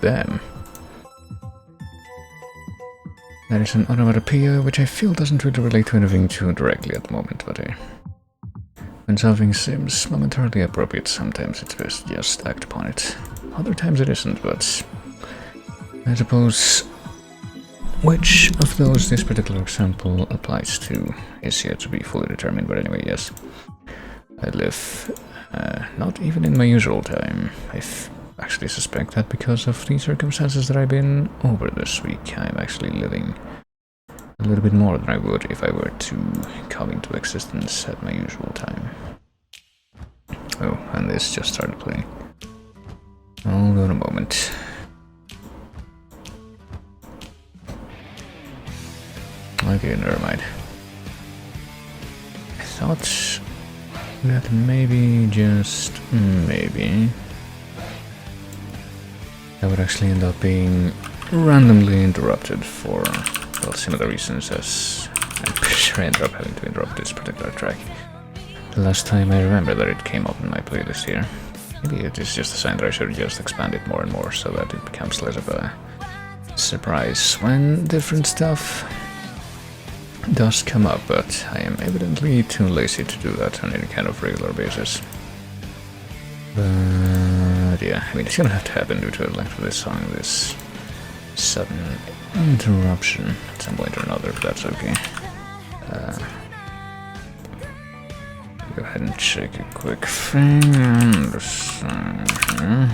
damn. That is an onomatopoeia which I feel doesn't really relate to anything too directly at the moment, but when something seems momentarily appropriate, sometimes it's best to just act upon it. Other times it isn't, but I suppose which of those this particular example applies to is yet to be fully determined, but anyway, yes. I live not even in my usual time. I actually suspect that because of the circumstances that I've been over this week, I'm actually living a little bit more than I would if I were to come into existence at my usual time. Oh, and this just started playing. Hold on a moment. Okay, never mind. I thought that maybe, just maybe, I would actually end up being randomly interrupted for, well, similar reasons as I'm pretty sure I ended up having to interrupt this particular track. The last time I remember that it came up in my playlist here. Maybe it is just a sign that I should just expand it more and more so that it becomes less of a surprise when different stuff does come up, but I am evidently too lazy to do that on any kind of regular basis. But yeah, I mean, it's gonna have to happen due to the length of this song, this sudden interruption at some point or another, but that's okay. Go ahead and check a quick thing on the song here.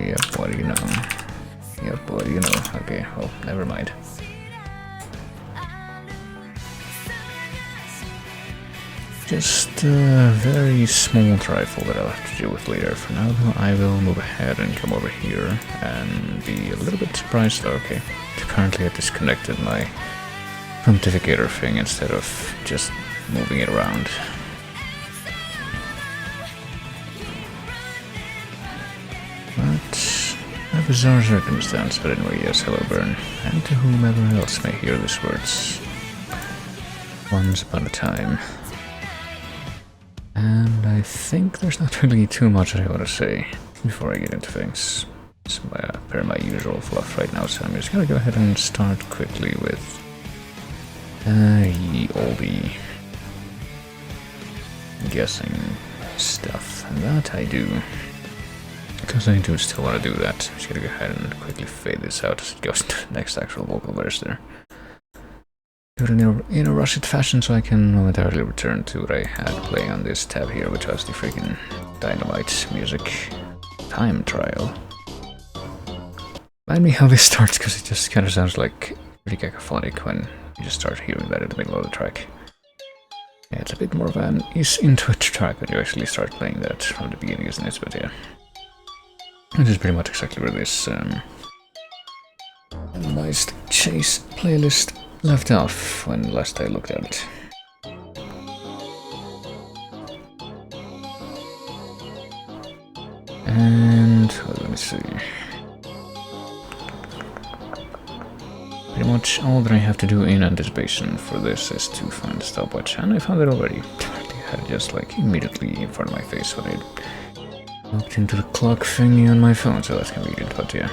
Yep, what do you know? Yep, what do you know? Okay, well, never mind. Just a very small trifle that I'll have to deal with later. For now, though, I will move ahead and come over here and be a little bit surprised. Okay, apparently I disconnected my pontificator thing instead of just moving it around. But a bizarre circumstance, but anyway, yes, hello Burn, and to whomever else may hear these words. Once upon a time. And I think there's not really too much that I want to say before I get into things. It's my usual fluff right now, so I'm just gonna go ahead and start quickly with ye olde guessing stuff, and that I do. Because I do still want to do that. I'm just gonna go ahead and quickly fade this out as it goes to the next actual vocal verse there. Do it in a rushed fashion so I can momentarily return to what I had playing on this tab here, which was the freaking Dynamite music time trial. Remind me how this starts, because it just kind of sounds like pretty cacophonic when you just start hearing that in the middle of the track. Yeah, it's a bit more of an ease into it track when you actually start playing that from the beginning, isn't it? But yeah. This is pretty much exactly where this nice chase playlist left off when last I looked at it. And well, let me see. Pretty much all that I have to do in anticipation for this is to find the stopwatch, and I found it already. I had it just like immediately in front of my face when I looked into the clock thingy on my phone, so that's convenient, but yeah.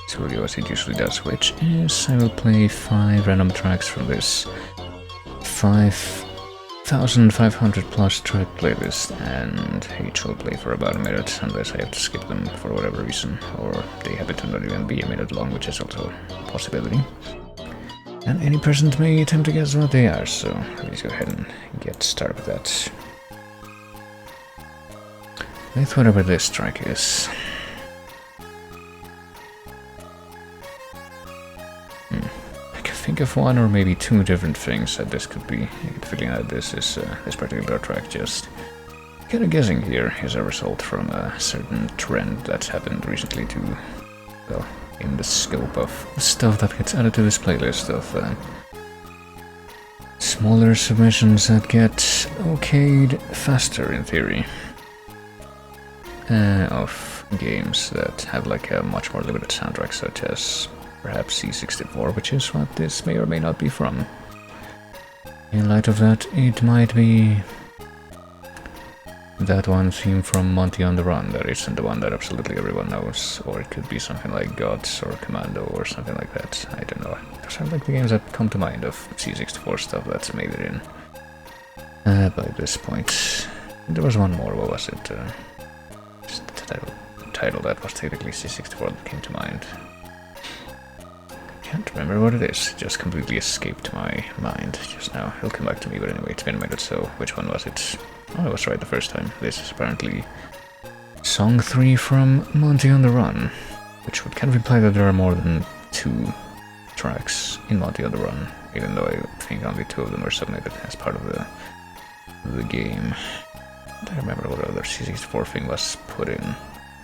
So we'll do as it usually does, which is I will play 5 random tracks from this 5,500 plus track playlist, and each will play for about a minute unless I have to skip them for whatever reason, or they happen to not even be a minute long, which is also a possibility. And any person may attempt to guess what they are, so let's go ahead and get started with that. With whatever this track is. I can think of one or maybe 2 different things that this could be. I get the feeling that this is this particular track just kind of guessing here is a result from a certain trend that's happened recently to, well, in the scope of the stuff that gets added to this playlist of smaller submissions that get okayed faster in theory. Of games that have like a much more limited soundtrack, such as perhaps C64, which is what this may or may not be from. In light of that, it might be that one theme from Monty on the Run that isn't the one that absolutely everyone knows, or it could be something like Gods or Commando or something like that. I don't know. Those are like the games that come to mind of C64 stuff that's made it in by this point. There was one more. What was it? Just the title that was technically C64 that came to mind. Can't remember what it is. It just completely escaped my mind just now. It'll come back to me, but anyway, it's been a minute, so which one was it? Oh, I was right the first time. This is apparently Song 3 from Monty on the Run, which would kind of imply that there are more than 2 tracks in Monty on the Run, even though I think only 2 of them are submitted as part of the game. I don't remember what other C64 thing was put in.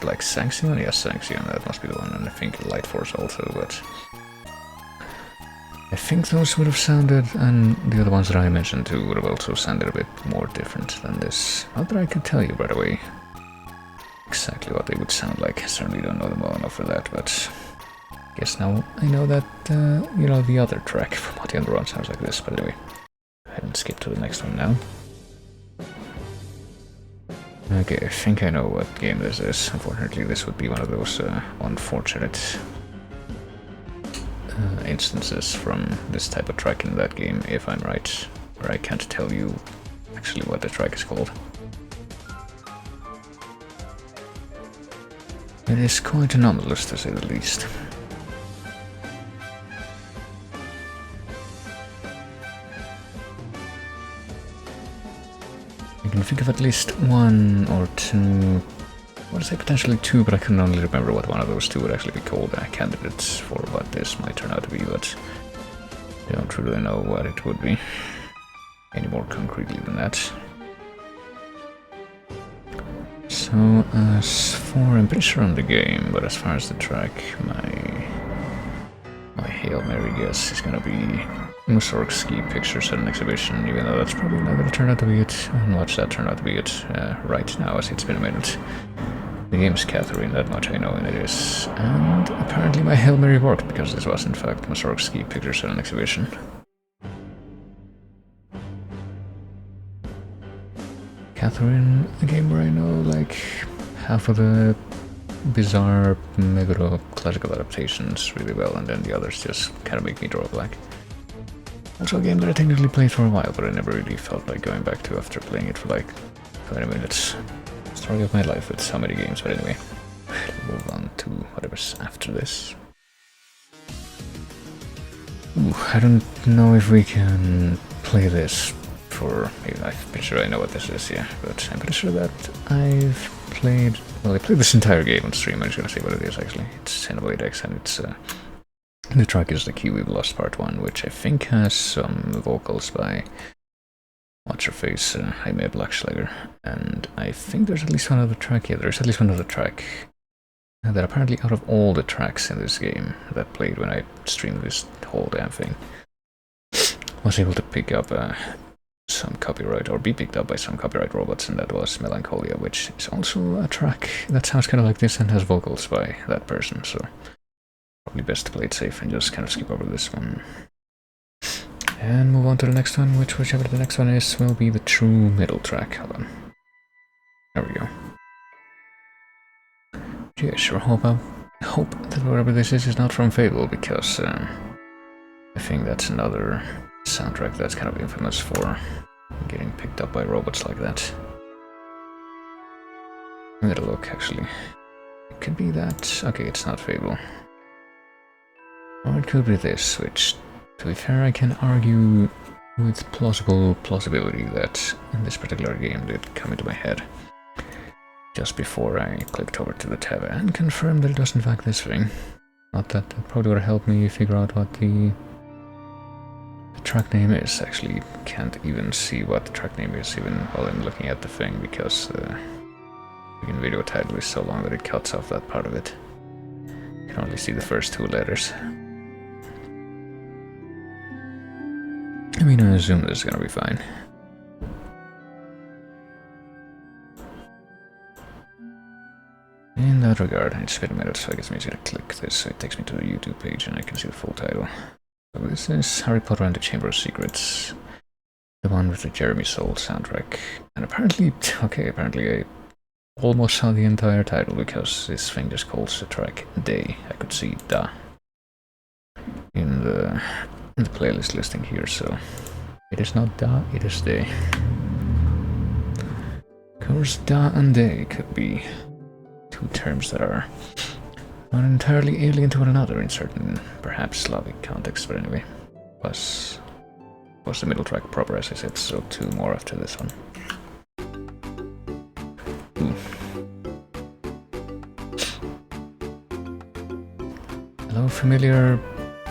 Like Sanxion? Yes, Sanxion, that must be the one, and I think Light Force also, but I think those would have sounded, and the other ones that I mentioned too would have also sounded a bit more different than this. Not that I could tell you right away exactly what they would sound like. I certainly don't know them well enough for that, but I guess now I know that, you know, the other track from Monty on the Run sounds like this, but anyway. Go ahead and skip to the next one now. Okay, I think I know what game this is. Unfortunately, this would be one of those unfortunate instances from this type of track in that game, if I'm right, where I can't tell you actually what the track is called. It is quite anomalous, to say the least. I can think of at least 1 or 2, I want to say potentially 2, but I can only remember what one of those 2 would actually be called, candidates for what this might turn out to be, but I don't really know what it would be any more concretely than that. So as for, I'm pretty sure on the game, but as far as the track, my Hail Mary guess is gonna be Mussorgsky Pictures at an exhibition, even though that's probably not gonna turn out to be it. I don't watch that turn out to be it right now, as it's been a minute. The game's Catherine, that much I know, and it is. And apparently my Hail Mary worked, because this was in fact Mussorgsky Pictures at an exhibition. Catherine, a game where I know like half of the bizarre Meguro classical adaptations really well, and then the others just kind of make me draw a blank. Also a game that I technically played for a while, but I never really felt like going back to after playing it for like 20 minutes. Story of my life with so many games, but anyway, we'll move on to whatever's after this. Ooh, I don't know if we can play this for, maybe I'm pretty sure I know what this is, yeah, but I'm pretty sure that I've played, well, I played this entire game on stream. I'm just gonna say what it is actually. It's Xenoblade X, and it's, the track is The Key We've Lost Part 1, which I think has some vocals by what's-her-face, Jaime Blackschlager, and I think there's at least one other track, yeah, there's at least one other track that apparently out of all the tracks in this game that played when I streamed this whole damn thing, was able to pick up some copyright, or be picked up by some copyright robots, and that was Melancholia, which is also a track that sounds kind of like this and has vocals by that person, so probably best to play it safe and just kind of skip over this one. And move on to the next one, whichever the next one is, will be the true middle track. Hold on. There we go. Yeah, sure hope that whatever this is not from Fable, because I think that's another soundtrack that's kind of infamous for getting picked up by robots like that. I'm gonna look, actually. It could be that. Okay, it's not Fable. Or it could be this, which, to be fair, I can argue with plausible plausibility that in this particular game did come into my head just before I clicked over to the tab and confirmed that it was in fact this thing. Not that that probably would have helped me figure out what the track name is. Actually, can't even see what the track name is even while I'm looking at the thing, because the video title is so long that it cuts off that part of it. You can only see the first 2 letters. I mean, I assume this is gonna be fine. In that regard, it's been a minute, so I guess I'm just gonna click this so it takes me to the YouTube page and I can see the full title. So this is Harry Potter and the Chamber of Secrets, The one with the Jeremy Soule soundtrack. And apparently, okay, apparently I almost saw the entire title because this thing just calls the track Day. I could see Da in the playlist listing here, so it is not Da, it is Day. Of course, Da and Day could be two terms that are not entirely alien to one another in certain, perhaps Slavic contexts, but anyway. Plus, was the middle track proper, as I said, so 2 more after this one. Ooh. Hello, familiar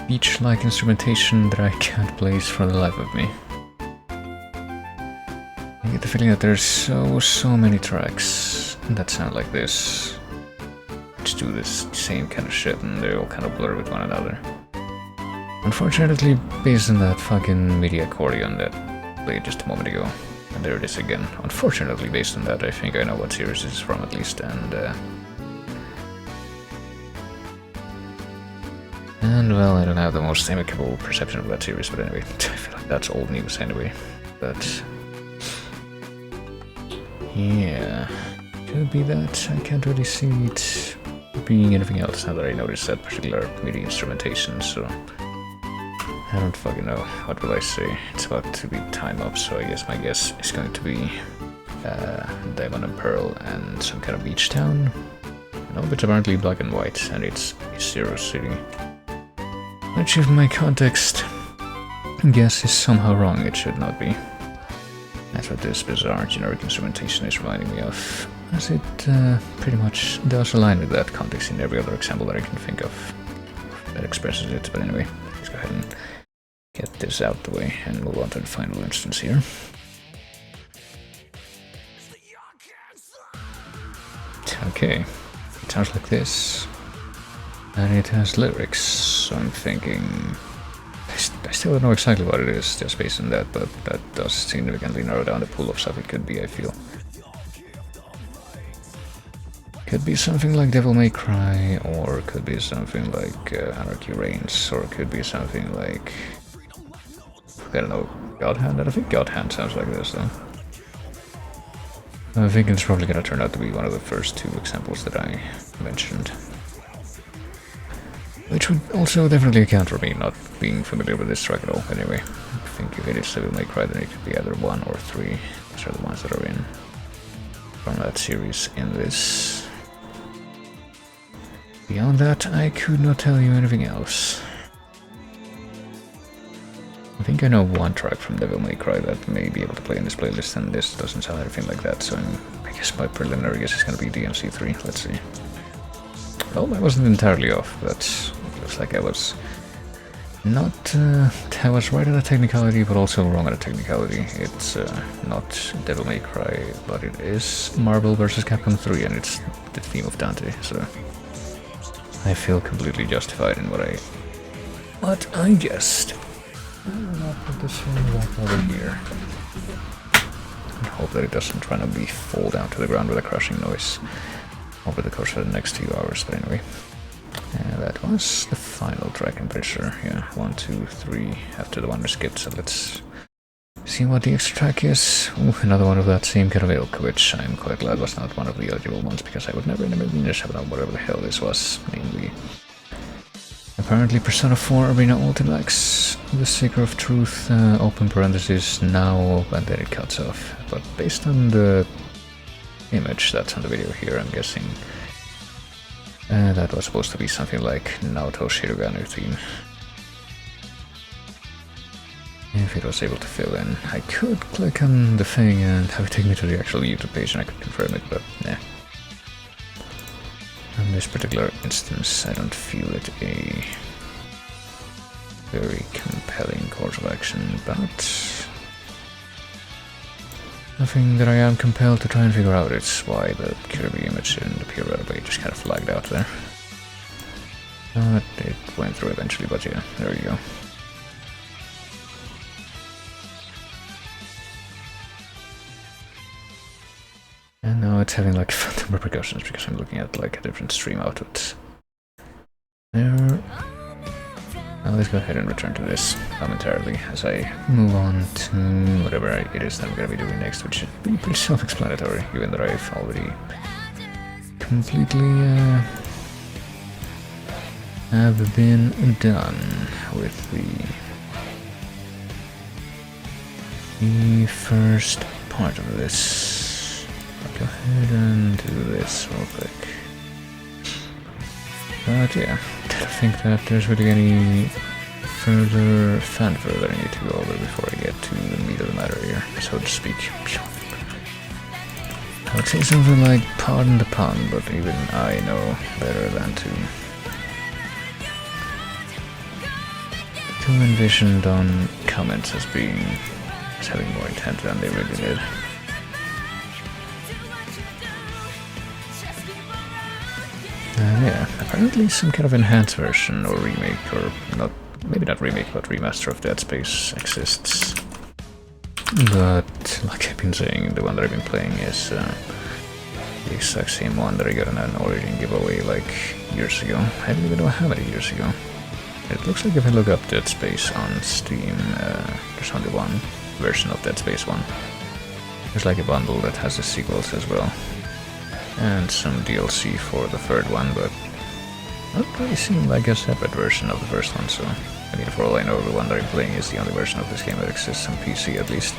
beach-like instrumentation that I can't place for the life of me. I get the feeling that there's so many tracks that sound like this, which do this same kind of shit, and they all kind of blur with one another. Unfortunately, based on that fucking MIDI accordion that played just a moment ago, and there it is again. Unfortunately, based on that, I think I know what series this is from at least, and well, I don't have the most amicable perception of that series, but anyway, I feel like that's old news anyway. But yeah, could be that. I can't really see it being anything else now that I noticed that particular MIDI instrumentation, so I don't fucking know. What will I say? It's about to be time up, so I guess my guess is going to be Diamond and Pearl and some kind of beach town. No, but apparently black and white, and it's Zero City. Which, if my context guess is somehow wrong, it should not be. That's what this bizarre generic instrumentation is reminding me of, as it pretty much does align with that context in every other example that I can think of that expresses it. But anyway, let's go ahead and get this out the way and move on to the final instance here. Okay, it sounds like this, and it has lyrics, so I'm thinking, I still don't know exactly what it is just based on that, but that does significantly narrow down the pool of stuff it could be, I feel. Could be something like Devil May Cry, or could be something like Anarchy Reigns, or could be something like, I don't know, God Hand? I think God Hand sounds like this though. I think it's probably gonna turn out to be one of the first 2 examples that I mentioned. Which would also definitely account for me not being familiar with this track at all. Anyway, I think if it is Devil May Cry, then it could be either 1 or 3. These are the ones that are in from that series in this. Beyond that, I could not tell you anything else. I think I know 1 track from Devil May Cry that may be able to play in this playlist, and this doesn't sound anything like that, so I guess my preliminary guess is going to be DMC3. Let's see. Well, I wasn't entirely off, but it looks like I was not... I was right on a technicality, but also wrong on a technicality. It's not Devil May Cry, but it is Marvel vs. Capcom 3, and it's the theme of Dante, so I feel completely justified in what I guessed. I'll put this one back over here. And hope that it doesn't randomly fall down to the ground with a crashing noise over the course of the next 2 hours, but anyway. That was the final track, I'm pretty sure. Yeah, 1, 2, 3 after the one we skipped, so let's see what the extra track is. Ooh, another one of that same kind of ilk, which I'm quite glad was not one of the eligible ones, because I would never in a million years have known whatever the hell this was, mainly. Apparently Persona 4 Arena Ultimax, The Seeker of Truth, open parenthesis, now, and then it cuts off. But based on the image that's on the video here, I'm guessing that was supposed to be something like Naoto Shirogane theme. If it was able to fill in, I could click on the thing and have it take me to the actual YouTube page and I could confirm it, but nah. In this particular instance, I don't feel it a very compelling course of action, but nothing that I am compelled to try and figure out. It's why the Kirby image didn't appear right away, just kind of flagged out there. But it went through eventually, but yeah, there you go. And now it's having like phantom repercussions because I'm looking at like a different stream output. There. Let's go ahead and return to this momentarily as I move on to whatever it is that I'm going to be doing next, which should be pretty self-explanatory, given that I've already completely have been done with the first part of this. I'll go ahead and do this real quick. But yeah, I don't think that there's really any further fanfare that I need to go over before I get to the meat of the matter here, so to speak. I would say something like pardon the pun, but even I know better than to envision on comments as having more intent than they really did. Yeah, apparently some kind of enhanced version or remake, or not, maybe not remake, but remaster of Dead Space exists. But, like I've been saying, the one that I've been playing is the exact same one that I got in an Origin giveaway like years ago. I don't even know how many years ago. It looks like if I look up Dead Space on Steam, there's only one version of Dead Space 1. There's like a bundle that has the sequels as well. And some DLC for the third one, but not really seem like a separate version of the first one, so I mean, for all I know, the one that I'm playing is the only version of this game that exists on PC at least.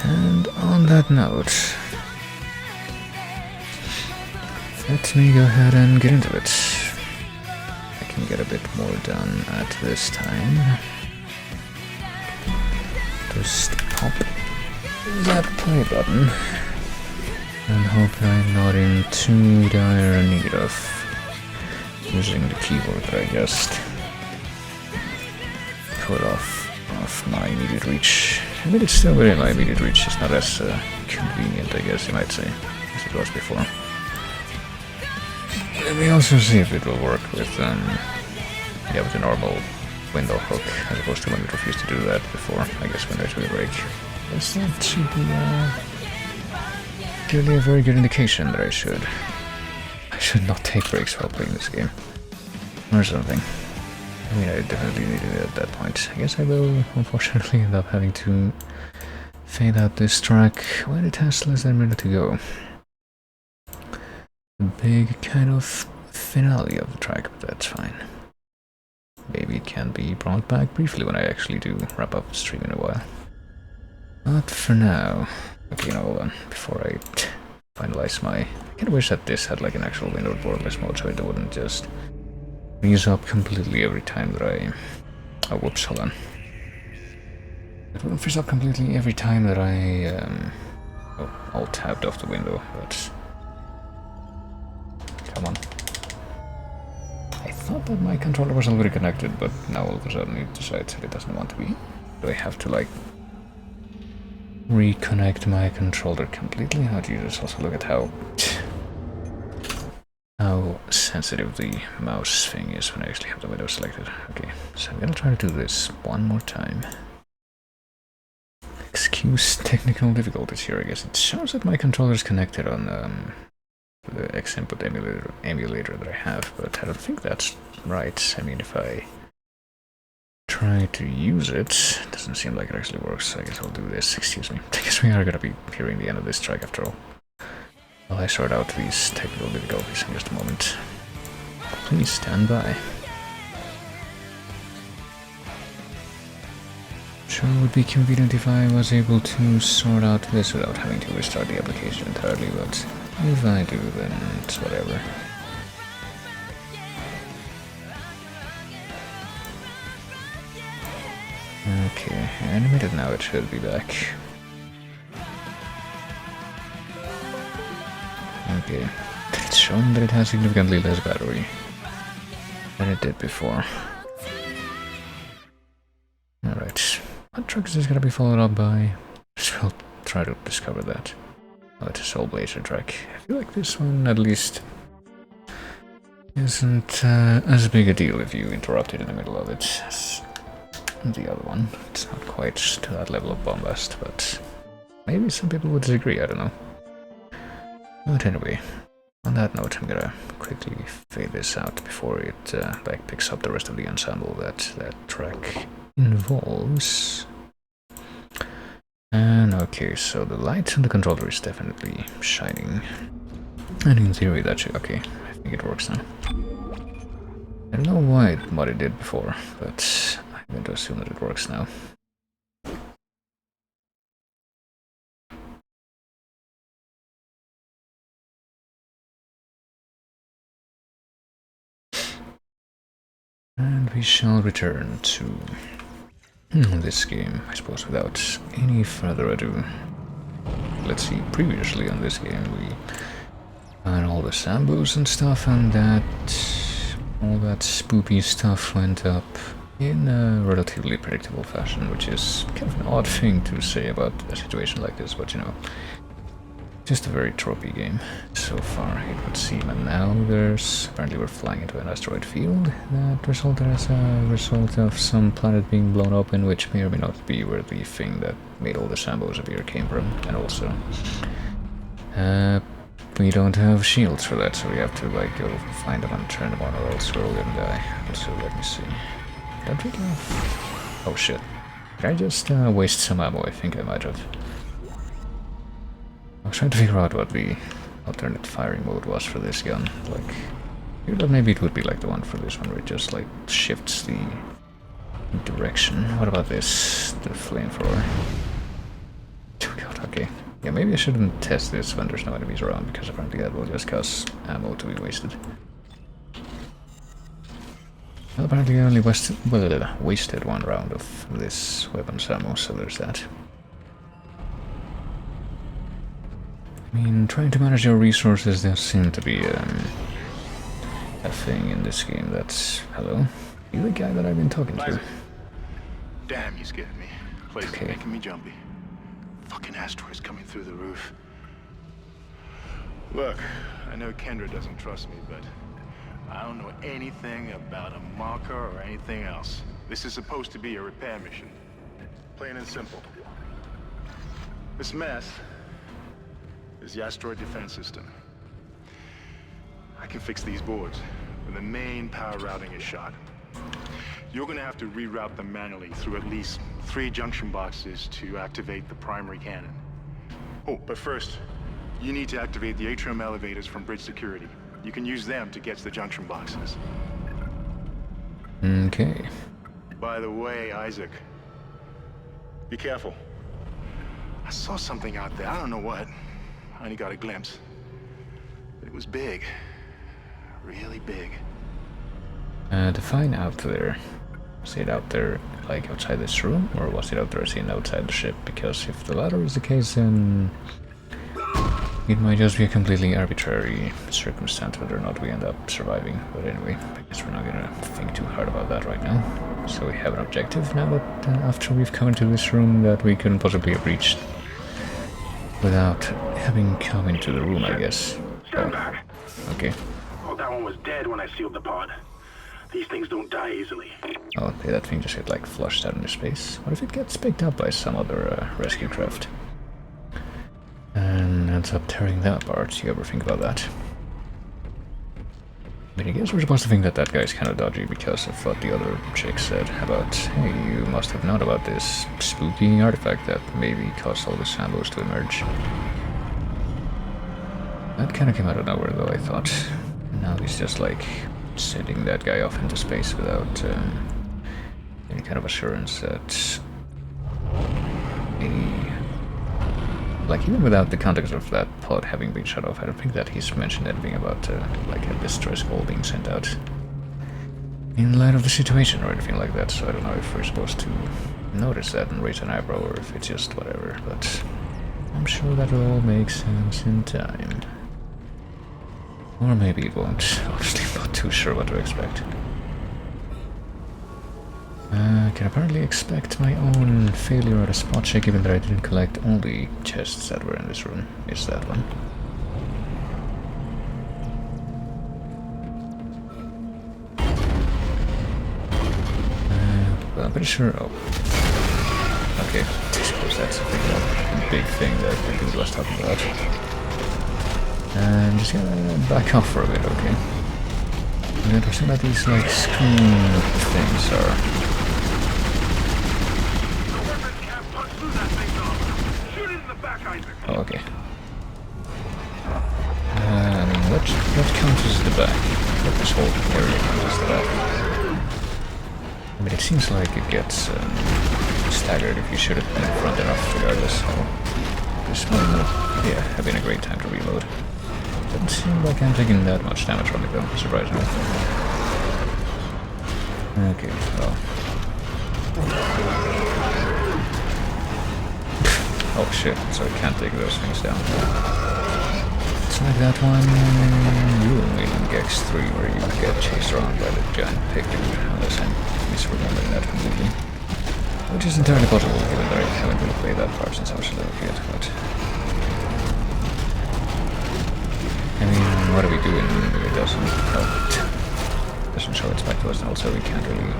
And on that note, let me go ahead and get into it. I can get a bit more done at this time. Just pop that play button. And hope that I'm not in too dire need of using the keyboard that I just put off my immediate reach. I mean, it's still within my immediate reach, it's not as convenient, I guess you might say, as it was before. Let me also see if it will work with the normal window hook, as opposed to when it refused to do that before, I guess when I took a break. Yes, that should be clearly a very good indication that I should not take breaks while playing this game. Or something. I mean, I definitely needed it at that point. I guess I will, unfortunately, end up having to fade out this track when it has less than a minute to go. A big kind of finale of the track, but that's fine. Maybe it can be brought back briefly when I actually do wrap up the stream in a while. But for now... Okay, hold on, before I finalize my... I kind of wish that this had like an actual windowed borderless mode, so it wouldn't just freeze up completely every time that I... Oh, whoops, hold on. It wouldn't freeze up completely every time that I... all tabbed off the window, but... Come on. I thought that my controller was already connected, but now all of a sudden it decides that it doesn't want to be. Do I have to like... reconnect my controller completely? Oh Jesus, also look at how sensitive the mouse thing is when I actually have the window selected. Okay, so I'm gonna try to do this one more time. Excuse technical difficulties here, I guess. It shows that my controller is connected on the X-Input emulator that I have, but I don't think that's right. I mean, if I try to use it, doesn't seem like it actually works, so I guess I'll do this. Excuse me. I guess we are gonna be hearing the end of this track after all. While I sort out these technical difficulties in just a moment. Please stand by. Sure would be convenient if I was able to sort out this without having to restart the application entirely, but if I do, then it's whatever. Okay, animated now, it should be back. Okay, it's showing that it has significantly less battery than it did before. Alright, what track is this gonna be followed up by? We'll try to discover that. Oh, it's a Soul Blazer track. I feel like this one, at least, isn't as big a deal if you interrupt it in the middle of it as the other one. It's not quite to that level of bombast, but maybe some people would disagree, I don't know. But anyway, on that note, I'm gonna quickly fade this out before it like picks up the rest of the ensemble that track involves. And okay, so the light on the controller is definitely shining. And in theory that should... okay, I think it works now. I don't know what it did before, but I'm going to assume that it works now. And we shall return to this game, I suppose, without any further ado. Let's see, previously on this game we had all the Sambos and stuff, and all that spoopy stuff went up in a relatively predictable fashion, which is kind of an odd thing to say about a situation like this, but you know, just a very tropey game so far, it would seem. And now apparently we're flying into an asteroid field that resulted as a result of some planet being blown open, which may or may not be where the thing that made all the Sambos appear came from. And also, we don't have shields for that, so we have to like go find them and turn them on, or else we're all gonna die. So let me see. Don't we have... oh shit. Did I just waste some ammo? I think I might have. I was trying to figure out what the alternate firing mode was for this gun. Like, I thought maybe it would be like the one for this one, where it just like shifts the direction. What about this? The flamethrower. Oh god, okay. Yeah, maybe I shouldn't test this when there's no enemies around, because apparently that will just cause ammo to be wasted. Well, apparently I only wasted one round of this weapon's ammo, so there's that. I mean, trying to manage your resources does seem to be a thing in this game. That's... hello? You the guy that I've been talking to? Damn, you scared me. Place is making me jumpy. Fucking asteroids coming through the roof. Look, I know Kendra doesn't trust me, but I don't know anything about a marker or anything else. This is supposed to be a repair mission. Plain and simple. This mess is the asteroid defense system. I can fix these boards when the main power routing is shot. You're gonna have to reroute them manually through at least 3 junction boxes to activate the primary cannon. Oh, but first, you need to activate the atrium elevators from bridge security. You can use them to get to the junction boxes. Okay. By the way, Isaac, be careful. I saw something out there, I don't know what. I only got a glimpse. But it was big. Really big. Define out there. Was it out there, like, outside this room? Or was it out there seen outside the ship? Because if the latter is the case, then it might just be a completely arbitrary circumstance whether or not we end up surviving. But anyway, I guess we're not gonna think too hard about that right now. So we have an objective now that after we've come into this room that we couldn't possibly have reached without having come into the room, I guess. Stand back. Okay. Oh, that one was dead when I sealed the pod. These things don't die easily. Oh, okay, that thing just get like flushed out into space. What if it gets picked up by some other rescue craft and ends up tearing that apart? You ever think about that? I mean, I guess we're supposed to think that that guy's kind of dodgy because of what the other chick said about, hey, you must have known about this spooky artifact that maybe caused all the Sambos to emerge. That kind of came out of nowhere, though, I thought. Now he's just like sending that guy off into space without any kind of assurance that any... like, even without the context of that pod having been shut off, I don't think that he's mentioned anything about like a distress call being sent out in light of the situation or anything like that. So I don't know if we're supposed to notice that and raise an eyebrow or if it's just whatever, but I'm sure that will all make sense in time. Or maybe it won't. Honestly, I'm not too sure what to expect. I can apparently expect my own failure at a spot check, given that I didn't collect all the chests that were in this room. Is that one? Well, I'm pretty sure... oh. Okay, I suppose that's a big thing that the dude was talking about. And just gonna back off for a bit, okay? I'm interested that these like screen things are. Oh, okay. What counts as the back? What this whole area counts as the back? I mean, it seems like it gets staggered if you shoot it in front enough, regardless. So this might not, yeah, have been a great time to reload. Doesn't seem like I'm taking that much damage from it though, surprisingly. Okay, well. Oh shit, so I can't take those things down. It's like that one in Gex 3 where you get chased around by the giant pig dude, unless I'm misremembering that completely. Which is entirely possible given that I haven't really played that part since I was a little kid, but... I mean, what do we do if it doesn't help? It doesn't show its back to us, and also we can't really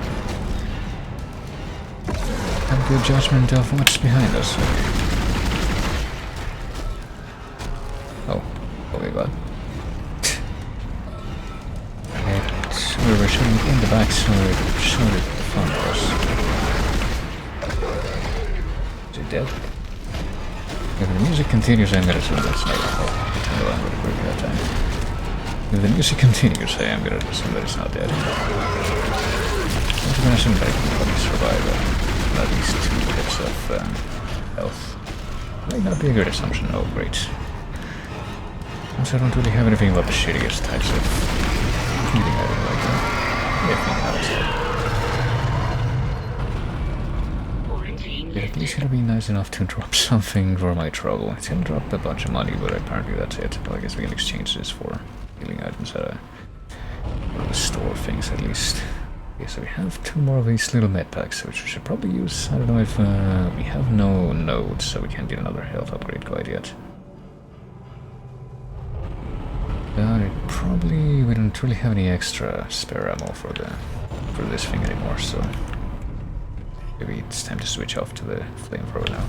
have a good judgment of what's behind us. Oh, okay, what? We were shooting in the back, so it showed it in front of us. Is it dead? If the music continues, I'm gonna assume that's not. Oh, I turned around really quick that time. If the music continues, I am gonna assume that it's not dead. I'm gonna assume that I can probably survive at least 2 hits of health. Might not be a good assumption. Oh, great. Also, I don't really have anything about the shittiest types of healing item right now. At least it'll be nice enough to drop something for my trouble. It's gonna drop a bunch of money, but apparently that's it. Well, I guess we can exchange this for healing items at a store things at least. Okay, so we have 2 more of these little med packs, which we should probably use. I don't know if we have no nodes, so we can't get another health upgrade quite yet. But we don't really have any extra spare ammo for this thing anymore, so maybe it's time to switch off to the flamethrower now.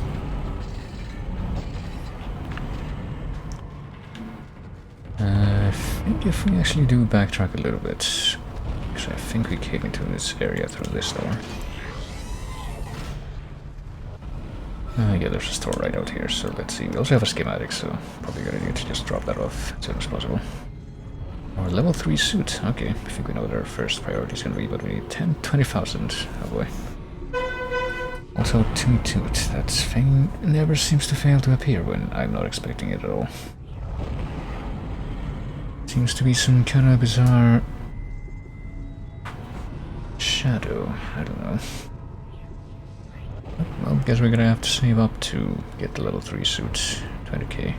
I think if we actually do backtrack a little bit, actually I think we came into this area through this door. Yeah, there's a store right out here, so let's see. We also have a schematic, so probably a good idea to just drop that off as soon as possible. Our level 3 suit. Okay, I think we know what our first priority is going to be, but we need 20,000. Oh boy. Also, Toot. That thing never seems to fail to appear when I'm not expecting it at all. Seems to be some kind of bizarre shadow. I don't know. Well, I guess we're gonna have to save up to get the level 3 suit. 20k.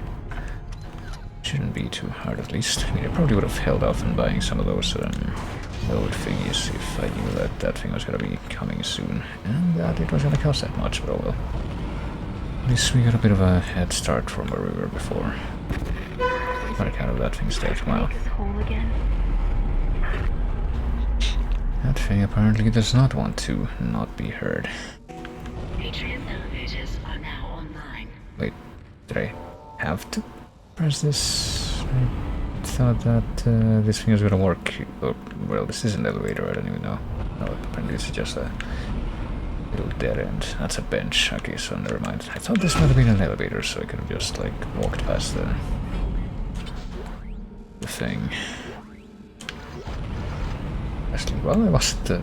Shouldn't be too hard, at least. I mean, I probably would have held off on buying some of those load thingies if I knew that that thing was gonna be coming soon. And that it was gonna cost that much, but oh well. At least we got a bit of a head start from where we were before. On account of that thing's dead. Wow. That thing apparently does not want to not be heard. Wait, did I have to press this? I thought that this thing was gonna work. Oh, well, this is an elevator, I don't even know. No, apparently this is just a little dead end. That's a bench. Okay, so never mind. I thought this might have been an elevator, so I could have just, like, walked past the thing. Actually, while I was at the...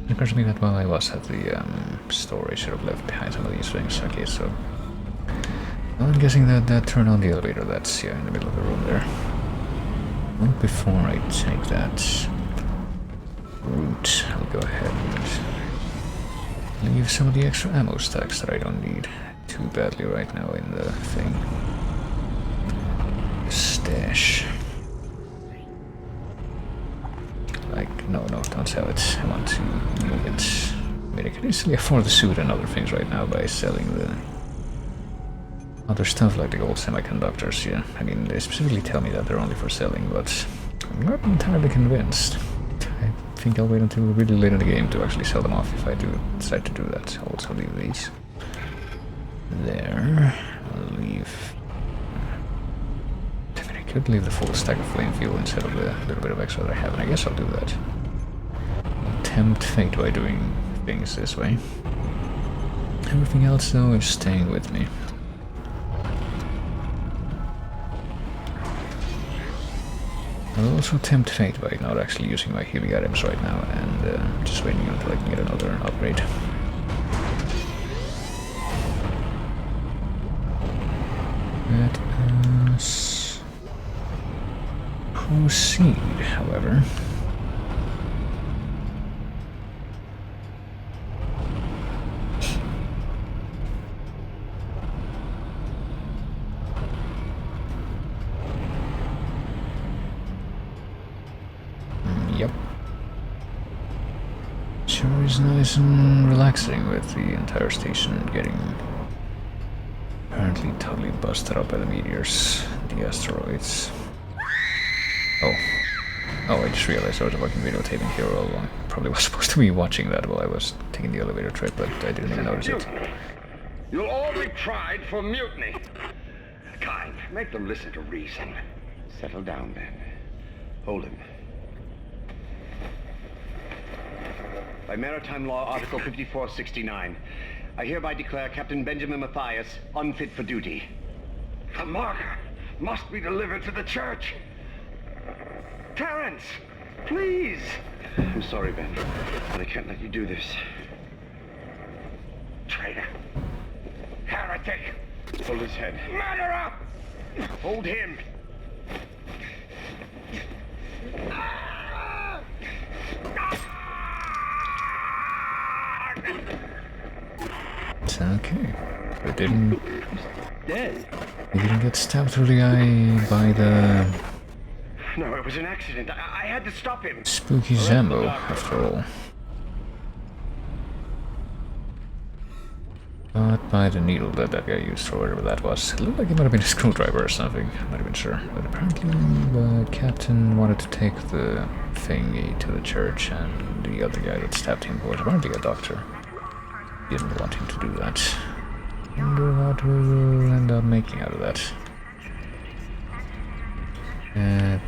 It occurs to me that while I was at the store, I should have left behind some of these things. Okay, so... Well, I'm guessing that turned on the elevator that's, yeah, in the middle of the room there. Well, before I take that route, I'll go ahead and leave some of the extra ammo stacks that I don't need too badly right now in the thing. The stash. Like, no, don't sell it. I want to move it. I mean, I can easily afford the suit and other things right now by selling the other stuff like the gold semiconductors, yeah. I mean, they specifically tell me that they're only for selling, but I'm not entirely convinced. I think I'll wait until really late in the game to actually sell them off if I do decide to do that. I'll also leave these there. I'll leave... could leave the full stack of flame fuel instead of the little bit of extra that I have, and I guess I'll do that. Tempt fate by doing things this way. Everything else, though, is staying with me. I'll also tempt fate by not actually using my healing items right now, and just waiting until I can get another upgrade. Let us proceed, however. Yep. Sure is nice and relaxing with the entire station getting apparently totally busted up by the meteors, the asteroids. Oh, I just realized I was watching videotaping here all along. Probably was supposed to be watching that while I was taking the elevator trip, but I didn't even notice it. You'll all be tried for mutiny. Kind, make them listen to reason. Settle down, then. Hold him. By Maritime Law, Article 5469, I hereby declare Captain Benjamin Mathias unfit for duty. The marker must be delivered to the church. Terrence, please. I'm sorry, Ben, but I can't let you do this. Traitor. Heretic. Hold his head. Murderer! Hold him. It's okay. It didn't... Dead. He didn't get stabbed through the eye by the... No, it was an accident. I had to stop him. spooky Zambo, after all. But by the needle that that guy used for whatever that was. It looked like it might have been a screwdriver or something. I'm not even sure. But apparently the captain wanted to take the thingy to the church, and the other guy that stabbed him was apparently a doctor. Didn't want him to do that. Wonder what we will end up making out of that.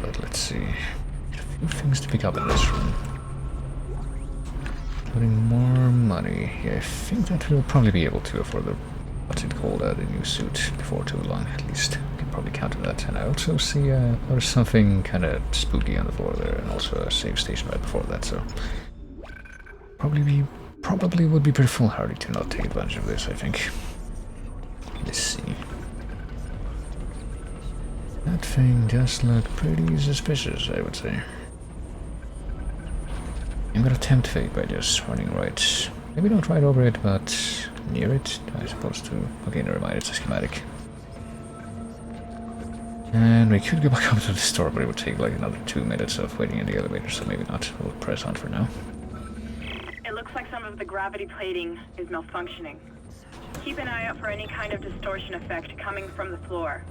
But let's see. A few things to pick up in this room. Putting more money. Yeah, I think that we'll probably be able to afford the, what's it called, the new suit before too long, at least. We can probably count on that. And I also see there's something kind of spooky on the floor there, and also a save station right before that, so... Probably would be pretty foolhardy to not take advantage of this, I think. Let's see. That thing does look pretty suspicious, I would say. I'm gonna tempt fate by just running right. Maybe not right over it, but near it, I suppose to... Okay, never mind, it's a schematic. And we could go back up to the store, but it would take like another 2 minutes of waiting in the elevator, so maybe not. We'll press on for now. It looks like some of the gravity plating is malfunctioning. Keep an eye out for any kind of distortion effect coming from the floor.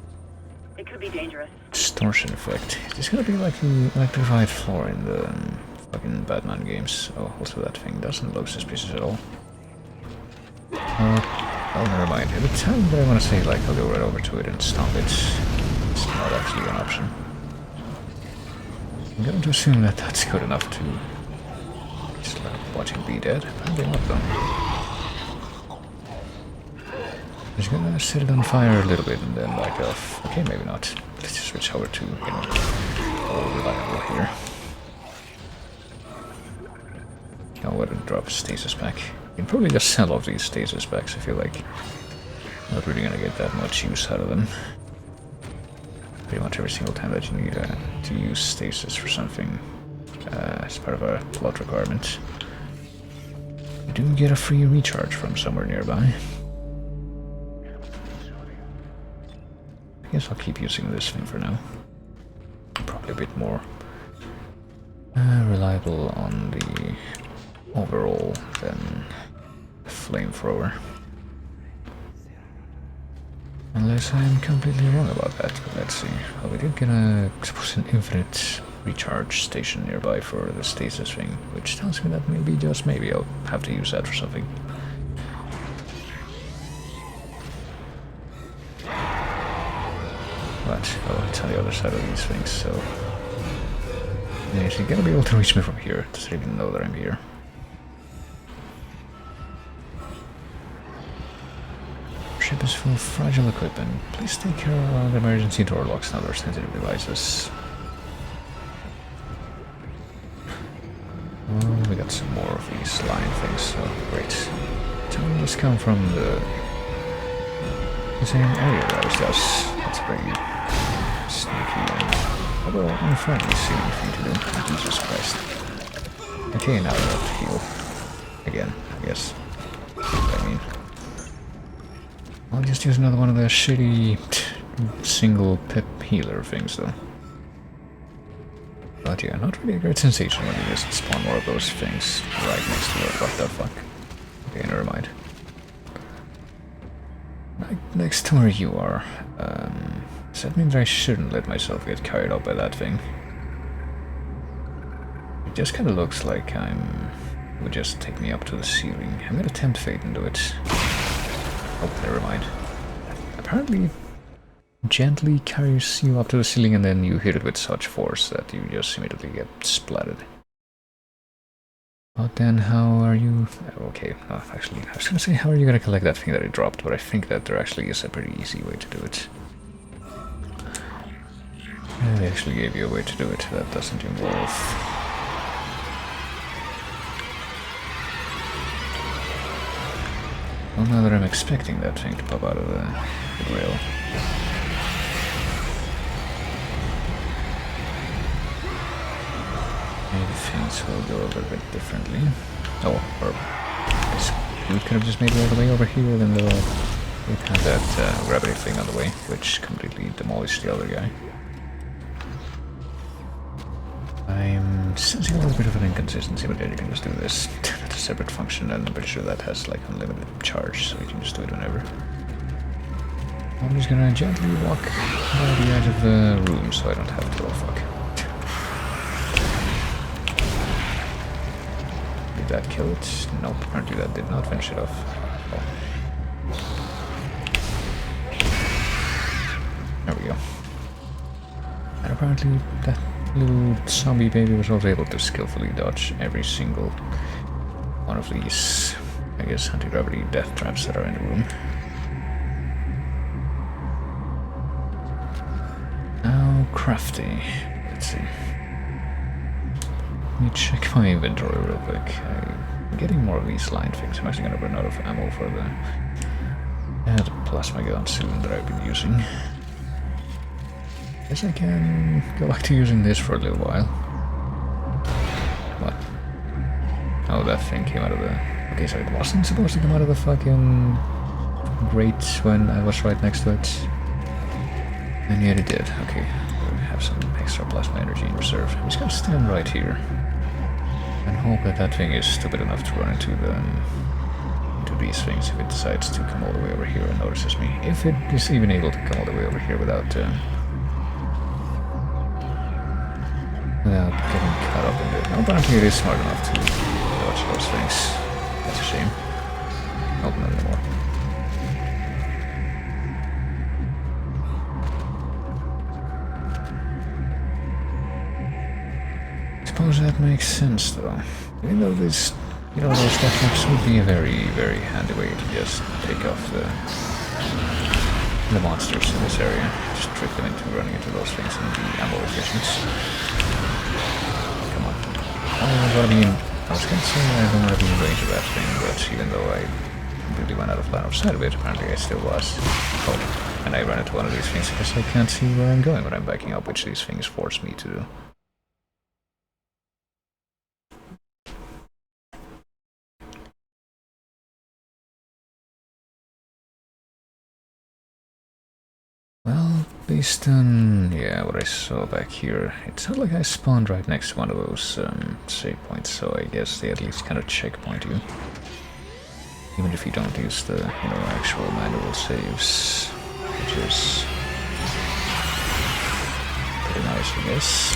It could be dangerous. Distortion effect. Is this gonna be like the electrified floor in the fucking Batman games? Oh, also that thing doesn't look suspicious at all. Oh, never mind. At the time that I want to say, like, I'll go right over to it and stomp it. It's not actually an option. I'm going to assume that that's good enough to just watch him be dead. Apparently not, though. I'm just gonna set it on fire a little bit and then back off. Okay, maybe not. Let's just switch over to, all reliable here. I'll let it drop stasis back. You can probably just sell off these stasis packs. I feel like not really gonna get that much use out of them. Pretty much every single time that you need to use stasis for something as part of a plot requirement, you do get a free recharge from somewhere nearby. I guess I'll keep using this thing for now. Probably a bit more reliable on the overall than the flamethrower. Unless I'm completely wrong about that, but let's see. Well, we did get a, I suppose, an infinite recharge station nearby for the stasis thing, which tells me that maybe, just maybe, I'll have to use that for something. But, oh, it's on the other side of these things, so... Yeah, she's gonna be able to reach me from here. Doesn't even know that I'm here. Ship is full of fragile equipment. Please take care of emergency door locks and other sensitive devices. Oh, we got some more of these line things, so great. Tell me this come from the same area as us. That's pretty sneaky and although unfriendly seeming for you to do. Jesus Christ. Okay, now I have to heal. Again, I guess. I mean. I'll just use another one of the shitty single pip healer things though. But yeah, not really a great sensation when you just spawn more of those things right next to it. What the fuck? Okay, never mind. Right next to where you are. Does that mean that I shouldn't let myself get carried up by that thing? It just kinda looks like it would just take me up to the ceiling. I'm gonna tempt fate into it. Oh, never mind. Apparently gently carries you up to the ceiling and then you hit it with such force that you just immediately get splatted. But then how are you... Okay, actually, I was gonna say how are you gonna collect that thing that I dropped, but I think that there actually is a pretty easy way to do it. And they actually gave you a way to do it that doesn't involve... Well, now that I'm expecting that thing to pop out of the rail. Maybe things will go a little bit differently. Oh, or I guess we could have just made it all the way over here, then we'd have that gravity thing on the way, which completely demolished the other guy. I'm sensing a little bit of an inconsistency, but yeah, you can just do this. That's a separate function, and I'm pretty sure that has like unlimited charge, so you can just do it whenever. I'm just gonna gently walk by the edge of the room, so I don't have to. Oh fuck! Did that kill it? Nope, apparently that did not finish it off. Oh. There we go. And apparently that little zombie baby was also able to skillfully dodge every single one of these, I guess, anti-gravity death traps that are in the room. Now, crafty. Let's see. Let me check my inventory real quick. I'm getting more of these line things. I'm actually gonna run out of ammo for the plasma gun soon that I've been using. Guess I can go back to using this for a little while. What? Oh, that thing came out of the... Okay, so it wasn't supposed to come out of the fucking grate when I was right next to it. And yet it did. Okay, we have some extra plasma energy in reserve. I'm just gonna stand right here and hope that that thing is stupid enough to run into these things if it decides to come all the way over here and notices me. If it is even able to come all the way over here without getting caught up in it. No, apparently it is smart enough to dodge those things. That's a shame. Nope, not anymore. Suppose that makes sense, though. Even though this, those death traps would be a very, very handy way to just take off the monsters in this area. Just trick them into running into those things and be ammo efficient. Come on. I was gonna say I don't want to be in range of that thing, but even though I completely went out of line of sight of it, apparently I still was. Oh, and I ran into one of these things because I can't see where I'm going when I'm backing up, which these things force me to do. Well, based on, what I saw back here, it's not like I spawned right next to one of those save points, so I guess they at least kind of checkpoint you. Even if you don't use the, actual manual saves, which is pretty nice, I guess.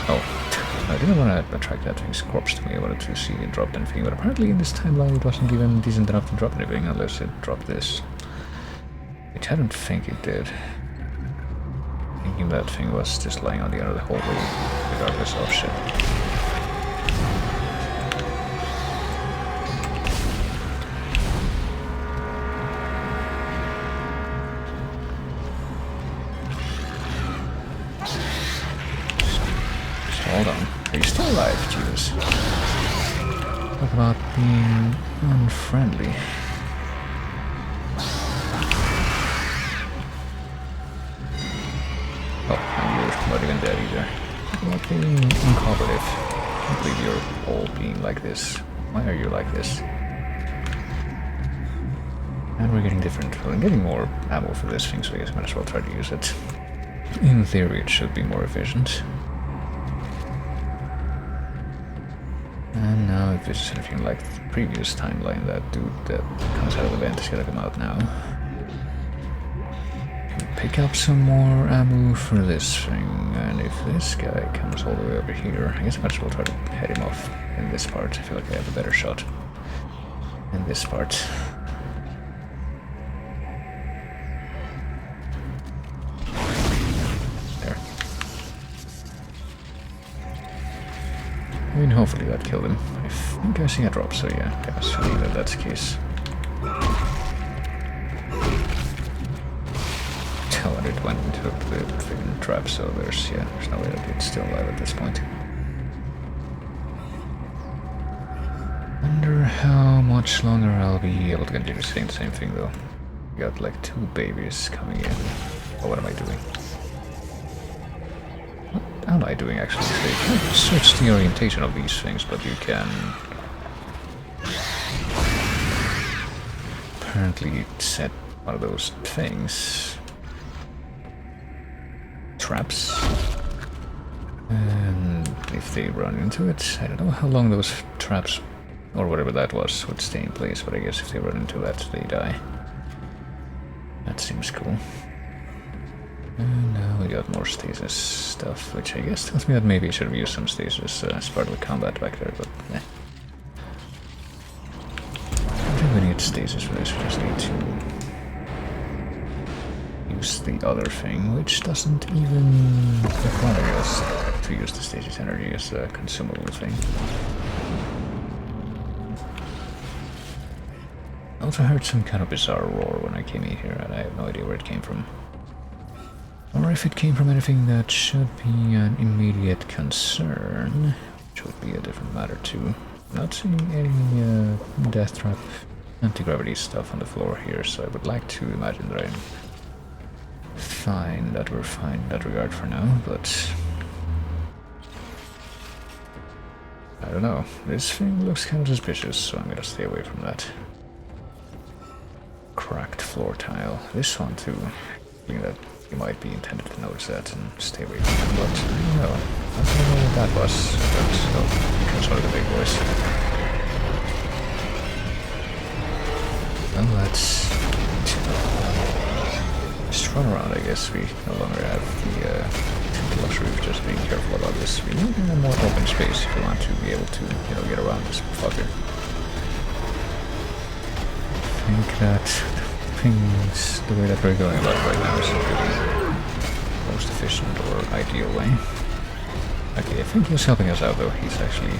Oh, I didn't want to attract that thing's corpse to me. I wanted to see if it dropped anything, but apparently in this timeline it wasn't even decent enough to drop anything unless it dropped this. Which I don't think it did. Thinking that thing was just lying on the end of the hallway, regardless of shit. Hold on. Are you still alive, Jesus? Talk about being unfriendly. Oh, and you're not even dead either. Talk about being uncooperative. I can't believe you're all being like this. Why are you like this? And we're getting different. Well, I'm getting more ammo for this thing, so I guess I might as well try to use it. In theory, it should be more efficient. And now, if this is anything like the previous timeline, that dude that comes out of the vent is gonna come out now. Can pick up some more ammo for this thing, and if this guy comes all the way over here, I guess I might as well try to head him off in this part. I feel like I have a better shot in this part. I mean, hopefully that killed him. I think I see a drop, so yeah, I assume that that's the case. Oh, and it went into the freaking trap, so there's no way that it's still alive at this point. Wonder how much longer I'll be able to continue saying the same thing, though. We got like 2 babies coming in. Oh, what am I doing? What am I doing actually? So you can't switch the orientation of these things, but you can apparently set one of those things. Traps. And if they run into it, I don't know how long those traps, or whatever that was, would stay in place, but I guess if they run into that, they die. That seems cool. And now we got more stasis stuff, which I guess tells me that maybe I should have used some stasis as part of the combat back there, but eh. I don't think we need stasis for this, we just need to use the other thing, which doesn't even require us to use the stasis energy as a consumable thing. I also heard some kind of bizarre roar when I came in here, and I have no idea where it came from. Or if it came from anything that should be an immediate concern, which would be a different matter too. Not seeing any death trap anti-gravity stuff on the floor here, so I would like to imagine that I'm fine, that we're fine in that regard for now, but I don't know. This thing looks kind of suspicious, so I'm gonna stay away from that. Cracked floor tile. This one too. I think that you might be intended to notice that and stay away from it, but I don't know. I don't know what that was, but oh, because one of the big boys. Well, let's just run around, I guess. We no longer have the luxury of just being careful about this. We need a more open space if we want to be able to, you know, get around this fucker. I think that things, the way that we're going about right now is the most efficient or ideal way. Okay, I think he's helping us out though. He's actually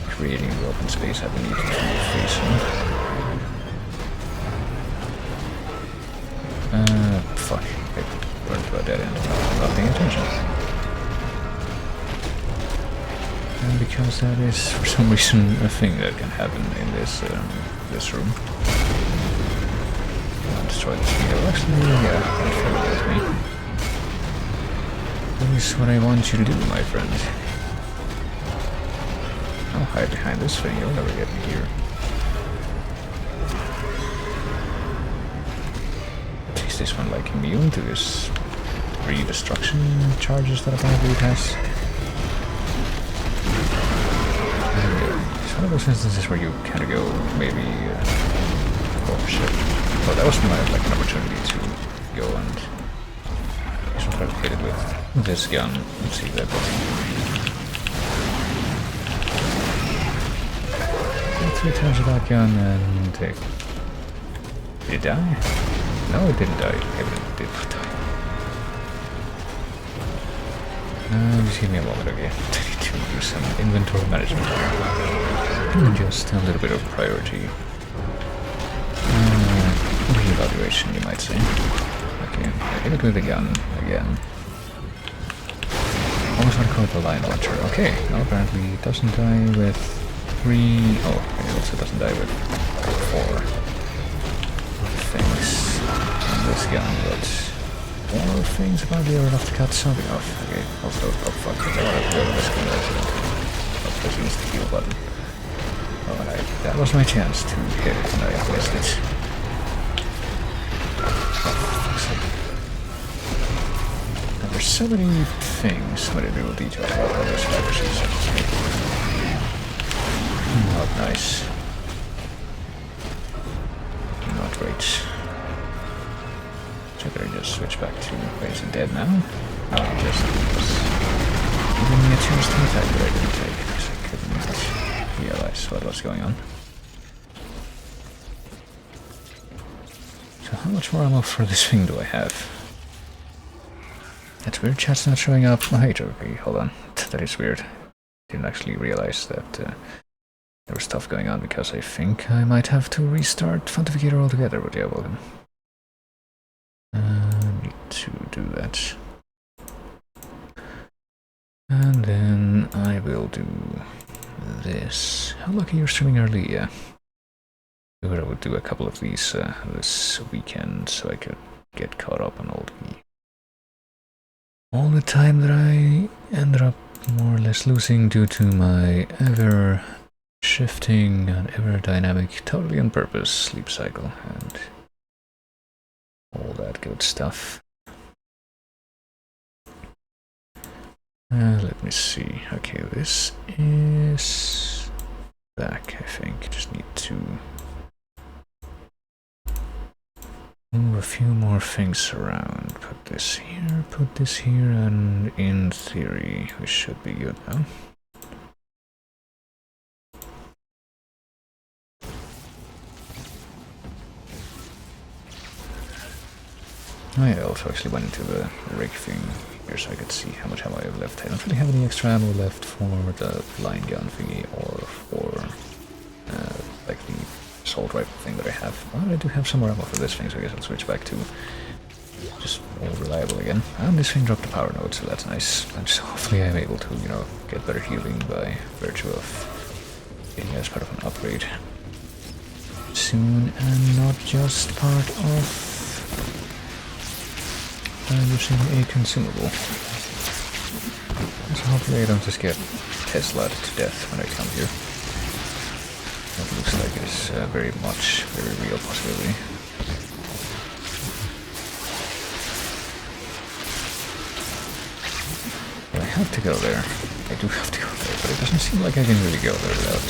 creating the open space that we need to face him. Fuck. I burned to a dead end. I'm not paying attention. And because that is, for some reason, a thing that can happen in this this room. I'll destroy this thing. It'll actually, yeah, with me. That is what I want you to do, my friend. I'll hide behind this thing. You'll never get me here. Is this one like immune to this redestruction charges that apparently it has? It's one of those instances where you kind of go, maybe, oh shit. Oh, that was like an opportunity to go and try to hit it with this gun and see if that doesn't. 3 times with that gun and take. Did it die? No, it didn't die. It did not die. Just give me a moment, okay? I need to do some inventory management here. And just a little bit of priority. Reevaluation, you might say. Okay, I hit it with a gun again. Almost want to call it the line launcher. Okay, no, apparently it doesn't die with 3... Oh, it also doesn't die with 4 things on this gun, but 4 things apparently are enough to cut something off. Okay, also, oh fuck, I want to go to this gun accident. Oh, pressing the heal button. Oh, and that was my chance to hit it, and I missed it. There's so many things, so many little details about how this fibers is. Not nice. Not great. So I better just switch back to... Wait, is it dead now? No, it just giving me a chance to attack that I didn't take, because I couldn't realize what was going on. So how much more ammo for this thing do I have? That's weird, chat's not showing up. Oh, hey, okay, hold on. That is weird. Didn't actually realize that there was stuff going on, because I think I might have to restart Fontificator altogether, but yeah, welcome. Need to do that. And then I will do this. How lucky you're streaming early, yeah. I would do a couple of these this weekend, so I could get caught up on all the time that I ended up more or less losing due to my ever shifting and ever dynamic, totally on purpose sleep cycle and all that good stuff. Let me see. Okay, this is back, I think. Just need to move a few more things around. Put this here, and in theory we should be good now. I also actually went into the rig thing here so I could see how much ammo I have left. I don't really have any extra ammo left for the line gun thingy or for like the assault rifle thing that I have. Well, I do have some more ammo for this thing, so I guess I'll switch back to just more reliable again. And this thing dropped the power node, so that's nice. And so hopefully I'm able to, you know, get better healing by virtue of being as part of an upgrade soon, and not just part of using a consumable. So hopefully I don't just get Tesla'd to death when I come here. That looks like it is very real possibility. But I have to go there. I do have to go there, but it doesn't seem like I can really go there without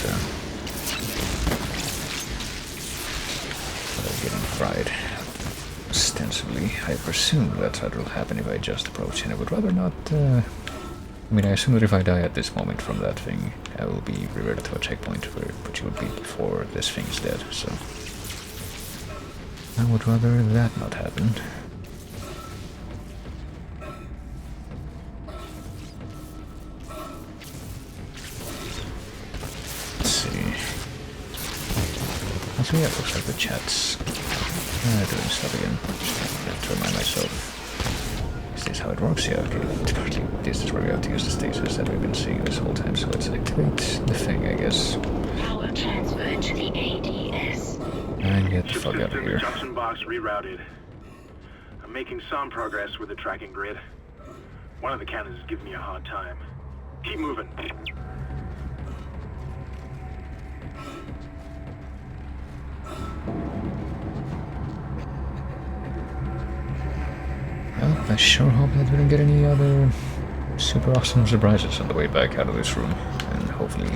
getting fried. Ostensibly, I presume that will happen if I just approach, and I would rather not... I mean, I assume that if I die at this moment from that thing, I will be reverted to a checkpoint which would be before this thing is dead, so... I would rather that not happen. Let's see... So yeah, it looks like the chat's doing stuff again. Just have to remind myself. Is this how it works? Yeah, okay. Partly this is where we have to use the stasis that we've been seeing this whole time, so let's activate the thing, I guess. Power transfer to the ADS. And get the fuck out of here. Junction box rerouted. I'm making some progress with the tracking grid. One of the cannons is giving me a hard time. Keep moving. Well, I sure hope that we don't get any other super awesome surprises on the way back out of this room. And hopefully,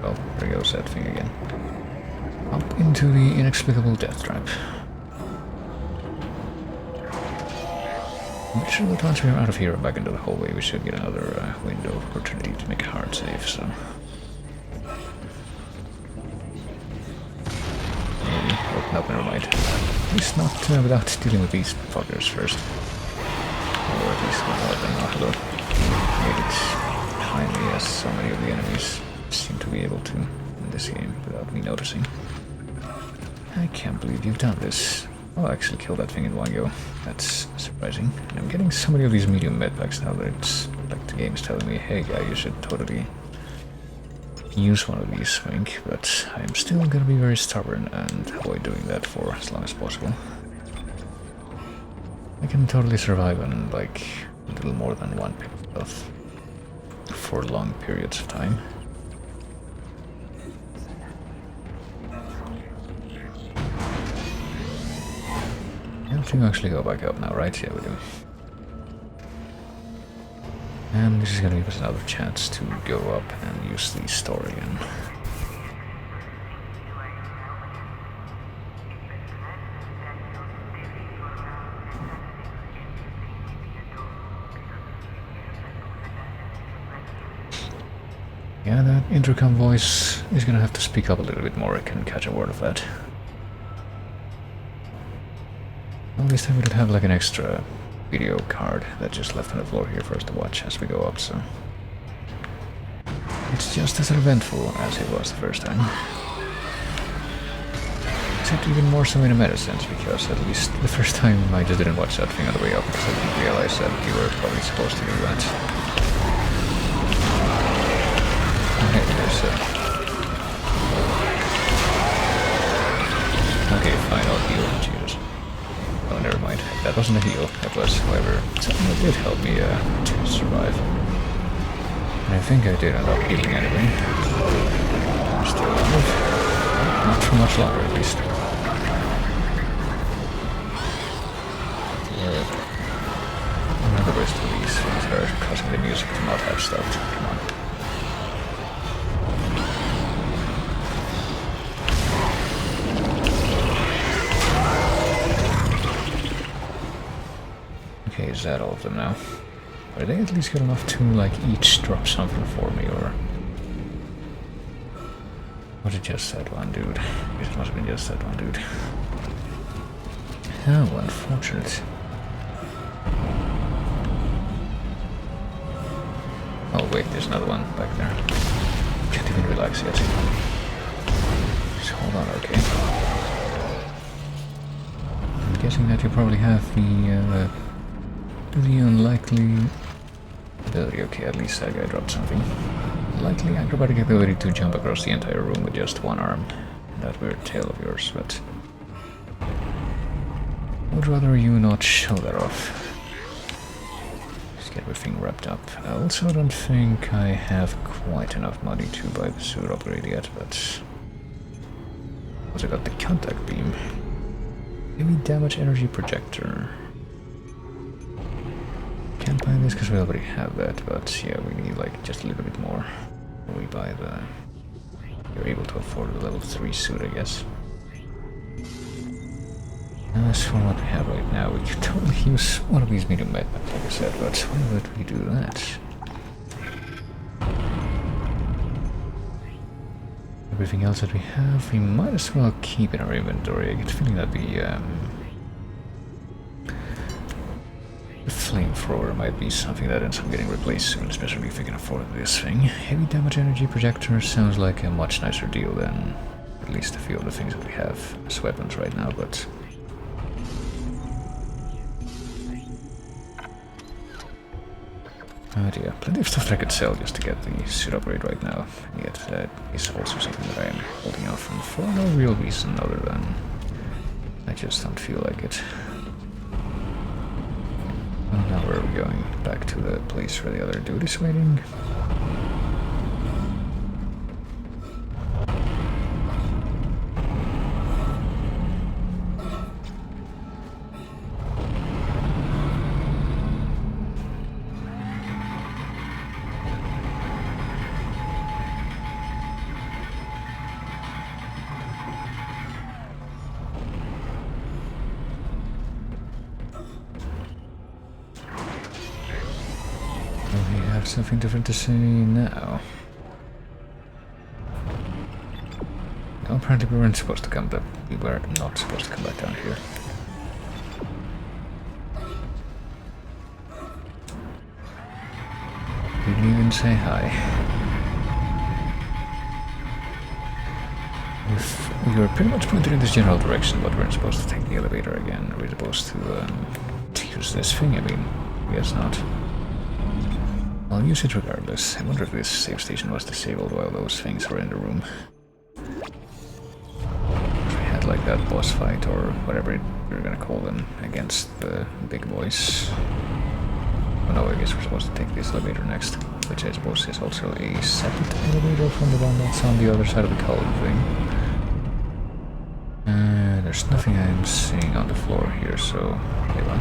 well, there goes that thing again. Up into the inexplicable death trap. I'm sure that once we're out of here and back into the hallway, we should get another window of opportunity to make a hard save, so... Maybe. Oh, no, never mind. At least not without dealing with these fuckers first. Or at least without them. Oh, hello. made it behind me, as so many of the enemies seem to be able to in this game without me noticing. I can't believe you've done this. I'll actually kill that thing in one go. That's surprising. And I'm getting so many of these medium medpacks now that it's like the game's telling me, hey guy, you should totally use one of these, Wink, but I'm still gonna be very stubborn and avoid doing that for as long as possible. I can totally survive on like a little more than one pick of health for long periods of time. I don't think we actually go back up now, right? Yeah, we do. And this is gonna give us another chance to go up and use the story again. Yeah, that intercom voice is gonna have to speak up a little bit more. I can catch a word of that. Well, this time we did have like an extra video card that just left on the floor here for us to watch as we go up, so it's just as eventful as it was the first time. Except even more so in a meta sense, because at least the first time I just didn't watch that thing on the way up because I didn't realize that you were probably supposed to do that. Okay, there's okay, fine, I'll heal. Jesus. Oh, never mind. That wasn't a heal. That was, however, something that did help me to survive. And I think I did end up healing anyway. I'm still alive. Not for much longer, at least. Another rest of these things are causing the music to not have stopped. Come on. Okay, is that all of them now? Are they at least good enough to, like, each drop something for me, or... was it just that one dude? It must have been just that one dude. How unfortunate. Oh wait, there's another one back there. Can't even relax yet. Just hold on, okay. I'm guessing that you probably have the unlikely ability. Okay, at least that guy dropped something. Likely acrobatic ability to jump across the entire room with just one arm. That weird tail of yours, but I would rather you not show that off. Just get everything wrapped up. I also don't think I have quite enough money to buy the suit upgrade yet, but also got the contact beam. Heavy damage energy projector. Can't buy this because we already have that, but yeah, we need like just a little bit more. We buy the... You're able to afford the level 3 suit, I guess. As for what we have right now, we could totally use one of these medium medpacks, like I said, but why would we do that? Everything else that we have, we might as well keep in our inventory. I get the feeling that the flamethrower might be something that ends up getting replaced soon, especially if we can afford this thing. Heavy damage energy projector sounds like a much nicer deal than at least a few of the things that we have as weapons right now, but... oh dear, plenty of stuff that I could sell just to get the suit upgrade right now, and yet that is also something that I am holding out from for no real reason other than I just don't feel like it. Well, now where are we going? Back to the place where the other dude is waiting? Something different to say now. No, apparently we weren't supposed to come back. We were not supposed to come back down here. Didn't even say hi. We were pretty much pointed in this general direction, but we're supposed to take the elevator again. Are we supposed to use this thing? I mean, I guess not. I'll use it regardless. I wonder if this save station was disabled while those things were in the room. If we had like that boss fight or whatever we're gonna call them against the big boys. Oh no, I guess we're supposed to take this elevator next, which I suppose is also a separate elevator from the one that's on the other side of the column thing. There's nothing I'm seeing on the floor here, so hold on.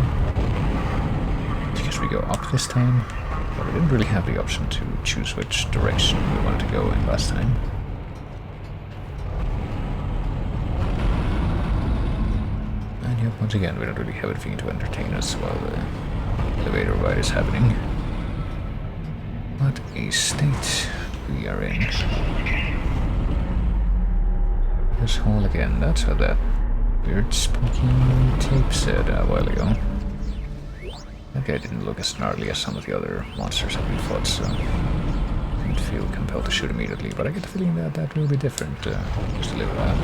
I guess we go up this time, but we didn't really have the option to choose which direction we wanted to go in last time. And yep, once again, we don't really have anything to entertain us while the elevator ride is happening. What a state we are in. This hole again, that's what that weird spooky tape said a while ago. That guy didn't look as gnarly as some of the other monsters that we fought, so I didn't feel compelled to shoot immediately, but I get the feeling that that will be different just a little while.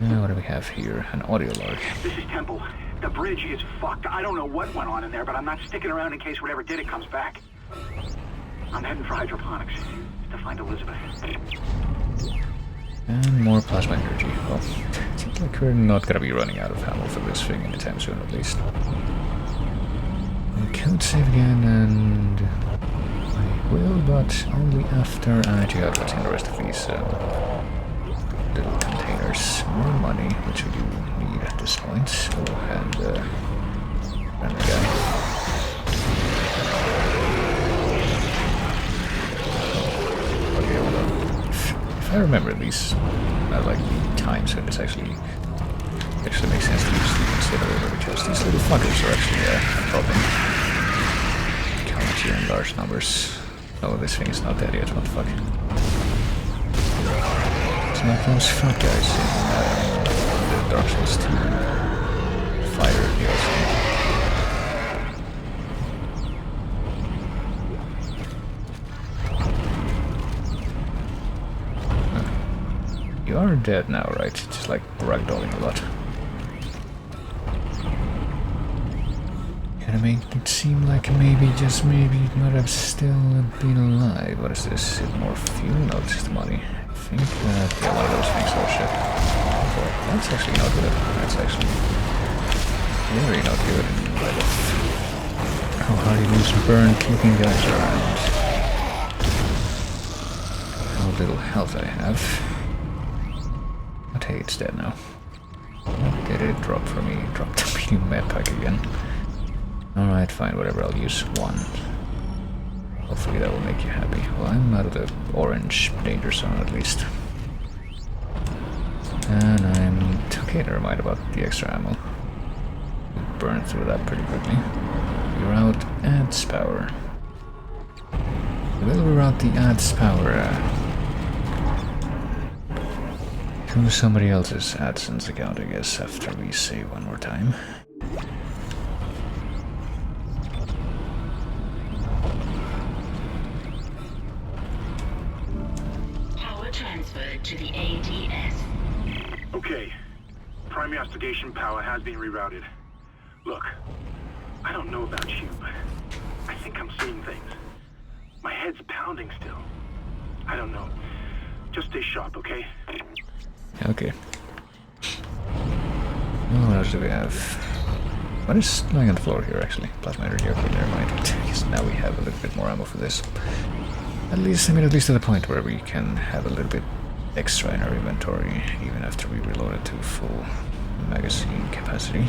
Now what do we have here? An audio log. This is Temple. The bridge is fucked. I don't know what went on in there, but I'm not sticking around in case whatever did it comes back. I'm heading for hydroponics to find Elizabeth. And more plasma energy. Well, it seems like we're not gonna be running out of ammo for this thing anytime soon, at least. I can't save again, and I will, but only after I check out what's in the rest of these little containers. More money, which we do need at this point. Oh, and the guy. I remember these, like the times when this actually makes sense to use the incinerator, because these little fuckers are actually dropping count here in large numbers. Oh, this thing is not dead yet, what the fuck. It's not those fat guys in the Dark Souls 2 Fire DLC. You are dead now, right? Just like ragdolling a lot. Gotta make it seem like maybe, just maybe, it might have still been alive. What is this? Is it more fuel? No, it's just money. I think that, yeah, one of those things. Oh shit. Well, that's actually not good. That's actually very not good in light of how hard these burn looking guys around. How little health I have. But hey, it's dead now. What did it drop for me? It dropped a medium med pack again. Alright, fine, whatever, I'll use one. Hopefully that will make you happy. Well, I'm out of the orange danger zone at least. And I'm... okay, never mind about the extra ammo. We burned through that pretty quickly. We're out adds power. Well, we're out the adds power. To somebody else's AdSense account, I guess, after we save one more time. Power transferred to the ADS. Okay. Primary oscillation power has been rerouted. Look, I don't know about you, but I think I'm seeing things. My head's pounding still. I don't know. Just stay sharp, okay? Okay. What else do we have? What is lying on the floor here, actually? Plasma energy, okay, never mind. I guess now we have a little bit more ammo for this. At least to the point where we can have a little bit extra in our inventory, even after we reload it to full magazine capacity.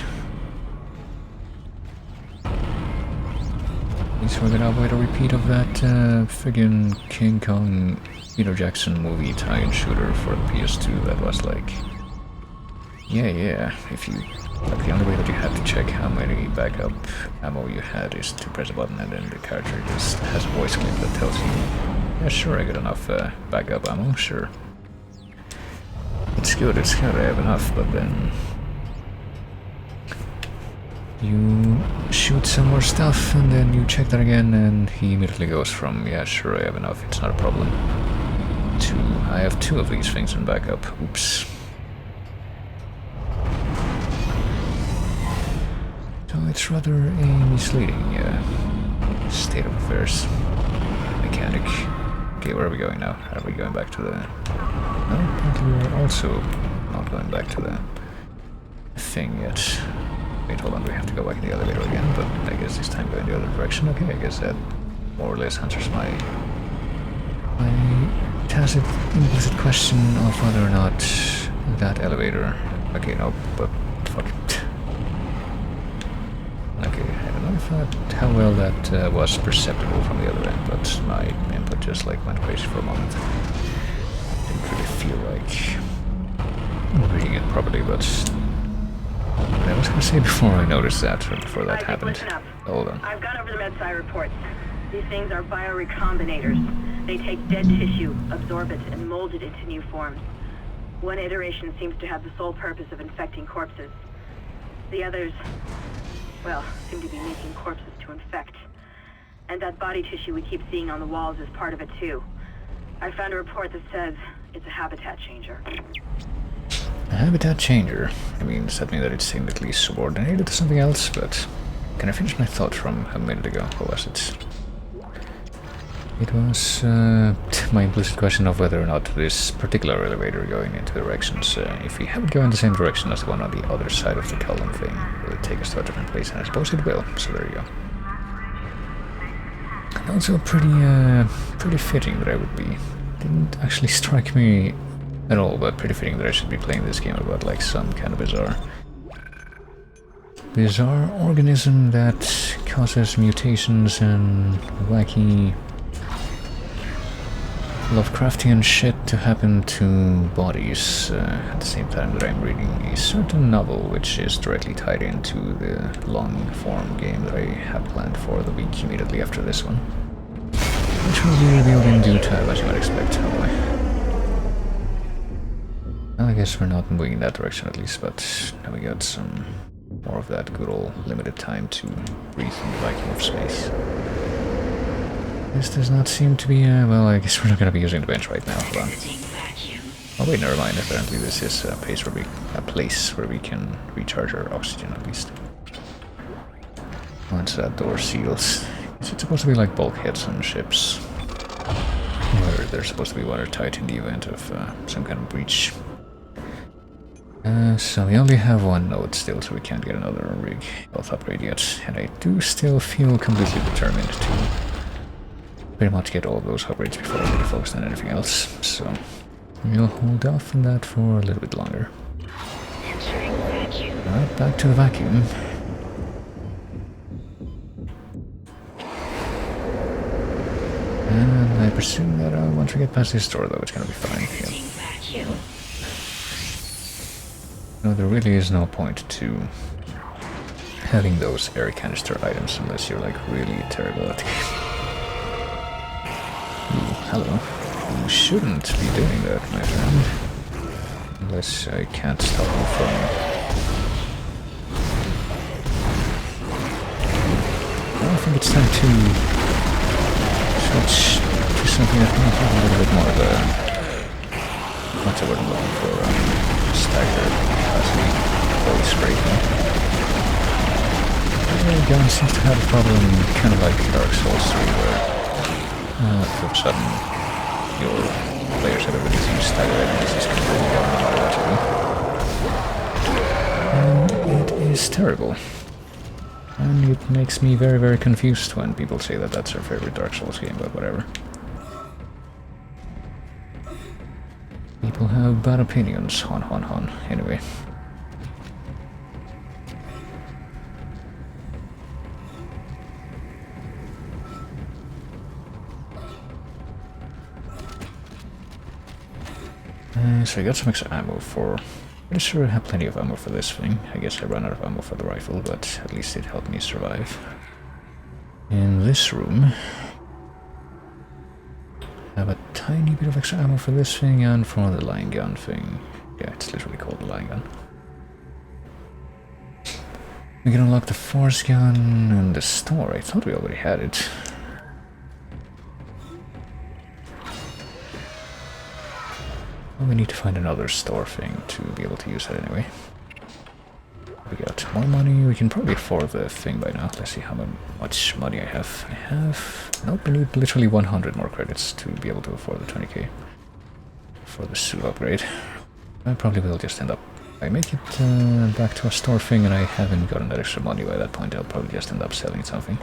At least we're gonna avoid a repeat of that friggin' King Kong Peter Jackson movie tie-in shooter for the PS2 that was like... Yeah, if you... like the only way that you have to check how many backup ammo you had is to press a button and then the character just has a voice clip that tells you, yeah sure, I got enough backup ammo, sure. It's good, I have enough, but then... You shoot some more stuff, and then you check that again, and he immediately goes from, yeah, sure, I have enough, it's not a problem, to, I have 2 of these things in backup. Oops. So it's rather a misleading state of affairs. Mechanic. Okay, where are we going now? Are we going back to the... No, apparently we're also not going back to the thing yet. Wait, hold on, we have to go back in the elevator again, but I guess this time going the other direction. Okay, I guess that more or less answers my tacit, implicit question of whether or not that elevator... Okay, no, but fuck it. Okay, I don't know if how well that was perceptible from the other end, but my input just like went crazy for a moment. Didn't really feel like reading it properly, but what I was going to say before I noticed that, or before that happened. Listen up. Hold on. I've gone over the MedSci reports. These things are biorecombinators. They take dead tissue, absorb it, and mold it into new forms. One iteration seems to have the sole purpose of infecting corpses. The others, well, seem to be making corpses to infect. And that body tissue we keep seeing on the walls is part of it too. I found a report that says it's a habitat changer. A habitat changer. I mean, does that mean that it's technically subordinated to something else? But can I finish my thought from a minute ago? What was it? It was my implicit question of whether or not this particular elevator going into directions, if we have it go in the same direction as the one on the other side of the column thing, will it take us to a different place? And I suppose it will, so there you go. And also pretty fitting that I would be. Didn't actually strike me at all, but pretty fitting that I should be playing this game about like some kind of bizarre organism that causes mutations and wacky Lovecraftian shit to happen to bodies at the same time that I'm reading a certain novel which is directly tied into the long-form game that I have planned for the week immediately after this one. Which will be revealed in due time, as you might expect, hopefully. Well, I guess we're not moving in that direction at least, but now we got some more of that good old limited time to breathe in the vacuum of space. This does not seem to be, well, I guess we're not going to be using the bench right now. Hold on. Oh wait, never mind. Apparently this is a place where we can recharge our oxygen at least. Once that door seals. Is it supposed to be like bulkheads on ships? Where they're supposed to be watertight in the event of some kind of breach. So we only have one node still, so we can't get another rig health upgrade yet. And I do still feel completely determined to pretty much get all of those upgrades before I really focus on anything else, so we'll hold off on that for a little bit longer. Alright, back to the vacuum. And I presume that once we get past this door though, it's gonna be fine. Yep. No, there really is no point to having those air canister items unless you're like really terrible at the game. Ooh, hello. You shouldn't be doing that, my friend. Unless I can't stop you from... I think it's time to switch to something that might have a little bit more of a... what's the word I'm looking for? Staggered capacity. Holy scraping. The gun seems to have a problem kind of like Dark Souls 3 where all of a sudden, your players' ability to stagger enemies is completely gone automatically. And it is terrible. And it makes me very, very confused when people say that that's their favorite Dark Souls game, but whatever. People have bad opinions, hon. Anyway. So I got some extra ammo for... Pretty sure I have plenty of ammo for this thing. I guess I ran out of ammo for the rifle, but at least it helped me survive. In this room, I have a tiny bit of extra ammo for this thing and for the line gun thing. Yeah, it's literally called the line gun. We can unlock the force gun and the store. I thought we already had it. Well, we need to find another store thing to be able to use that anyway. We got more money. We can probably afford the thing by now. Let's see how much money I have. I have... Nope, I need literally 100 more credits to be able to afford the 20k for the suit upgrade. I probably will just end up... If I make it back to a store thing and I haven't gotten that extra money by that point, I'll probably just end up selling something.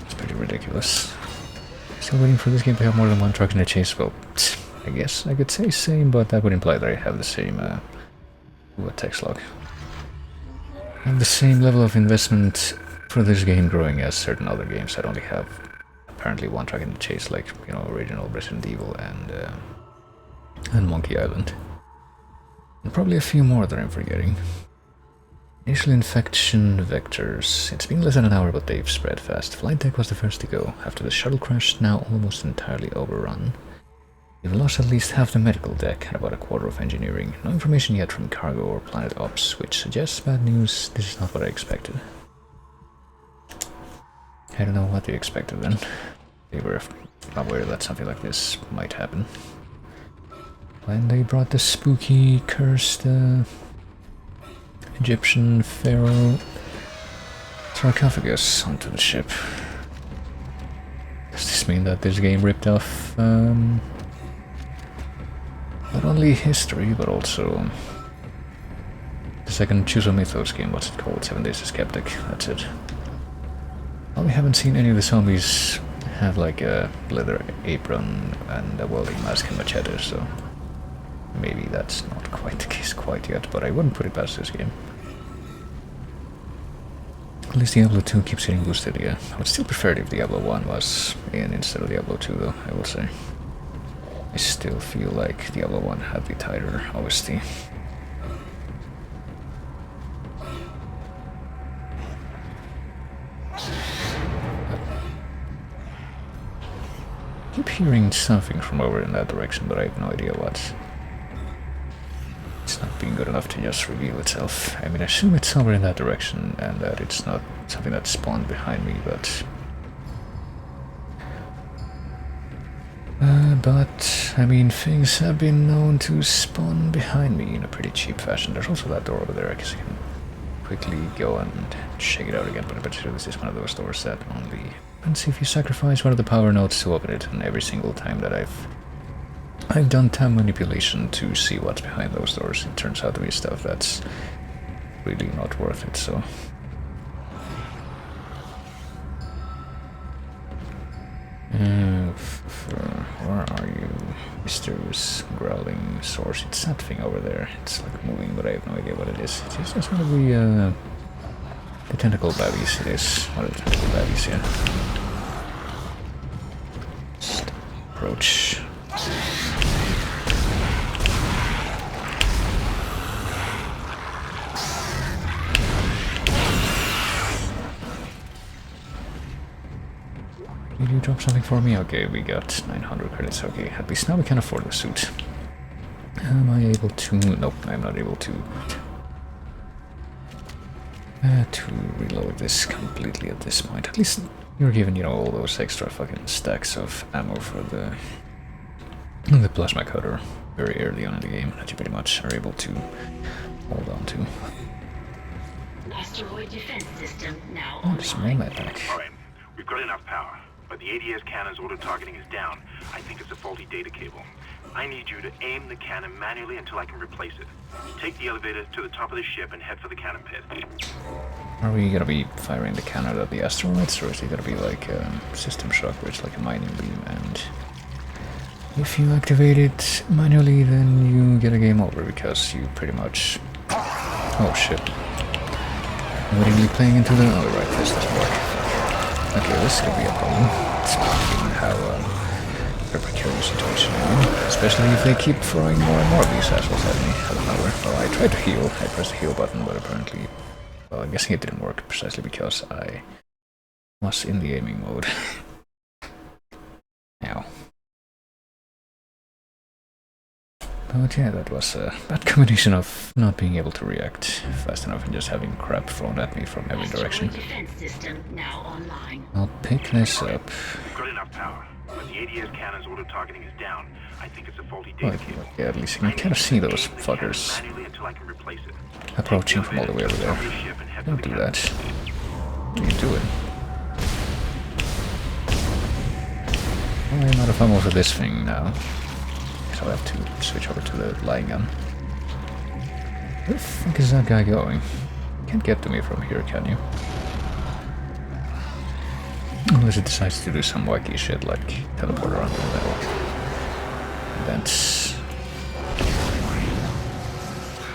It's pretty ridiculous. Still waiting for this game to have more than one truck in the chase. Well, I guess I could say same, but that would imply that I have the same text log. I have the same level of investment for this game growing as certain other games that only have apparently one truck in the chase, like, you know, original Resident Evil and Monkey Island. And probably a few more that I'm forgetting. Initial infection vectors. It's been less than an hour, but they've spread fast. Flight deck was the first to go. After the shuttle crash, now almost entirely overrun. We've lost at least half the medical deck and about a quarter of engineering. No information yet from cargo or planet ops, which suggests bad news. This is not what I expected. I don't know what they expected then. They were aware that something like this might happen. When they brought the spooky, cursed Egyptian pharaoh sarcophagus onto the ship. Does this mean that this game ripped off not only history, but also the second Choose a Mythos game? What's it called? 7 Days to Skeptic. That's it. Well, we haven't seen any of the zombies have like a leather apron and a welding mask and machete, so maybe that's not quite the case quite yet, but I wouldn't put it past this game. At least Diablo 2 keeps getting boosted again. I would still prefer it if Diablo 1 was in instead of Diablo 2 though, I will say. I still feel like Diablo 1 had the tighter OST. I keep hearing something from over in that direction, but I have no idea what. It's not being good enough to just reveal itself. I mean, I assume it's somewhere in that direction and that it's not something that spawned behind me, but... I mean, things have been known to spawn behind me in a pretty cheap fashion. There's also that door over there, I guess I can quickly go and check it out again, but I'm pretty sure this is one of those doors that only... And see if you sacrifice one of the power nodes to open it, and every single time that I've done time manipulation to see what's behind those doors, it turns out to be stuff that's really not worth it, so... where are you? Mysterious growling source. It's that thing over there. It's like moving, but I have no idea what it is. It's just one of the tentacle babbies. It is one of the tentacle babbies, yeah. Just approach. Did you drop something for me? Okay, we got 900 credits. Okay, at least now we can afford the suit. Am I able to... Nope, I'm not able to reload this completely at this point. At least you're given, you know, all those extra fucking stacks of ammo for the plasma cutter very early on in the game that you pretty much are able to hold on to. Asteroid defense system now Oh, there's more med pack. Alright, we've got enough power, but the ADS cannon's auto targeting is down. I think it's a faulty data cable. I need you to aim the cannon manually until I can replace it. Take the elevator to the top of the ship and head for the cannon pit. Are we gonna be firing the cannon at the asteroids, or is it gonna be like a system shock where it's like a mining beam, and if you activate it manually then you get a game over because you pretty much... Oh shit. Wittingly playing into the... Oh right, this doesn't work. Okay, this could be a problem. Speaking how a precarious situation I'm in, especially if they keep throwing more and more of these assholes at me out of nowhere. Well, I tried to heal, I pressed the heal button, but apparently, well, I'm guessing it didn't work precisely because I was in the aiming mode. Ow. But yeah, that was a bad combination of not being able to react fast enough and just having crap thrown at me from every direction. Defense system now online. I'll pick this up. We've got enough power, but the ADS cannon's auto targeting is down. I think it's a faulty Oh, data cable. yeah, at least I can kind of see those fuckers Manually until I can replace it. approaching from all the way over there. Don't do that. What are you doing? I'm out of ammo for this thing now. So I have to switch over to the line gun. Where the fuck is that guy going? Can't get to me from here, can you? Unless it decides to do some wacky shit like teleport around the middle. That's...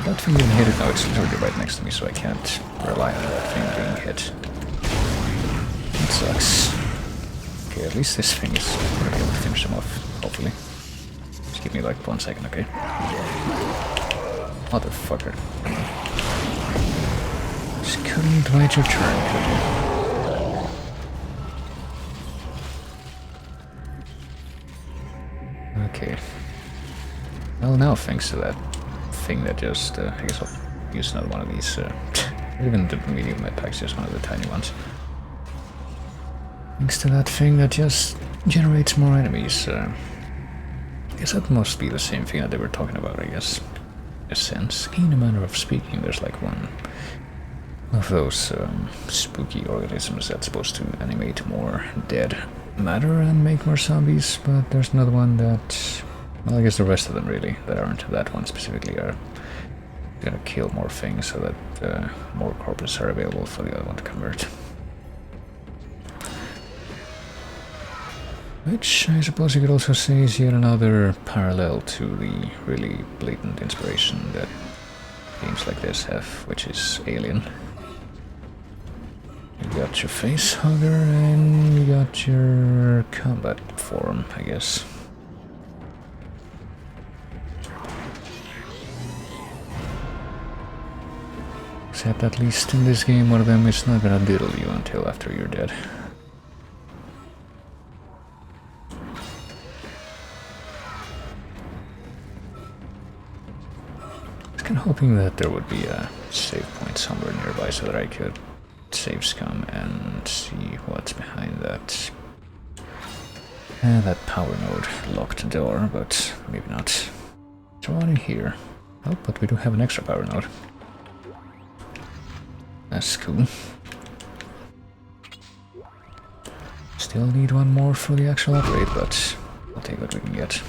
That thing didn't hit it, no, it's literally right next to me, so I can't rely on that thing being hit. That sucks. Okay, at least this thing is gonna be able to finish him off, hopefully. Just give me like 1 second, okay? Motherfucker. Just couldn't wait your turn, could you? Okay. Well, now thanks to that thing that just, I guess I'll use another one of these, even the medium med packs, just one of the tiny ones. Thanks to that thing that just generates more enemies, I guess that must be the same thing that they were talking about, I guess. In a sense, in a manner of speaking, there's like one of those spooky organisms that's supposed to animate more dead matter and make more zombies, but there's another one that, well, I guess the rest of them really, that aren't that one specifically, are gonna kill more things so that more corpses are available for the other one to convert. Which I suppose you could also say is yet another parallel to the really blatant inspiration that games like this have, which is Alien. You got your face hugger and you got your combat form, I guess. Except at least in this game one of them is not gonna diddle you until after you're dead. I was kinda hoping that there would be a save point somewhere nearby so that I could save scum and see what's behind that. That power node locked door, but maybe not. So on in here. Oh, but we do have an extra power node. That's cool. Still need one more for the actual upgrade, but I'll take what we can get.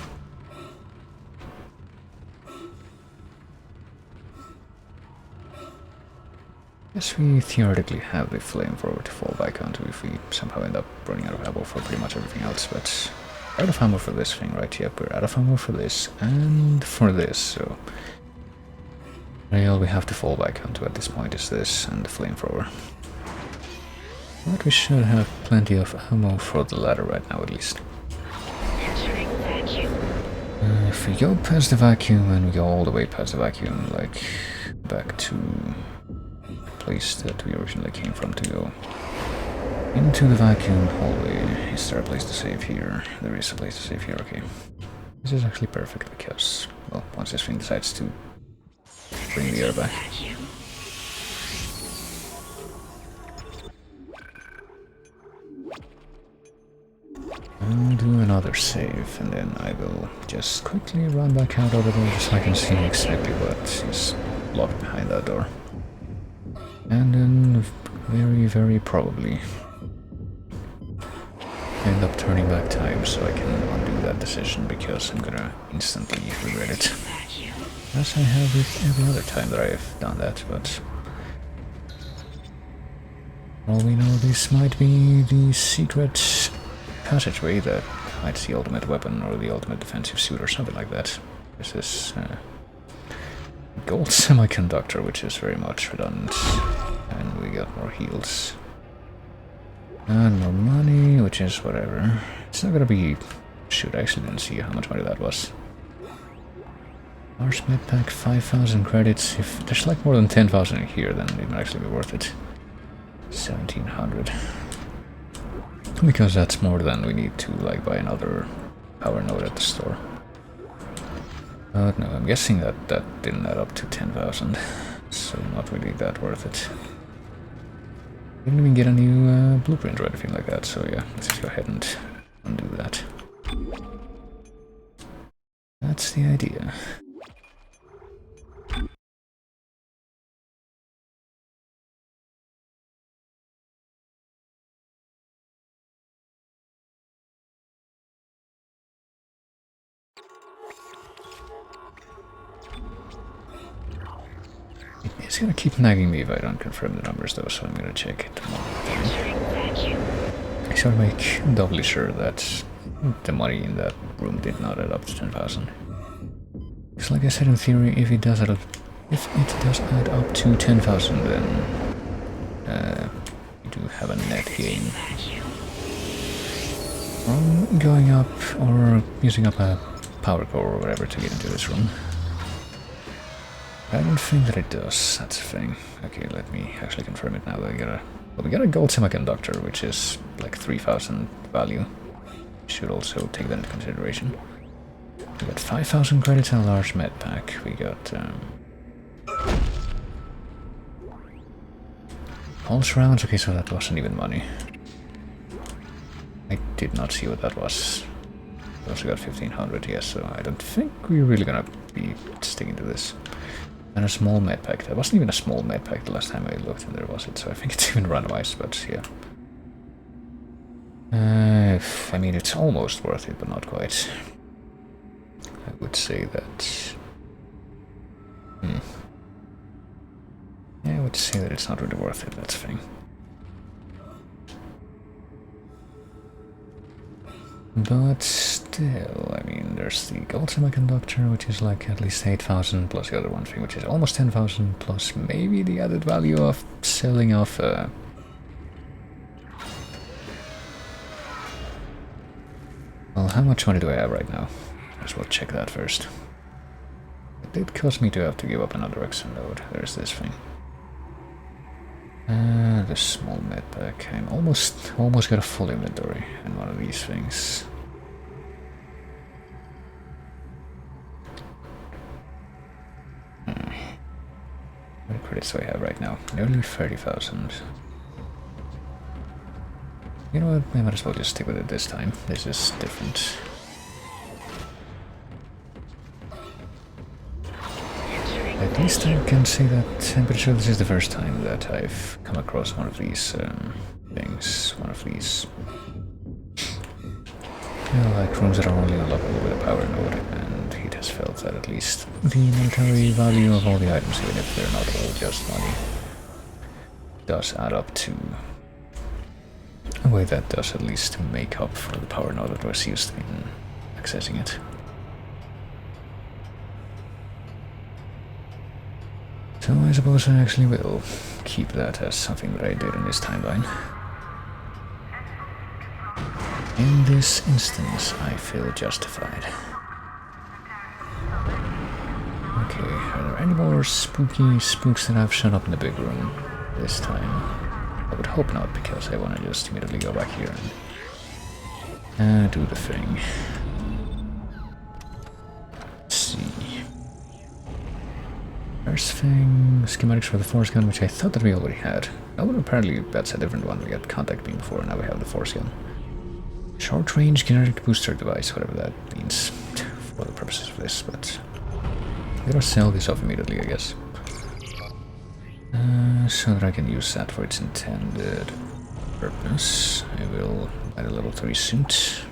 Guess we theoretically have the flamethrower to fall back onto if we somehow end up running out of ammo for pretty much everything else, but out of ammo for this thing, right? Yep, we're out of ammo for this and for this, so really all we have to fall back onto at this point is this and the flamethrower. But we should have plenty of ammo for the latter right now at least. If we go past the vacuum and we go all the way past the vacuum, like back to place that we originally came from to go into the vacuum hallway. Is there a place to save here? There is a place to save here, okay. This is actually perfect because, well, once this thing decides to bring the air back. I'll do another save and then I will just quickly run back out over there just so I can see exactly what is locked behind that door. And then very, very probably end up turning back time so I can undo that decision because I'm gonna instantly regret it. As I have with every other time that I've done that, but for all we know, this might be the secret passageway that hides the ultimate weapon or the ultimate defensive suit or something like that. This is gold semiconductor, which is very much redundant. And we got more heals. And more money, which is whatever. It's not gonna be... Shoot, I actually didn't see how much money that was. Large med pack, 5,000 credits. If there's like more than 10,000 in here, then it might actually be worth it. 1,700. Because that's more than we need to like buy another power node at the store. But no, I'm guessing that that didn't add up to 10,000, so not really that worth it. Didn't even get a new blueprint or anything like that, so yeah, let's just go ahead and undo that. That's the idea. It's gonna keep nagging me if I don't confirm the numbers though, so I'm gonna check it. I should make doubly sure that the money in that room did not add up to 10,000. Because like I said, in theory, if it does add up to 10,000, then you do have a net gain from going up or using up a power core or whatever to get into this room. I don't think that it does, that's the thing. Okay, let me actually confirm it now that we got a gold semiconductor, which is like 3,000 value. Should also take that into consideration. We got 5,000 credits and a large med pack. We got pulse rounds. Okay, so that wasn't even money. I did not see what that was. We also got 1,500, yes, so I don't think we're really gonna be sticking to this. And a small med pack. That wasn't even a small med pack the last time I looked, and there was it, so I think it's even randomized, but yeah. I mean, it's almost worth it, but not quite. I would say that... Yeah, I would say that it's not really worth it, that's the thing. But still, I mean, there's the gold semiconductor, which is like at least 8,000, plus the other one thing, which is almost 10,000, plus maybe the added value of selling off well, how much money do I have right now? Let's well check that first. It did cost me to have to give up another extra node. There's this thing. The small med pack. I'm almost got a full inventory in one of these things. How many credits do I have right now? Nearly 30,000. You know what? I might as well just stick with it this time. This is different. At least I can say that I'm pretty sure this is the first time that I've come across one of these things. One of these... like rooms that are only unlockable with a power node, and it has felt that at least the monetary value of all the items, even if they're not all just money, does add up to a way that does at least make up for the power node that was used in accessing it. So I suppose I actually will keep that as something that I did in this timeline. In this instance, I feel justified. Okay, are there any more spooky spooks that have shown up in the big room this time? I would hope not, because I want to just immediately go back here and do the thing. Let's see. First thing, schematics for the force gun, which I thought that we already had. Oh, but apparently that's a different one. We got contact beam before, now we have the force gun. Short range kinetic booster device, whatever that means for the purposes of this, but I'm gonna sell this off immediately, I guess. So that I can use that for its intended purpose. I will add a level 3 suit.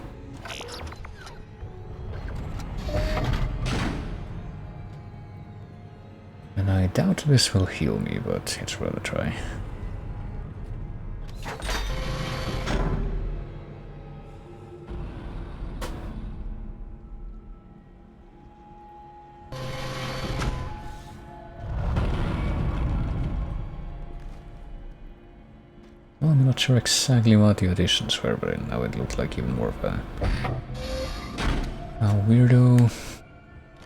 And I doubt this will heal me, but it's worth a try. Well, I'm not sure exactly what the additions were, but now it looked like even more of a weirdo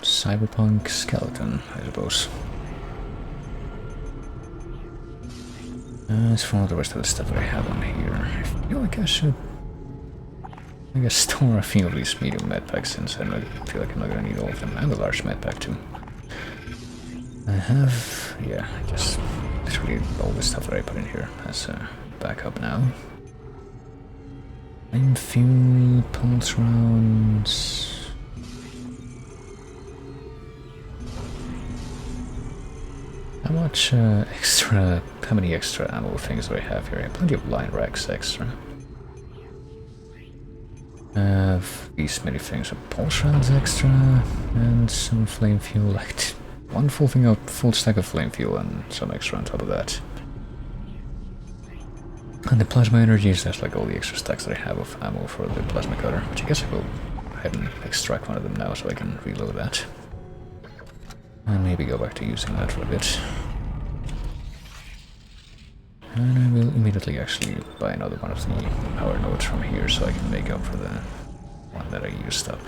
cyberpunk skeleton, I suppose. As for all the rest of the stuff that I have on here, I feel like I should I guess store a few of these medium medpacks since I feel like I'm not gonna need all of them, and a large medpack too. I have, yeah, I guess literally all the stuff that I put in here as a backup now. Flame fuel, pulse rounds. How much how many extra ammo things do I have here? I have plenty of line racks extra. I have these many things of pulse rounds extra, and some flame fuel, like one full thing of full stack of flame fuel and some extra on top of that. And the plasma energy is just like all the extra stacks that I have of ammo for the plasma cutter, which I guess I will go ahead and extract one of them now so I can reload that. And maybe go back to using that for a bit. And I will immediately actually buy another one of the power nodes from here so I can make up for the one that I used up.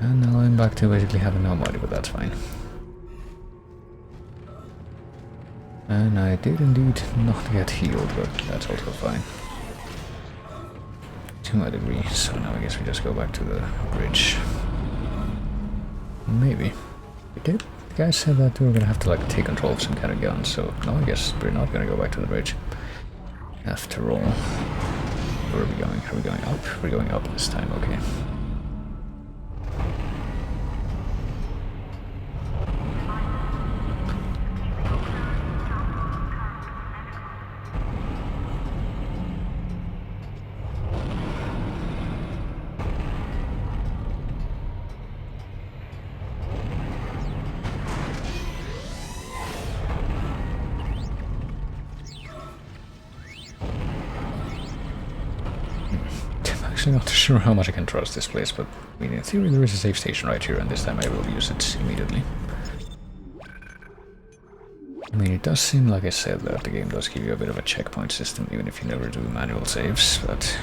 And now I'm back to basically having no money, but that's fine. And I did indeed not get healed, but that's also fine. To a degree, so now I guess we just go back to the bridge. Maybe. We did? The guy said that we were gonna have to like take control of some kind of gun, so no, I guess we're not gonna go back to the bridge. After all. Where are we going? Are we going up? We're going up this time, okay. Actually not sure how much I can trust this place, but I mean, in theory there is a save station right here, and this time I will use it immediately. I mean, it does seem, like I said, that the game does give you a bit of a checkpoint system, even if you never do manual saves, but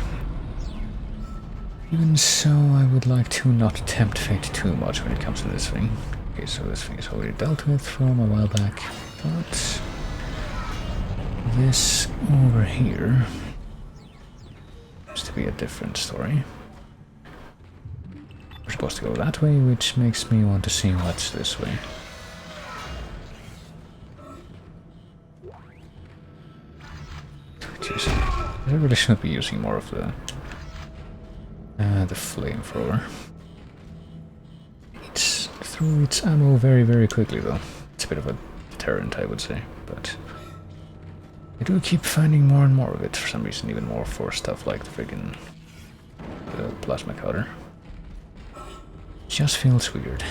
even so, I would like to not tempt fate too much when it comes to this thing. Okay, so this thing is already dealt with from a while back, but this over here to be a different story. We're supposed to go that way, which makes me want to see what's this way. Jeez, I really should be using more of the flamethrower. It's through its ammo very, very quickly though. It's a bit of a deterrent, I would say, but I do keep finding more and more of it for some reason, even more for stuff like the friggin' plasma cutter. Just feels weird.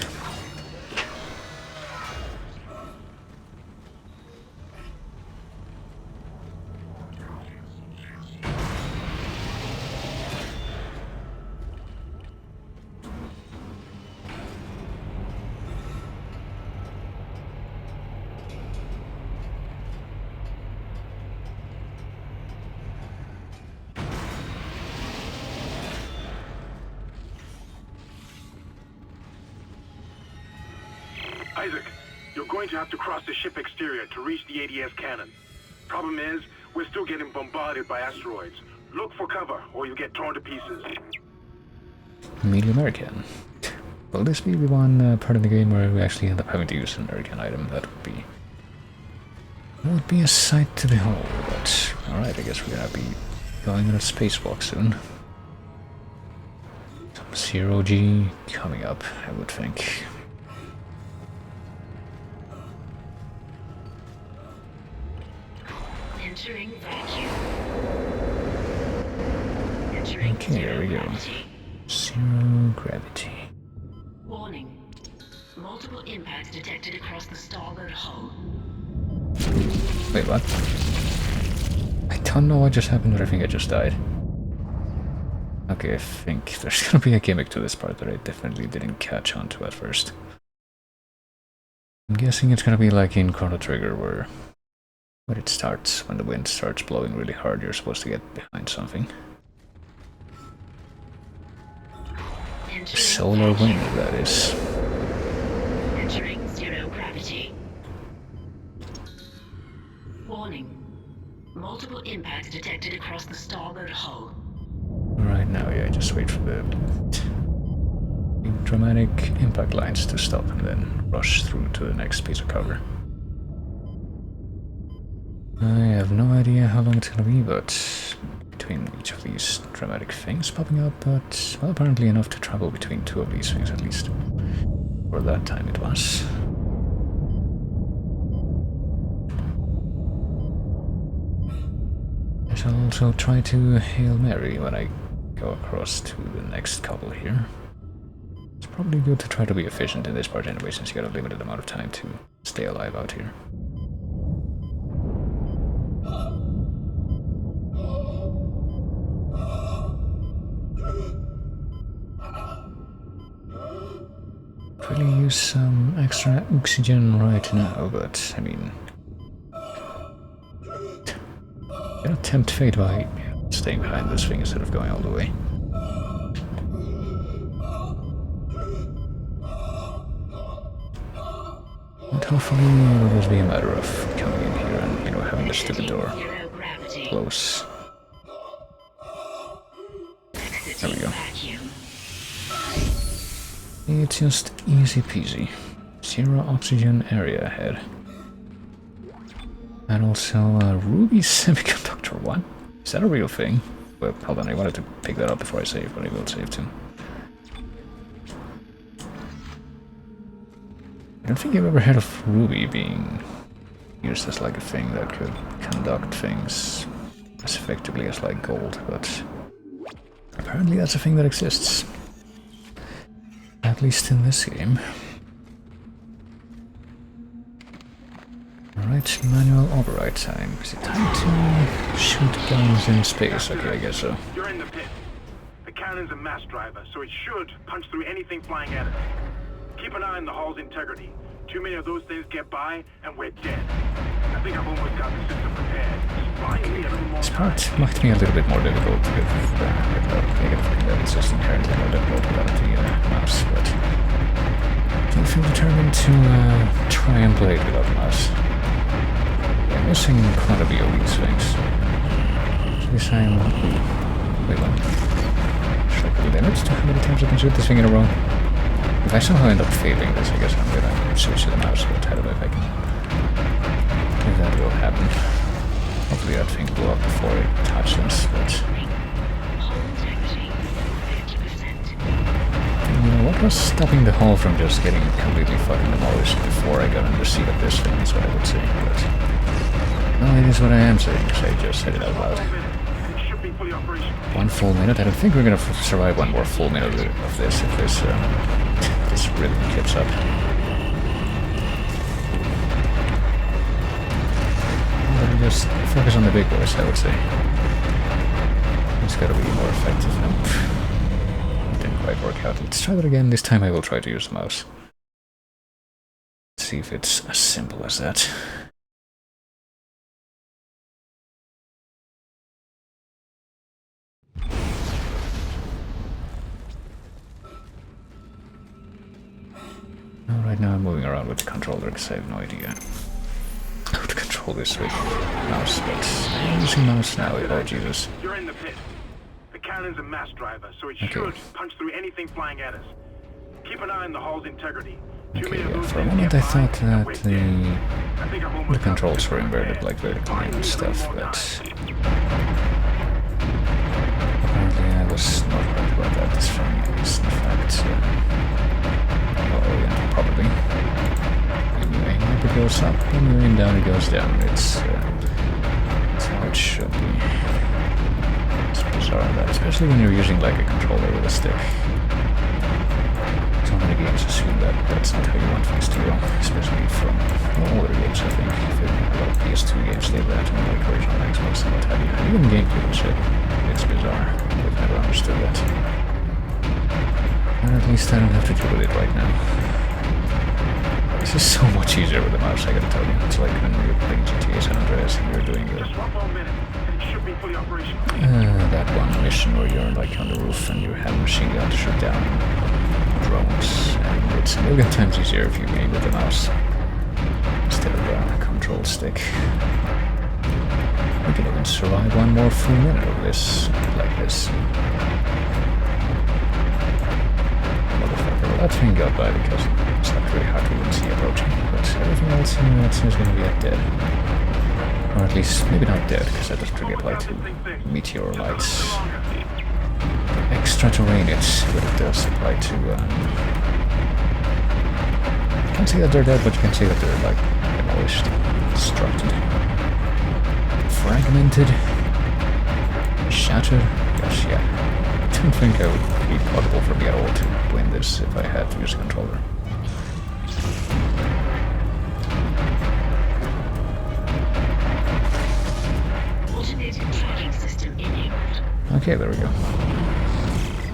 Isaac, you're going to have to cross the ship exterior to reach the ADS cannon. Problem is, we're still getting bombarded by asteroids. Look for cover, or you get torn to pieces. Medium American. Will this be the one part of the game where we actually end up having to use an American item? That would be a sight to behold, but alright, I guess we're gonna be going on a spacewalk soon. Some zero-G coming up, I would think. Entering vacuum. Entering Okay, there we go. gravity. Zero gravity. Warning. Multiple impacts detected across the starboard hull. Wait, what? I don't know what just happened, but I think I just died. Okay, I think there's gonna be a gimmick to this part that I definitely didn't catch on to at first. I'm guessing it's gonna be like in Chrono Trigger, where when it starts, when the wind starts blowing really hard, you're supposed to get behind something. Solar wind, that is. Entering zero gravity. Warning. Multiple impacts detected across the starboard hull. Right now, yeah, just wait for the dramatic impact lines to stop and then rush through to the next piece of cover. I have no idea how long it's gonna be, but between each of these dramatic things popping up, but well, apparently enough to travel between two of these things at least. For that time it was. I shall also try to Hail Mary when I go across to the next couple here. It's probably good to try to be efficient in this part anyway, since you got a limited amount of time to stay alive out here. Really use some extra oxygen right now, but I mean, gonna tempt fate by staying behind this thing instead of going all the way. And hopefully it'll just be a matter of coming in here and, you know, having the stupid door close. There we go. It's just easy peasy. Zero oxygen area ahead. And also a ruby semiconductor one. Is that a real thing? Well, hold on, I wanted to pick that up before I save, but I will save too. I don't think I've ever heard of ruby being used as like a thing that could conduct things as effectively as like gold, but apparently that's a thing that exists. At least in this game. Alright, manual override time. Is it time to shoot guns in space? Okay, I guess so. You're in the pit. The cannon's a mass driver, so it should punch through anything flying at us. Keep an eye on the hull's integrity. Too many of those things get by, and we're dead. I think I've almost got the system prepared. Just buy me a little more This time. part might be a little bit more difficult with the negative feedback. It's just inherently more difficult without the mouse, but I feel determined to try and play it without the mouse. I'm missing quite a few of these things. Should we say wait one. Should I put limits to how many times I can shoot this thing in a row? If I somehow end up failing this, I guess I'm gonna switch to the mouse, but I don't know if I can. If that will happen. Hopefully that thing blew up before it touches, but you know, what was stopping the hull from just getting completely fucking demolished before I got in the seat of this thing is what I would say, but no, it is what I am saying, because I just said it out loud. 1 full minute? I don't think we're gonna survive 1 more full minute of this if this rhythm keeps up. But just focus on the big boys, I would say. It's gotta be more effective. Nope. Didn't quite work out. Let's try that again. This time I will try to use the mouse. Let's see if it's as simple as that. Right now I'm moving around with the controller because I have no idea how to control this with mouse, but I'm using mouse now. Oh Jesus. You're in the pit. The cannon's a mass driver, so it should punch through anything flying at us. Keep an eye on the hull's integrity. Okay, yeah, for a moment I thought that the controls were inverted like vertically and stuff, but apparently I was not right about that. This thing is in fact oh yeah, probably. Anyway, up it goes up, when you're in, down it goes down. It's how it should be. It's bizarre that, especially when you're using like a controller with a stick. So many games assume that that's not how you want things to go, especially from older games, I think. A lot of PS2 games did that, and like original Xbox and what have you. Even GameCube and shit. It's bizarre. I've never understood that. Or at least I don't have to deal with it right now. This is so much easier with the mouse, I gotta tell you. It's like when you're playing GTA San Andreas and you're doing the that one mission where you're like on the roof and you have a machine gun to shoot down drones, and it's a million times easier if you aim with the mouse instead of a control stick. Okay, can survive one more full minute of this, like this. Motherfucker, well, that thing got by because it's not really hard to even see approaching, but everything else in that seems going to be dead. Or at least, maybe not dead, because that doesn't really apply to meteor lights. Extra terrain, but it does apply to... you can't say that they're dead, but you can say that they're, like, demolished, destructed, fragmented, shattered. Gosh, yeah. I don't think it would be possible for me at all to win this if I had to use a controller. Automated tracking system enabled. Okay, there we go.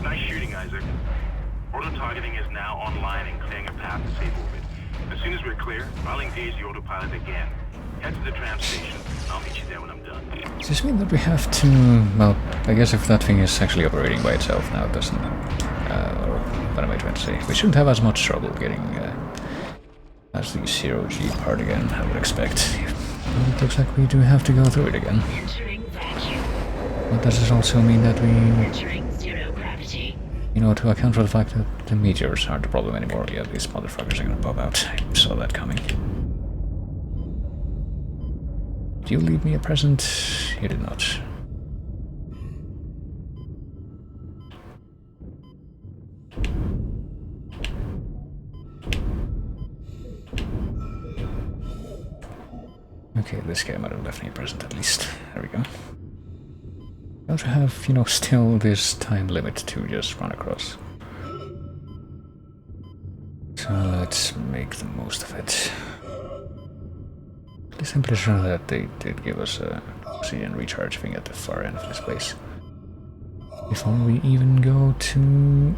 Nice shooting, Isaac. Auto targeting is now online and clearing a path to safe orbit. As soon as we're clear, I'll engage the autopilot again. Head to the tram station. I'll meet you there when I'm done. Does this mean that we have to... well, I guess if that thing is actually operating by itself now, it doesn't... or what am I trying to say? We shouldn't have as much trouble getting... as the zero-G part again, I would expect. But it looks like we do have to go through it again. Entering vacuum. But does this also mean that we... Entering zero gravity. you know, to account for the fact that the meteors aren't the problem anymore, yeah, these motherfuckers are gonna pop out. I saw that coming. Did you leave me a present? You did not. Okay, this guy might have left me a present at least. There we go. I also have, you know, still this time limit to just run across. So let's make the most of it. At least I'm pretty sure that they did give us a oxygen recharge thing at the far end of this place. Before we even go to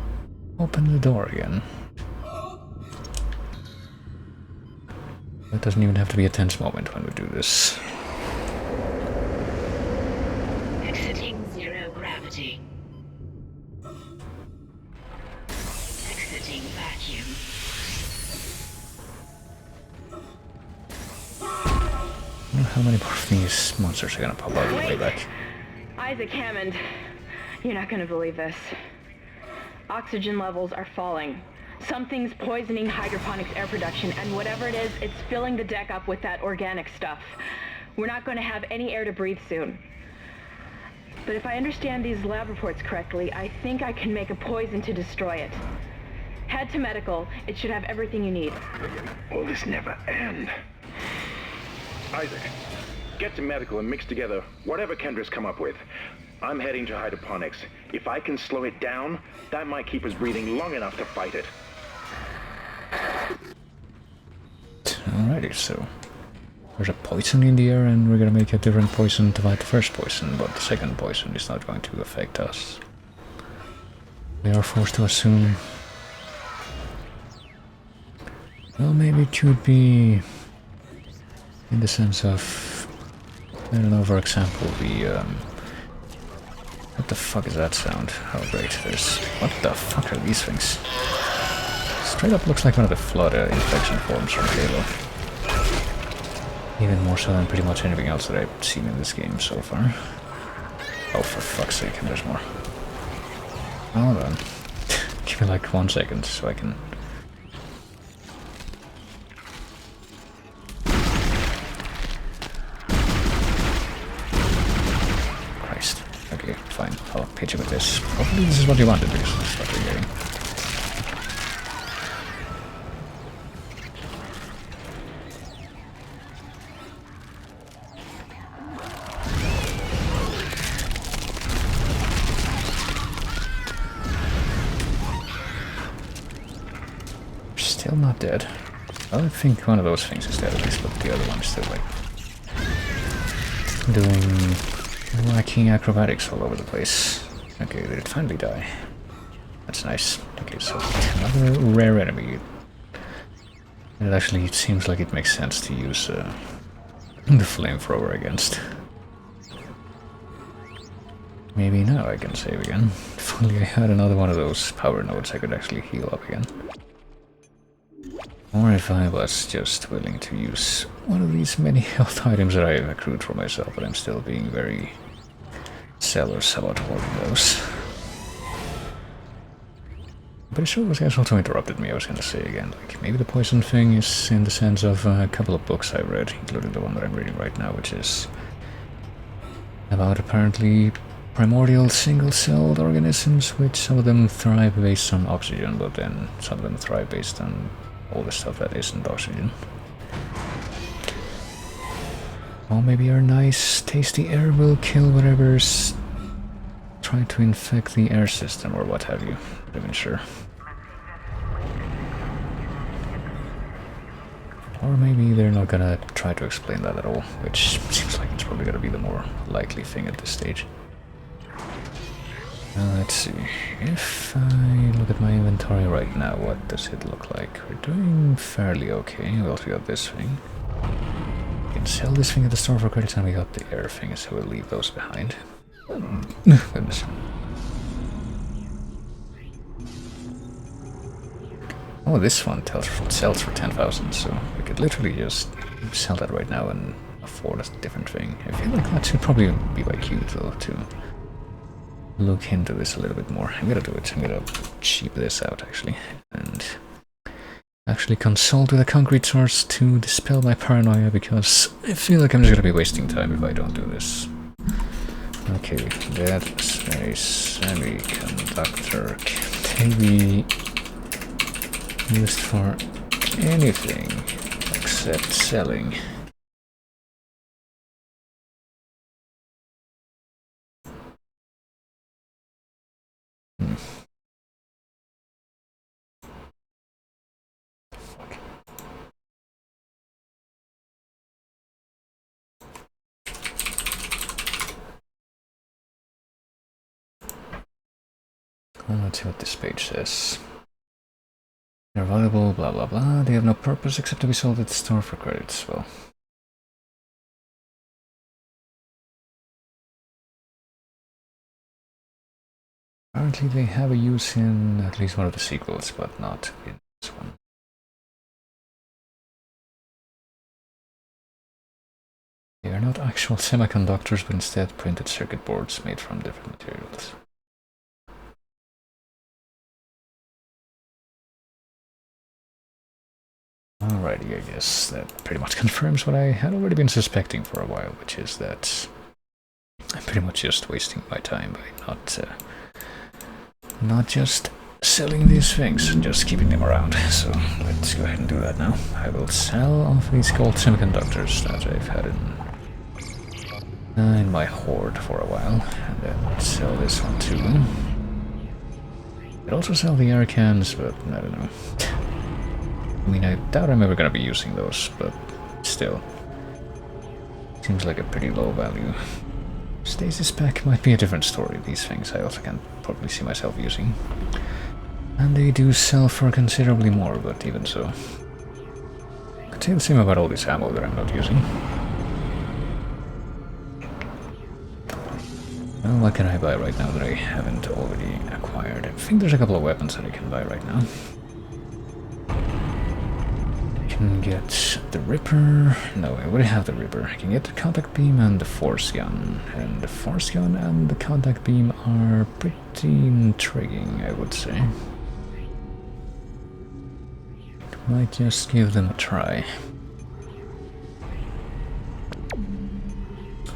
open the door again. It doesn't even have to be a tense moment when we do this. Exiting zero gravity. Exiting vacuum. I wonder how many more of these monsters are gonna pop out on the way back. Isaac Hammond, you're not gonna believe this. Oxygen levels are falling. Something's poisoning hydroponics air production, and whatever it is, it's filling the deck up with that organic stuff. We're not going to have any air to breathe soon. But if I understand these lab reports correctly, I think I can make a poison to destroy it. Head to medical. It should have everything you need. Will this never end? Isaac, get to medical and mix together whatever Kendra's come up with. I'm heading to hydroponics. If I can slow it down, that might keep us breathing long enough to fight it. Alrighty, so there's a poison in the air and we're gonna make a different poison to fight the first poison, but the second poison is not going to affect us. We are forced to assume... well, maybe it should be in the sense of... I don't know, for example, the... what the fuck is that sound? Oh great, there's... what the fuck are these things? Straight up looks like one of the flood infection forms from Halo. Even more so than pretty much anything else that I've seen in this game so far. Oh, for fuck's sake, and there's more. Hold on. Give me like 1 second so I can... Christ. Okay, fine. I'll hit you with this. Hopefully this is what you wanted, because this is what we're getting. Still not dead. I think one of those things is dead at least, but the other one is still like doing wacky acrobatics all over the place. Okay, did it finally die? That's nice. Okay, so another rare enemy. And it actually seems like it makes sense to use the flamethrower against. Maybe now I can save again. If only I had another one of those power nodes I could actually heal up again. Or if I was just willing to use one of these many health items that I have accrued for myself, but I'm still being very zealous about holding those. But sure those guys also interrupted me, I was gonna say again. Like, maybe the poison thing is in the sense of a couple of books I've read, including the one that I'm reading right now, which is about apparently primordial single-celled organisms, which some of them thrive based on oxygen, but then some of them thrive based on all the stuff that isn't oxygen. Or maybe our nice, tasty air will kill whatever's trying to infect the air system or what have you. Not even sure. Or maybe they're not gonna try to explain that at all, which seems like it's probably gonna be the more likely thing at this stage. Let's see, if I look at my inventory right now, what does it look like? We're doing fairly okay. We also got this thing. We can sell this thing at the store for credits, and we got the air thing, so we'll leave those behind. Goodness. Oh, this one sells for 10,000, so we could literally just sell that right now and afford a different thing. I feel like that should probably be like cute though, to look into this a little bit more. I'm gonna do it. I'm gonna cheap this out actually, and actually consult with a concrete source to dispel my paranoia, because I feel like I'm just gonna be wasting time if I don't do this. Okay, that space semiconductor can be used for anything except selling. Let's see what this page says. They're valuable, blah blah blah. They have no purpose except to be sold at the store for credits. Well, apparently they have a use in at least one of the sequels, but not in this one. They are not actual semiconductors, but instead printed circuit boards made from different materials. Alrighty, I guess that pretty much confirms what I had already been suspecting for a while, which is that I'm pretty much just wasting my time by not just selling these things and just keeping them around. So let's go ahead and do that now. I will sell off these gold semiconductors that I've had in my hoard for a while, and then sell this one too. I'd also sell the air cans, but I don't know. I mean, I doubt I'm ever gonna be using those, but still. Seems like a pretty low value. Stasis pack might be a different story. These things I also can probably see myself using. And they do sell for considerably more, but even so. I could say the same about all this ammo that I'm not using. Well, what can I buy right now that I haven't already acquired? I think there's a couple of weapons that I can buy right now. I can get the Ripper. No, I already have the Ripper. I can get the contact beam and the force gun. And the force gun and the contact beam are pretty intriguing, I would say. Might just give them a try.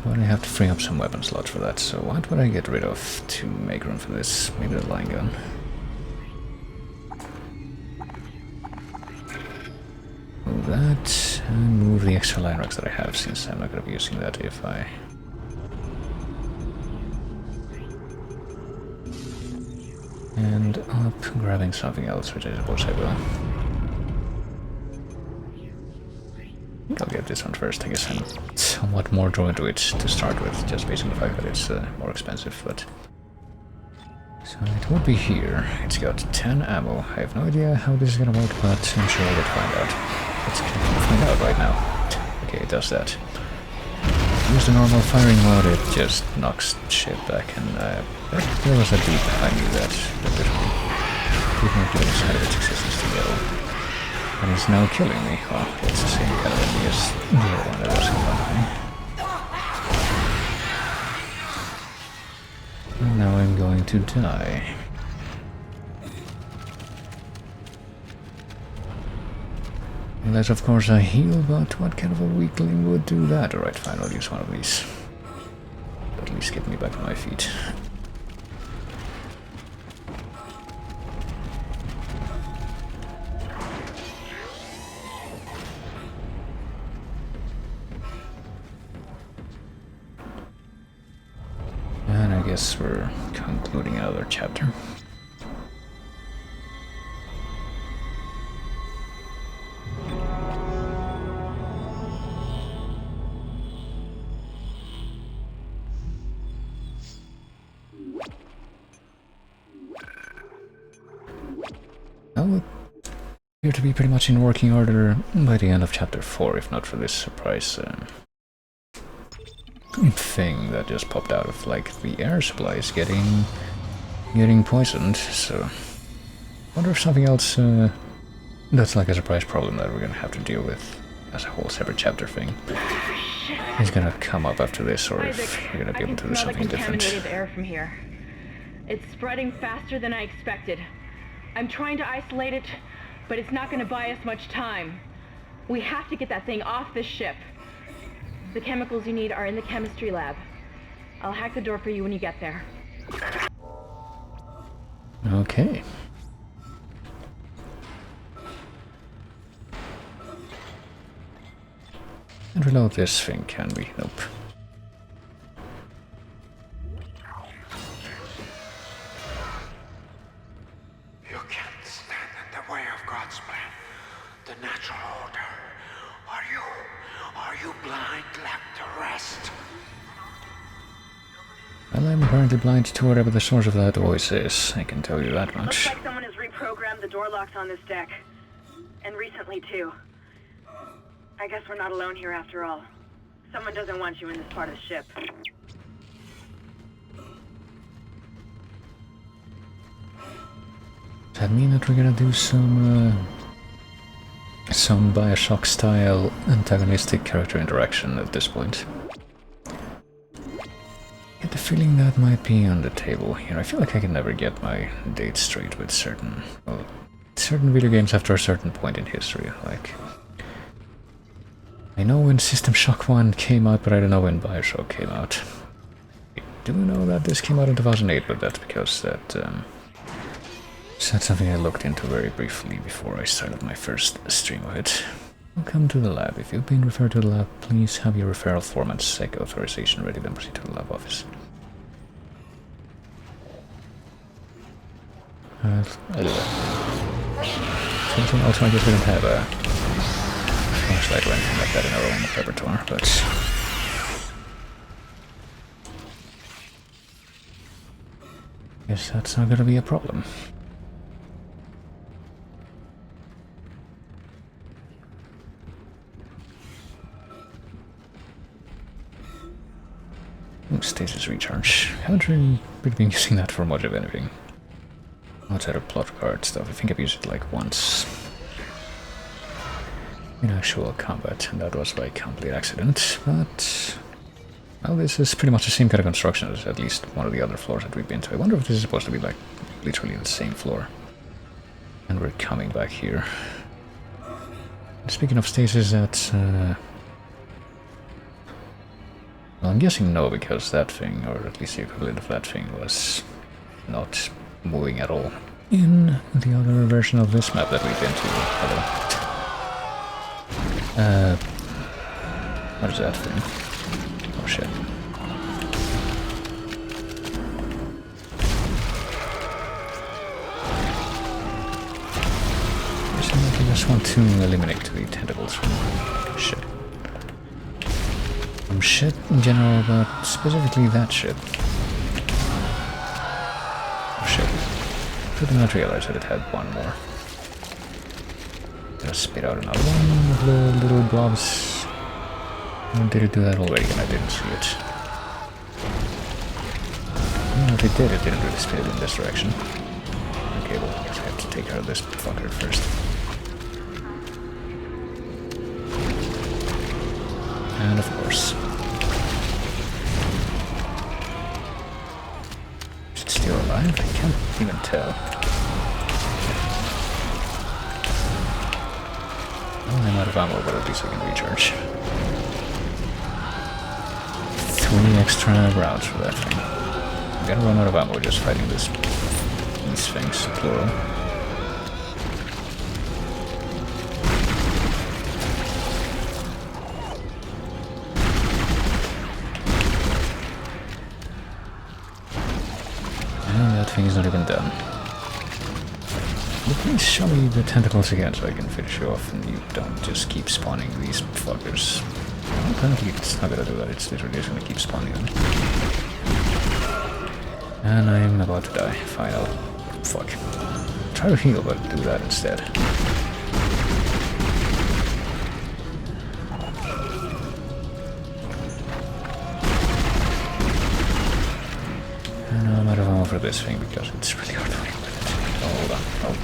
But I have to free up some weapon slots for that, so what would I get rid of to make room for this? Maybe the line gun. Move that, and move the extra line rocks that I have, since I'm not going to be using that if I... And up, grabbing something else, which I suppose I will. I'll get this one first. I guess I'm somewhat more drawn to it to start with, just based on the fact that it's more expensive, but... So it would be here. It's got 10 ammo. I have no idea how this is gonna work, but I'm sure we'll find out. Let's find out right now. Okay, it does that. Use the normal firing mode, it just knocks shit back, and there was a deep, I knew that. Did not give any sign of its existence to yellow. And it's now killing me. Well, it's the same kind of enemy as the other one that was in front of me. And now I'm going to die. Unless of course I heal, but what kind of a weakling would do that? Alright, fine, I'll use one of these. At least get me back on my feet. And I guess we're concluding another chapter. Well, appear to be pretty much in working order by the end of chapter 4, if not for this surprise thing that just popped out of like the air supplies getting poisoned. So I wonder if something else that's like a surprise problem that we're gonna have to deal with as a whole separate chapter thing is gonna come up after this, or if we're gonna be able to do something different. Contaminated air from here. It's spreading faster than I expected. I'm trying to isolate it, but it's not going to buy us much time. We have to get that thing off this ship. The chemicals you need are in the chemistry lab. I'll hack the door for you when you get there. Okay. And reload this thing, can we? Nope. You can't stand in the way of God's plan, the natural order. Are you blind left to rest? Well, I'm apparently blind to whatever the source of that voice is, I can tell you that much. Looks like someone has reprogrammed the door locks on this deck. And recently, too. I guess we're not alone here after all. Someone doesn't want you in this part of the ship. Does that mean that we're gonna do some Bioshock-style antagonistic character interaction at this point? I get the feeling that might be on the table here. I feel like I can never get my dates straight with certain video games after a certain point in history. Like, I know when System Shock 1 came out, but I don't know when Bioshock came out. I do know that this came out in 2008, but that's because that's something I looked into very briefly before I started my first stream of it. Welcome to the lab. If you've been referred to the lab, please have your referral form and SEC authorization ready, then proceed to the lab office. I do that. Something else, I guess we don't have a flashlight or anything like that in our own repertoire, but... guess that's not gonna be a problem. Ooh, stasis recharge. Haven't really been using that for much of anything. Outside of plot card stuff, I think I've used it like once in actual combat, and that was by complete accident, but... well, this is pretty much the same kind of construction as at least one of the other floors that we've been to. I wonder if this is supposed to be like literally the same floor. And we're coming back here. And speaking of stasis, that's... well, I'm guessing no, because that thing, or at least the equivalent of that thing, was not moving at all in the other version of this map that we've been to. What is that thing? Oh shit. I just want to eliminate the tentacles from shit. From shit in general, but specifically that shit. Oh shit. Did not realize that it had one more. Just spit out another one of the little blobs. Or did it do that already and I didn't see it? Well, if it didn't really spit in this direction. Okay, well, I guess I have to take care of this fucker first. And of course. Is it still alive? I can't even tell. Well, I'm out of ammo, but at least I can recharge. 3 extra rounds for that thing. I'm gonna run out of ammo just fighting these things, plural. And that thing is not even done. Please show me the tentacles again so I can finish you off and you don't just keep spawning these fuckers. Well, apparently it's not gonna do that, it's literally just gonna keep spawning them. And I'm about to die. Fine, I'll... fuck. Try to heal, but do that instead. And now I'm out of ammo for this thing because it's really hard to heal with it. Oh, hold on. Oh.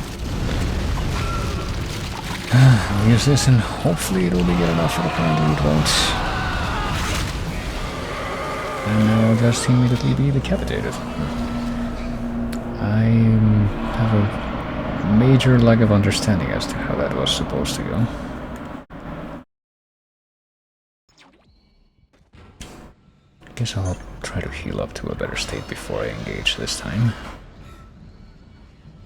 I'll use this and hopefully it'll be good enough, but apparently it won't. And now I'll just immediately be decapitated. I have a major lack of understanding as to how that was supposed to go. I guess I'll try to heal up to a better state before I engage this time.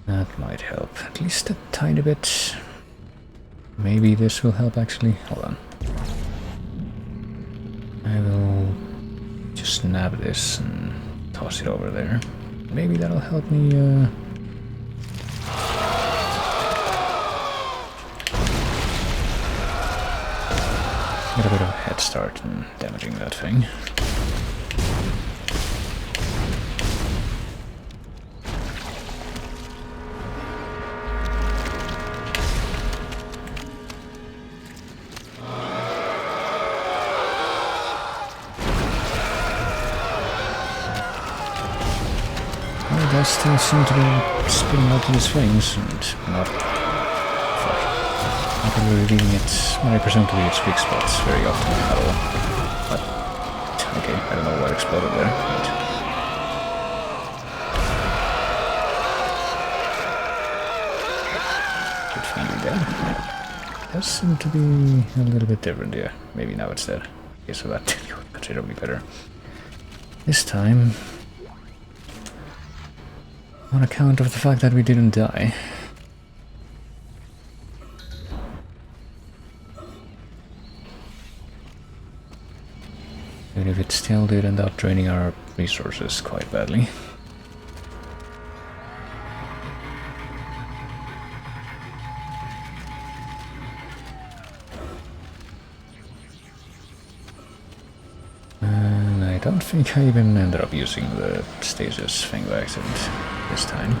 That might help, at least a tiny bit. Maybe this will help actually. Hold on. I will just nab this and toss it over there. Maybe that'll help me get a bit of a head start in damaging that thing. It does still seem to be spitting out these things and not really revealing it when I presume to be its weak spots very often at all. But okay, I don't know what exploded there. Should finally dead. It does seem to be a little bit different, yeah. Maybe now it's dead. Okay, so that considerably better. This time, on account of the fact that we didn't die. Even if it still did end up draining our resources quite badly. And I don't think I even ended up using the stasis thing by accident this time.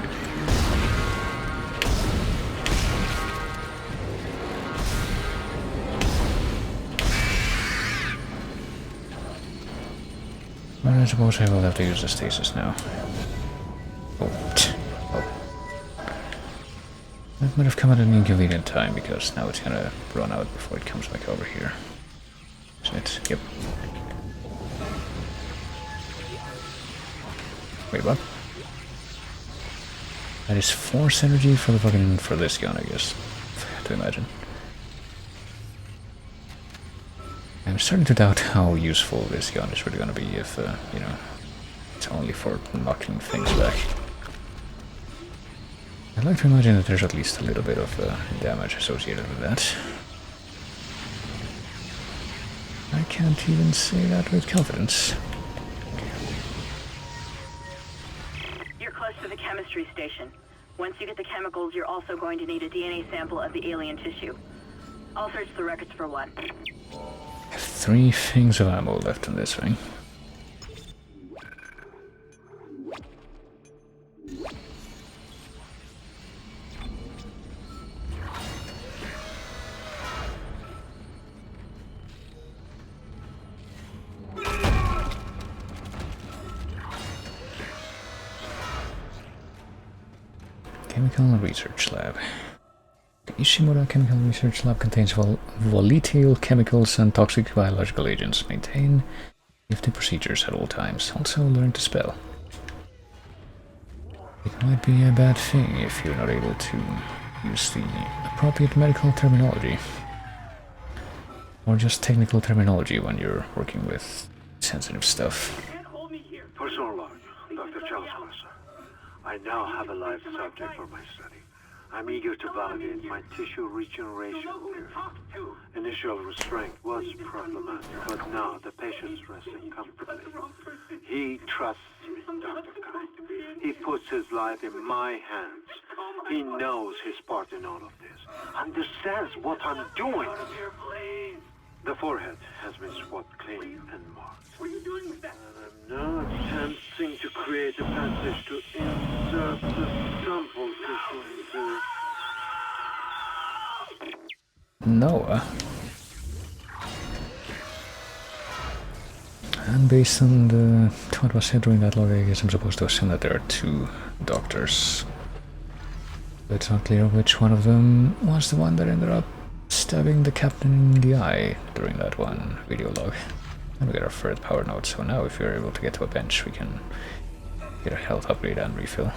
Well, I suppose I will have to use the stasis now. Oh. That might have come at an inconvenient time because now it's gonna run out before it comes back over here. Isn't it? Yep. Wait, what? That is force energy for the for this gun, I guess. I have to imagine. I'm starting to doubt how useful this gun is really gonna be if, you know, it's only for knocking things back. I'd like to imagine that there's at least a little bit of damage associated with that. I can't even say that with confidence. You're close to the chemistry station. Once you get the chemicals, you're also going to need a DNA sample of the alien tissue. I'll search the records for one. 3 things of ammo left in this thing. Chemical Research Lab. Ishimura Chemical Research Lab contains volatile chemicals and toxic biological agents. Maintain safety procedures at all times. Also learn to spell. It might be a bad thing if you're not able to use the appropriate medical terminology. Or just technical terminology when you're working with sensitive stuff. Personal log, Dr. Charles. I now have a live subject for my study. I'm eager to validate my tissue regeneration theory. Initial restraint was problematic, but now the patient's resting comfortably. He trusts me, Dr. Kai. He puts his life in my hands. He knows his part in all of this. Understands what I'm doing. The forehead has been swabbed clean and marked. What are you doing with that? And I'm now attempting to create a passage to insert the sample tissue into... Noah. And based on what was said during that log, I guess I'm supposed to assume that there are two doctors. But it's not clear which one of them was the one that ended up stabbing the captain in the eye during that one video log. And we got our third power node, so now if we're able to get to a bench, we can get a health upgrade and refill.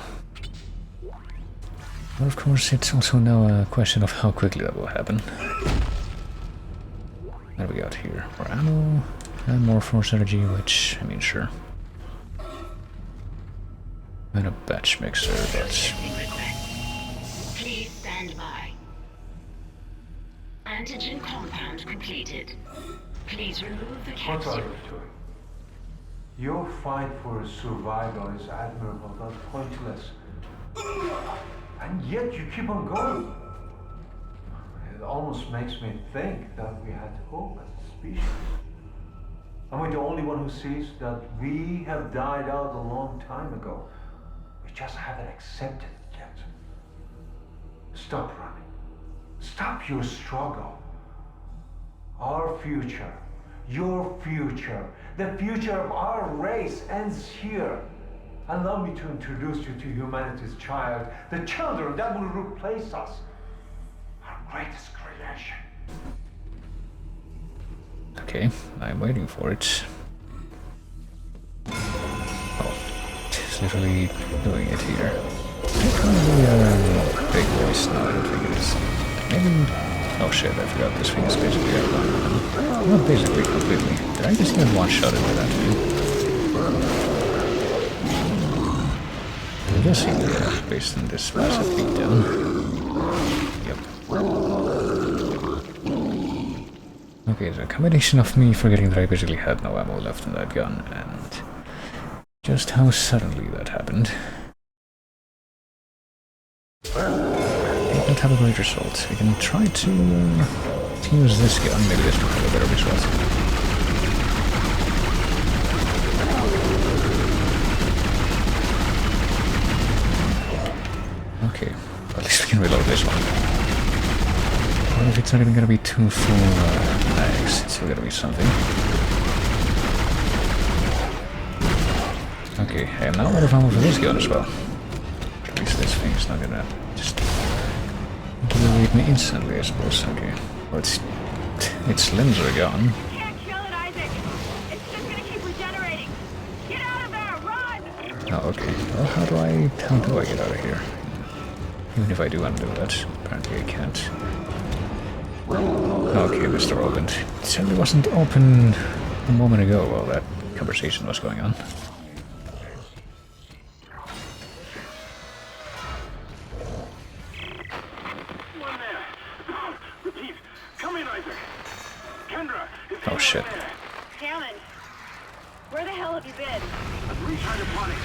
But of course, it's also now a question of how quickly that will happen. What do we got here? More ammo and more force energy, which, I mean, sure. And a batch mixer, but... Please stand by. Antigen compound completed. Please remove the What capsule. are you doing? Your fight for survival is admirable but pointless. And yet you keep on going. It almost makes me think that we had hope as a species. Am I the only one who sees that we have died out a long time ago? We just haven't accepted it yet. Stop running. Stop your struggle. Our future, your future, the future of our race ends here. Allow me to introduce you to humanity's child, the children that will replace us. Our greatest creation. Okay, I'm waiting for it. Oh, it's literally doing it here. Probably a big voice now, I don't think it is. Maybe... Oh shit, I forgot this thing is basically a not basically, completely. Did I just get one-shot into that thing? I'm guessing, yeah, based on this massive beatdown. Yep. Okay, so a combination of me forgetting that I basically had no ammo left in that gun, and just how suddenly that happened. Did not have a great result. We can try to use this gun, maybe this will have a better result. Okay, at least we can reload this one. What if it's not even gonna be two full mags? It's still gonna be something. Okay, I am now out of ammo for this gun as well. At least this thing's not gonna just delete me instantly, I suppose. Okay, well, its limbs are gone. You can't kill it, Isaac. It's just gonna keep regenerating. Get out of there, run! Oh, okay. Well, how do I get out of here? Even if I do undo that, apparently I can't. Okay, Mr. Opened. It certainly wasn't open a moment ago while that conversation was going on. One there. Repeat. Come in, Isaac. Kendra, is Oh shit. there? Hammond, where the hell have you been? I've restarted panic.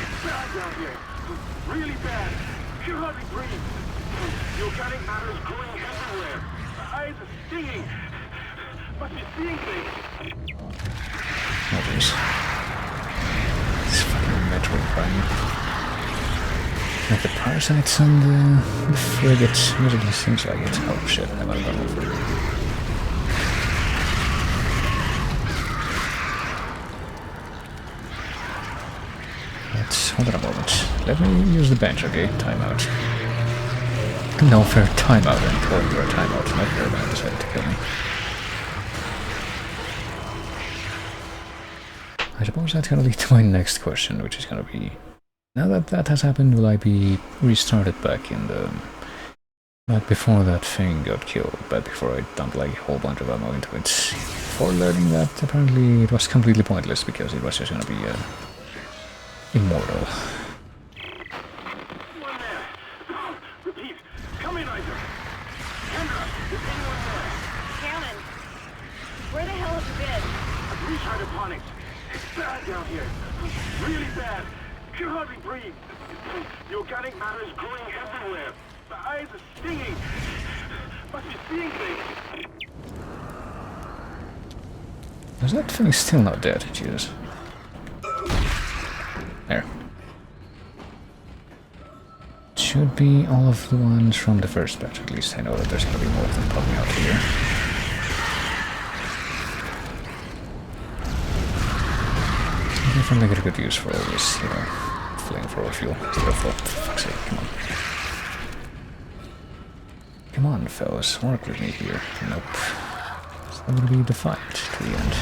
It's bad down here. Really bad. You can hardly breathe. The organic matter is growing everywhere. Eyes are stinging. Must be seeing things. Oh jeez. This fucking Metroid Prime. Like the parasites and the frigates. Usually seems like it. Oh shit, I'm out of ammo. Let's hold on a moment. Let me use the bench, okay? Timeout. No fair timeout and calling for a timeout. My fair man decided to kill me. I suppose that's gonna lead to my next question, which is gonna be, now that that has happened, will I be restarted back in the... back before that thing got killed, back before I dumped like a whole bunch of ammo into it, for learning that apparently it was completely pointless because it was just gonna be immortal. One there. Repeat. Come in, Isaac. Kendra, is anyone there? Hammond, where the hell have you been? I've restarted Ponics. It's bad down here. Really bad. Can hardly breathe. The organic matter is growing everywhere. My eyes are stinging. Must be seeing things. Is that thing still not dead? Jesus. There. Should be all of the ones from the first batch, at least. I know that there's gonna be more of them popping out here. Definitely get a good use for all this, you know, flamethrower fuel. Instead of, for fuck's sake, come on. Come on, fellas, work with me here. Nope. So that will be the fight to the end.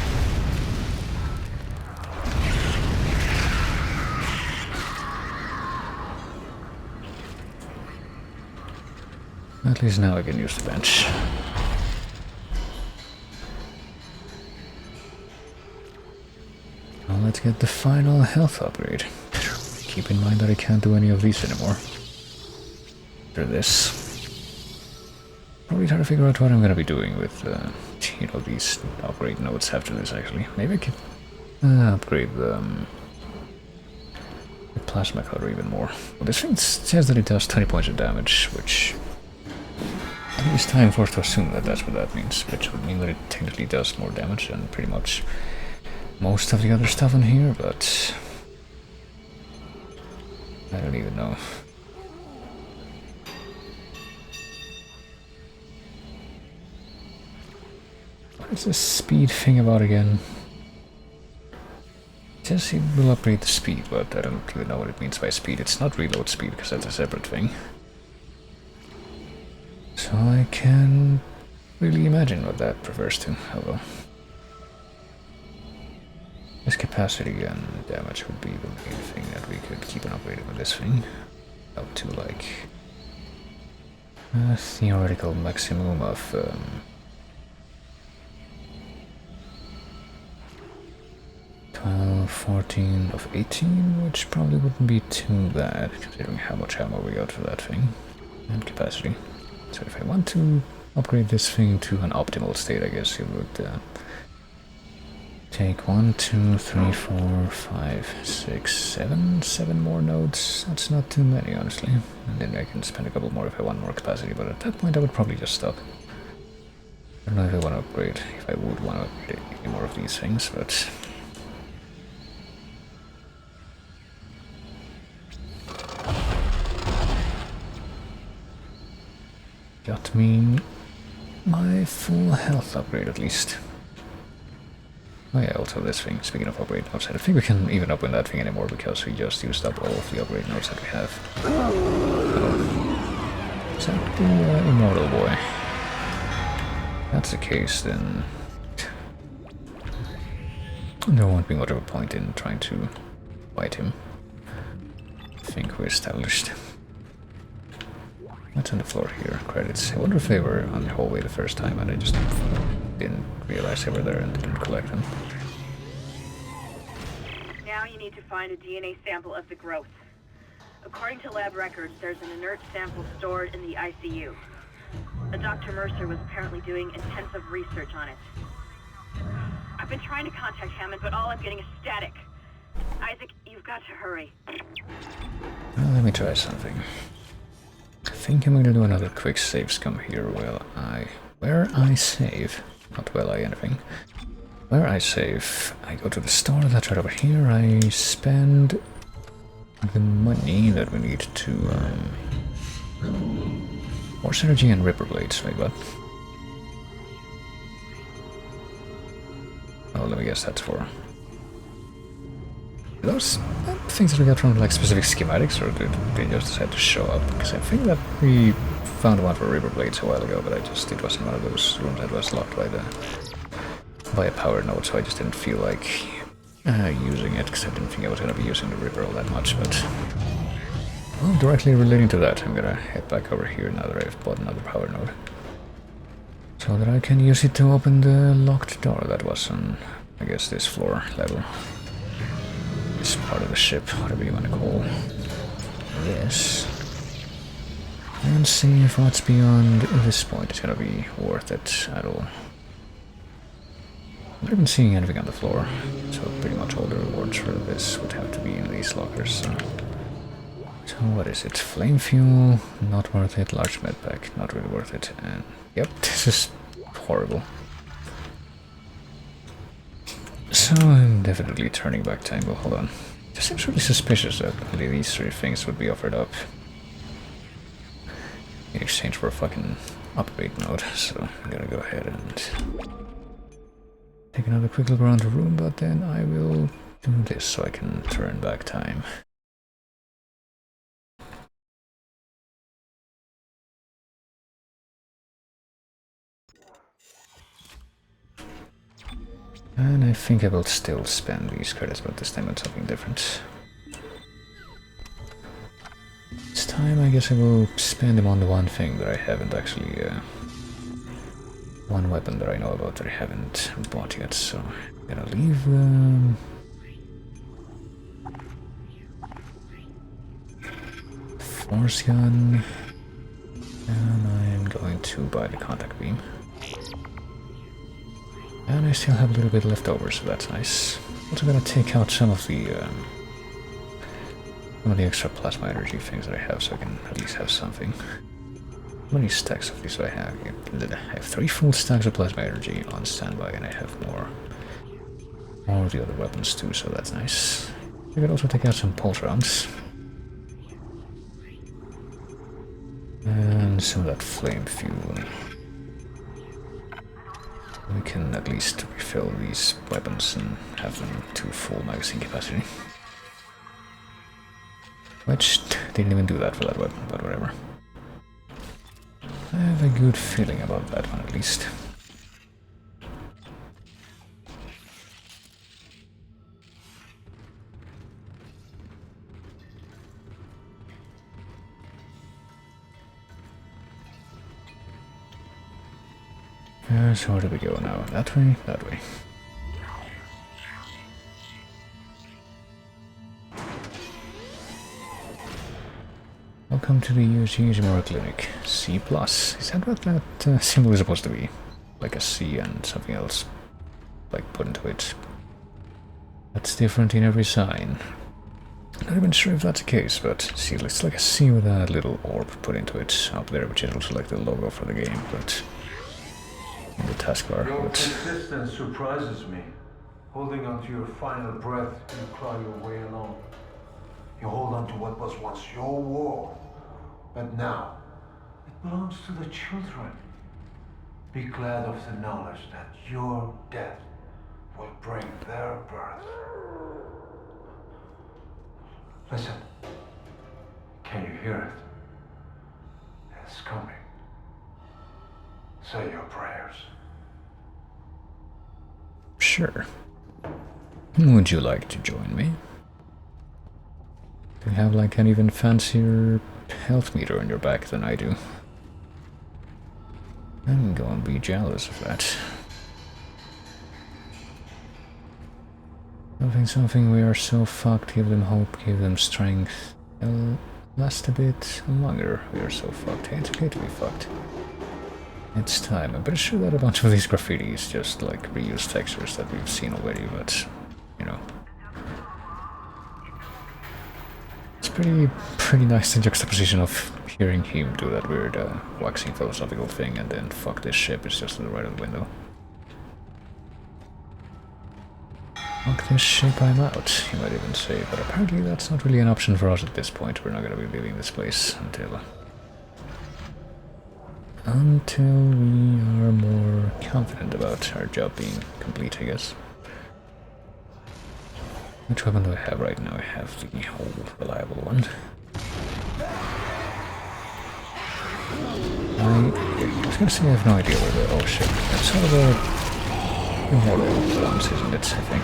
At least now I can use the bench. Well, let's get the final health upgrade. Keep in mind that I can't do any of these anymore. After this. Probably try to figure out what I'm gonna be doing with, you know, these upgrade nodes after this, actually. Maybe I could upgrade the plasma cutter even more. Well, this thing says that it does 20 points of damage, which... at least I'm forced to assume that that's what that means, which would mean that it technically does more damage than pretty much most of the other stuff in here, but... I don't even know. What is this speed thing about again? It says it will upgrade the speed, but I don't really know what it means by speed. It's not reload speed, because that's a separate thing. So I can really imagine what that refers to. Oh well. This capacity and damage would be the main thing that we could keep on upgrading with this thing. Up to like a theoretical maximum of 12, 14 of 18, which probably wouldn't be too bad considering how much ammo we got for that thing and capacity. So if I want to upgrade this thing to an optimal state, I guess it would take 1, 2, 3, 4, 5, 6, 7 more nodes. That's not too many, honestly. And then I can spend a couple more if I want more capacity, but at that point I would probably just stop. I don't know if I want to upgrade, if I would want to upgrade any more of these things, but... got me my full health upgrade at least. Oh yeah, also this thing, speaking of upgrade nodes, I don't think we can even open that thing anymore because we just used up all of the upgrade nodes that we have. Oh. Is that the immortal boy? If that's the case, then there won't be much of a point in trying to fight him. I think we're established. What's on the floor here? Credits. I wonder if they were on the hallway the first time and I just didn't realize they were there and didn't collect them. Now you need to find a DNA sample of the growth. According to lab records, there's an inert sample stored in the ICU. Dr. Mercer was apparently doing intensive research on it. I've been trying to contact Hammond, but all I'm getting is static. Isaac, you've got to hurry. Well, let me try something. I think I'm going to do another quick save scum here where I save. Not while I anything. Where I save, I go to the store that's right over here, I spend the money that we need to, more synergy and ripper blades, wait, what? Oh, let me guess that's for... those things that we got from like specific schematics, or did they just decide to show up? Because I think that we found one for Reaper Blades a while ago, but it wasn't one of those rooms that was locked by a power node, so I just didn't feel like using it, because I didn't think I was going to be using the Reaper all that much, but... Well, directly relating to that, I'm gonna head back over here now that I've bought another power node. So that I can use it to open the locked door that was on, I guess, this floor level. This part of the ship, whatever you want to call this. And see if what's beyond this point is gonna be worth it at all. I'm not even seeing anything on the floor, so pretty much all the rewards for this would have to be in these lockers. So what is it? Flame fuel, not worth it. Large medpack, not really worth it. And yep, this is horrible. So I'm definitely turning back time, but hold on. It just seems really suspicious that only these three things would be offered up in exchange for a fucking upgrade node. So I'm gonna go ahead and take another quick look around the room, but then I will do this so I can turn back time. And I think I will still spend these credits, but this time on something different. This time I guess I will spend them on the one thing that I haven't actually... one weapon that I know about that I haven't bought yet, so I'm gonna leave force gun, and I'm going to buy the contact beam. And I still have a little bit left over, so that's nice. Also gonna take out some of the extra plasma energy things that I have, so I can at least have something. How many stacks of these do I have? I have 3 full stacks of plasma energy on standby, and I have more of the other weapons too, so that's nice. I could also take out some pulse rounds. And some of that flame fuel. We can at least refill these weapons and have them to full magazine capacity. Which didn't even do that for that weapon, but whatever. I have a good feeling about that one at least. So where do we go now? That way? That way. Welcome to the UG Clinic. C+. Is that what that symbol is supposed to be? Like a C and something else like put into it. That's different in every sign. Not even sure if that's the case, but see, it's like a C with a little orb put into it up there, which is also like the logo for the game, but in the taskbar. Your persistence surprises me. Holding on to your final breath, you cry your way along. You hold on to what was once your war, but now it belongs to the children. Be glad of the knowledge that your death will bring their birth. Listen. Can you hear it? It's coming. Say your prayers. Sure. Would you like to join me? You have like an even fancier health meter on your back than I do. I'm going to be jealous of that. Something, we are so fucked, give them hope, give them strength. They'll last a bit longer, we are so fucked. Hey, it's okay to be fucked. It's time. I'm pretty sure that a bunch of these graffitis just like reuse textures that we've seen already, but you know. It's pretty nice the juxtaposition of hearing him do that weird waxing philosophical thing and then fuck this ship is just to the right of the window. Fuck this ship, I'm out, you might even say, but apparently that's not really an option for us at this point. We're not gonna be leaving this place until we are more confident about our job being complete, I guess. Which weapon do I have right now? I have the old reliable one. I was gonna say I have no idea where the... Oh shit. That's sort of a... Immortal ones, isn't it, I think.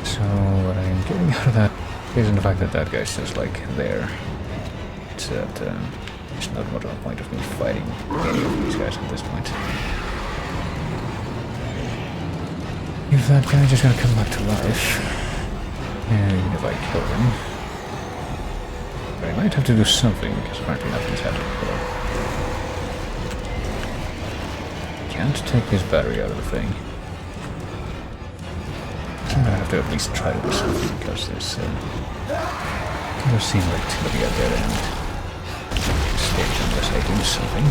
So what I'm getting out of that isn't the fact that that guy's just like there. It's that there's not much of a point of me fighting any of these guys at this point. If that guy just gonna come back to life, and even if I kill him, but I might have to do something because apparently nothing's happening. Can't take this battery out of the thing. I'm gonna have to at least try to do something because this does seem like it's gonna be a dead end stage unless I do something.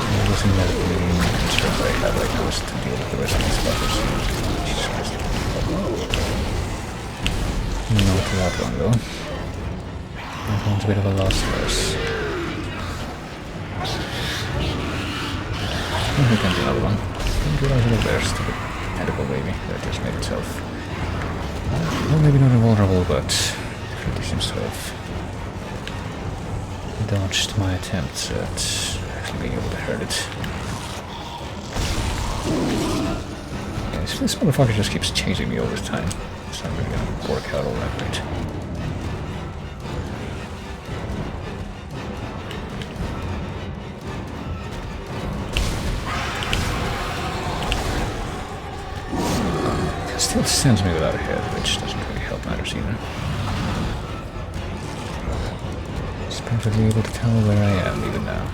The only thing that I have right now is to deal with the rest of these buffers. Jesus Christ. Not that one though. That one's a bit of a lost cause. Here comes another one. Don't realize it over there, stupid tentacle baby that just made itself. Well, maybe not invulnerable, but it really seems to have dodged my attempts at actually being able to hurt it. Yeah, so this motherfucker just keeps chasing me all this time. It's not really gonna work out all that great. Still sends me without a head, which doesn't really help matters either. It's perfectly able to tell where I am even now.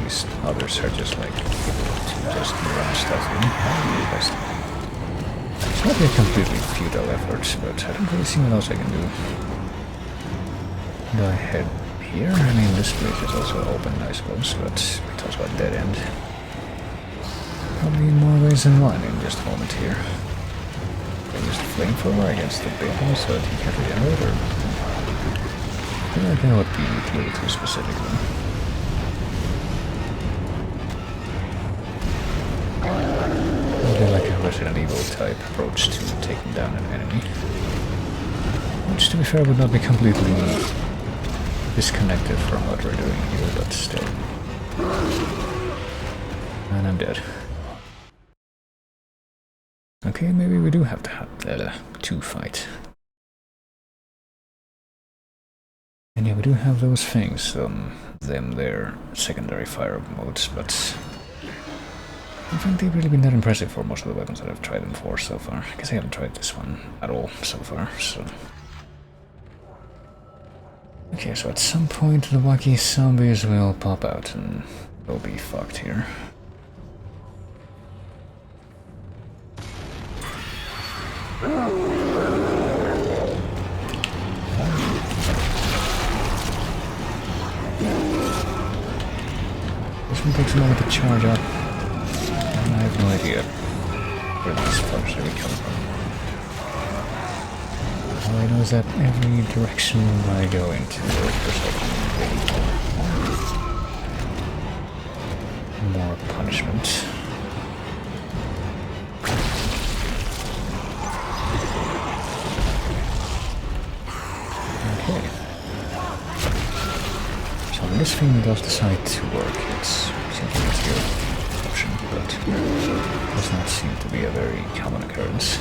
These others are just like able to just run stuff in. It's not a completely futile effort, but I don't really see what else I can do. Do I head here? I mean, this place is also open, I suppose, but it also a dead end. Probably in more ways than one in just a moment here. Use the flamethrower against the big one so that he can't regenerate, or... I feel like that would be a little too specific though. Probably like a Resident Evil type approach to taking down an enemy. Which, to be fair, would not be completely disconnected from what we're doing here, but still. And I'm dead. Okay, maybe we do have to fight. And yeah, we do have those things, they're secondary fire modes, but I think they've really been that impressive for most of the weapons that I've tried them for so far. I guess I haven't tried this one at all so far, so... Okay, so at some point the wacky zombies will pop out and we'll be fucked here. This one takes a moment to charge up, and I have no idea where these fuckers are coming from. All I know is that every direction I go into, there's more punishment. Okay. So when this thing does decide to work, it's simply a zero option, but does not seem to be a very common occurrence.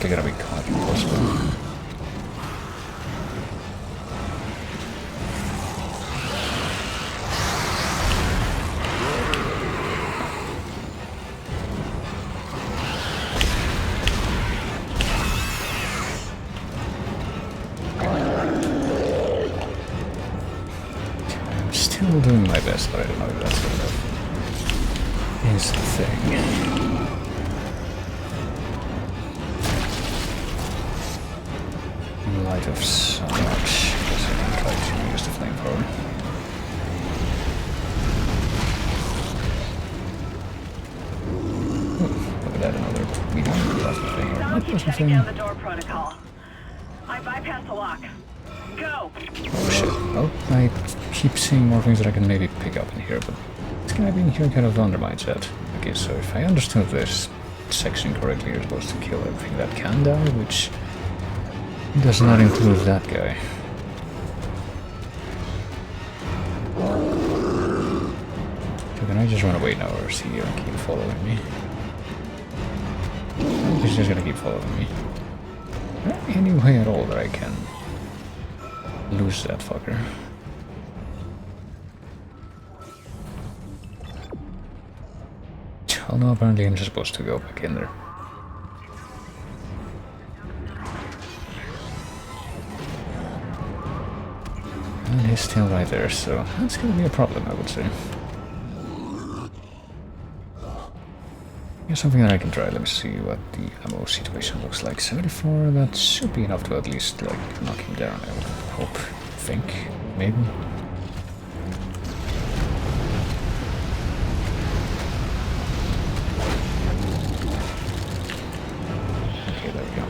Gotta be quite impossible. I'm still doing my best, but I don't know if that's enough. Here's the thing. light of so much, because I can try to use the flamethrower. Look at that, another plasma thing. Someone keeps shutting down the door protocol. I bypassed the lock. Go! Oh shit. Well, I keep seeing more things that I can maybe pick up in here, but this guy being here kind of undermines that. Okay, so if I understood this section correctly, you're supposed to kill everything that can die, which does not include that guy. So can I just run away now, or is he gonna keep following me? He's just gonna keep following me. Any way at all that I can lose that fucker. Oh no, apparently I'm just supposed to go back in there. And he's still right there, so that's gonna be a problem, I would say. Here's something that I can try. Let me see what the ammo situation looks like. 74, that should be enough to at least, like, knock him down, I would hope. Think, maybe. Okay, there we go.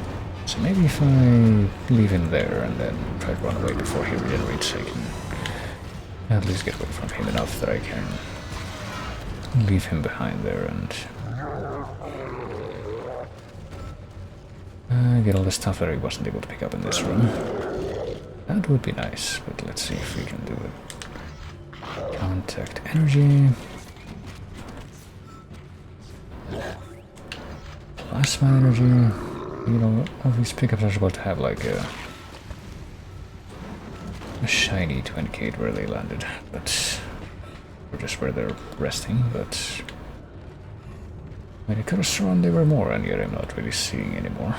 So maybe if I leave him there and then try to run away before he regenerates, I can at least get away from him enough that I can leave him behind there and get all the stuff that I wasn't able to pick up in this room. That would be nice, but let's see if we can do it. Contact energy. Plasma energy. You know, all these pickups are supposed to have like a shiny to indicate where they landed, but or just where they're resting, but when it could have sworn there were more, and yet I'm not really seeing anymore.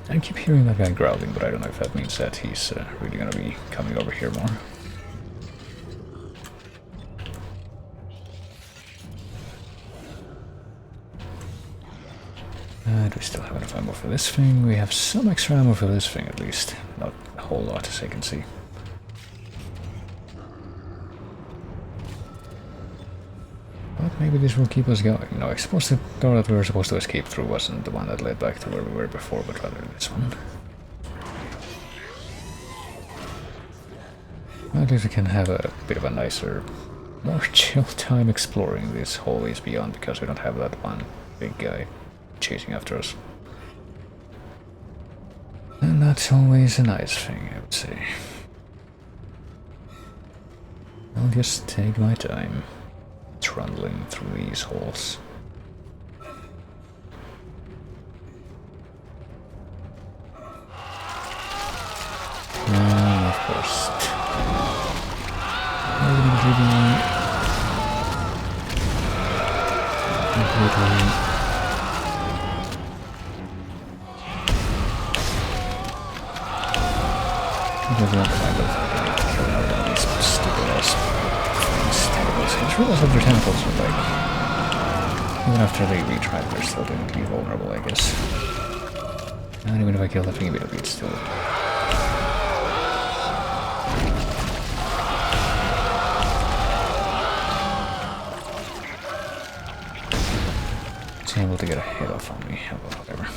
I keep hearing that guy growling, but I don't know if that means that he's really gonna be coming over here more. Do we still have enough ammo for this thing? We have some extra ammo for this thing at least. Not a whole lot as I can see. But maybe this will keep us going. No, I suppose the door that we were supposed to escape through wasn't the one that led back to where we were before, but rather this one. Well, at least we can have a bit of a nicer, more chill time exploring these hallways beyond, because we don't have that one big guy chasing after us. And that's always a nice thing, I would say. I'll just take my time trundling through these halls. And of course, completely I just realized that their tentacles are like, even after they retry, they're still going to be vulnerable, I guess. And even if I kill that thing immediately, it's still it's able to get a hit off on me, well, whatever.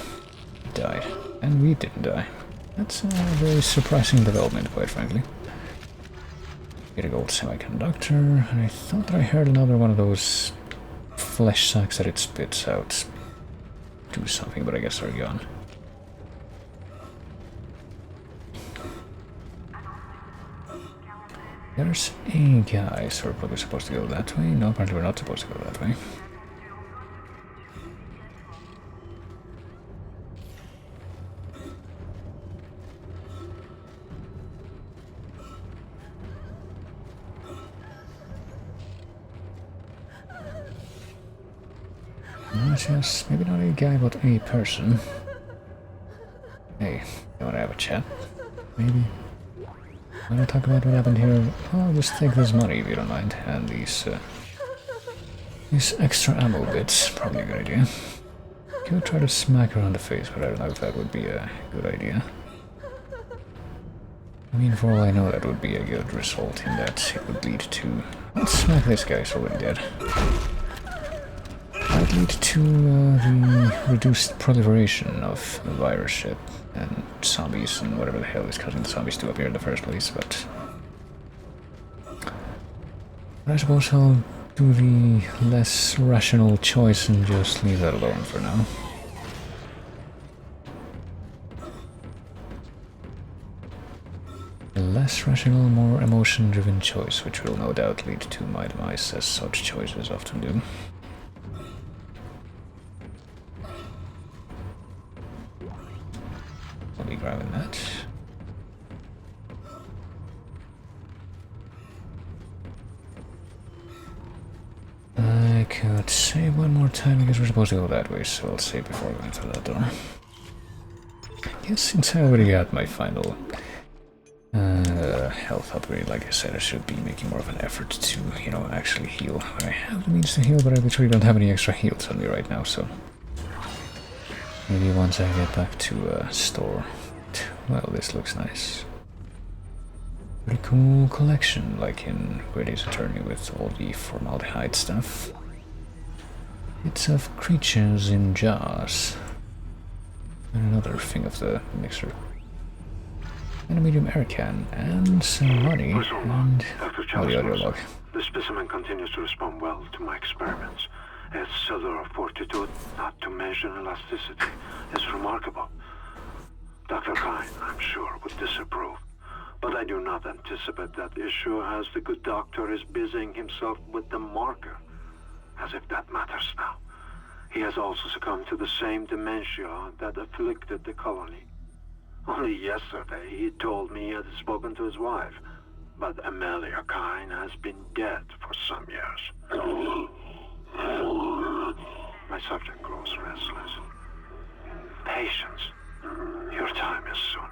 Died. And we didn't die. That's a very surprising development, quite frankly. Get a gold semiconductor, and I thought that I heard another one of those flesh sacks that it spits out do something, but I guess they're gone. There's a guy, so we're probably supposed to go that way. No, apparently we're not supposed to go that way. Yes, maybe not a guy, but a person. Hey, you wanna have a chat? Maybe? Wanna talk about what happened here? I'll just take this money if you don't mind, and these extra ammo bits. Probably a good idea. Could try to smack her on the face, but I don't know if that would be a good idea. I mean, for all I know, that would be a good result in that it would lead to... Let's smack this guy, he's already dead. Might lead to the reduced proliferation of the virus ship and zombies and whatever the hell is causing the zombies to appear in the first place, but I suppose I'll do the less rational choice and just leave that alone for now. A less rational, more emotion-driven choice, which will no doubt lead to my demise, as such choices often do. I'll be grabbing that. I could save one more time because we're supposed to go that way, so I'll save before going through that door. Yes, since I already got my final health upgrade, like I said, I should be making more of an effort to, you know, actually heal. I have the means to heal, but I literally don't have any extra heals on me right now, so maybe once I get back to store. Well, this looks nice. Pretty cool collection, like in Grady's Attorney with all the formaldehyde stuff. Bits of creatures in jars. And another thing of the mixer. And a medium air can, and some money, and the audio log. The specimen continues to respond well to my experiments. Its cellular fortitude, not to mention elasticity, is remarkable. Dr. Kine, I'm sure, would disapprove. But I do not anticipate that issue, as the good doctor is busying himself with the marker. As if that matters now. He has also succumbed to the same dementia that afflicted the colony. Only yesterday he told me he had spoken to his wife, but Amelia Kine has been dead for some years. My subject grows restless. Patience. Your time is soon.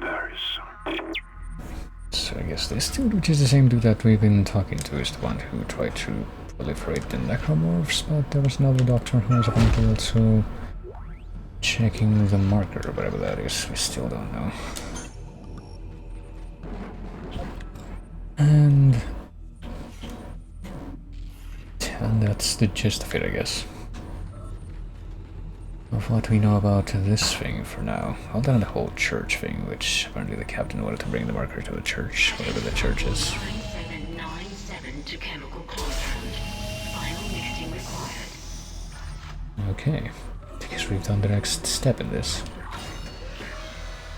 Very soon. So I guess this dude, which is the same dude that we've been talking to, is the one who tried to proliferate the necromorphs, but there was another doctor who was apparently also checking the marker, whatever that is. We still don't know. And that's the gist of it, I guess. Of what we know about this thing for now. Other than the whole church thing, which apparently the captain wanted to bring the marker to a church, whatever the church is. 9797 to chemical compound. Final mixing required. Okay. I guess we've done the next step in this.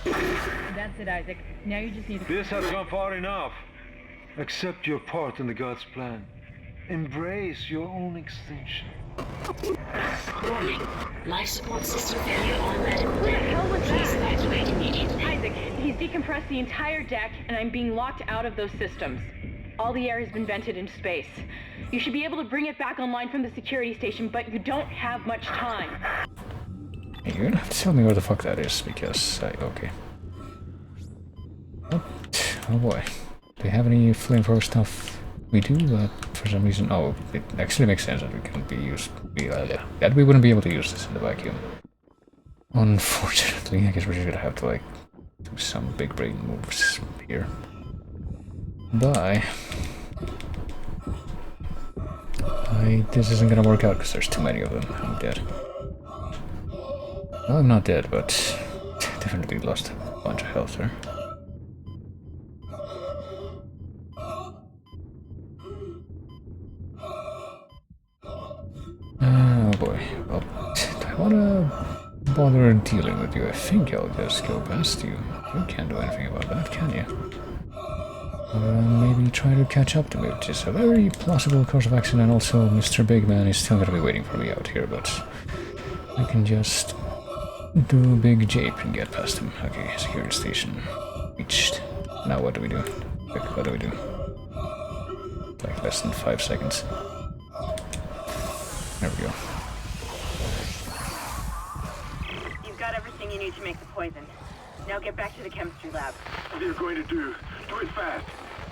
That's it, Isaac. Now you just need to... This has gone far enough. Accept your part in the God's plan. Embrace your own extinction. Warning. Life support system failure on medical deck. Please evacuate immediately. Isaac, he's decompressed the entire deck, and I'm being locked out of those systems. All the air has been vented into space. You should be able to bring it back online from the security station, but you don't have much time. Hey, you're gonna have to tell me where the fuck that is, because okay. Oh boy. Do you have any flamethrower stuff? We do, but for some reason... Oh, it actually makes sense that we couldn't be used... that we wouldn't be able to use this in the vacuum. Unfortunately, I guess we're just gonna have to, like, do some big brain moves here. Bye. This isn't gonna work out because there's too many of them. I'm dead. Well, I'm not dead, but definitely lost a bunch of health there. Oh boy. Well, do I wanna bother dealing with you? I think I'll just go past you. You can't do anything about that, can you? Maybe try to catch up to me, which is a very plausible course of action, and also Mr. Big Man is still gonna be waiting for me out here, but I can just do a big jape and get past him. Okay, security station reached. Now what do we do? Quick, what do we do? Like less than 5 seconds. There we go. You've got everything you need to make the poison. Now get back to the chemistry lab. What are you going to do? Do it fast.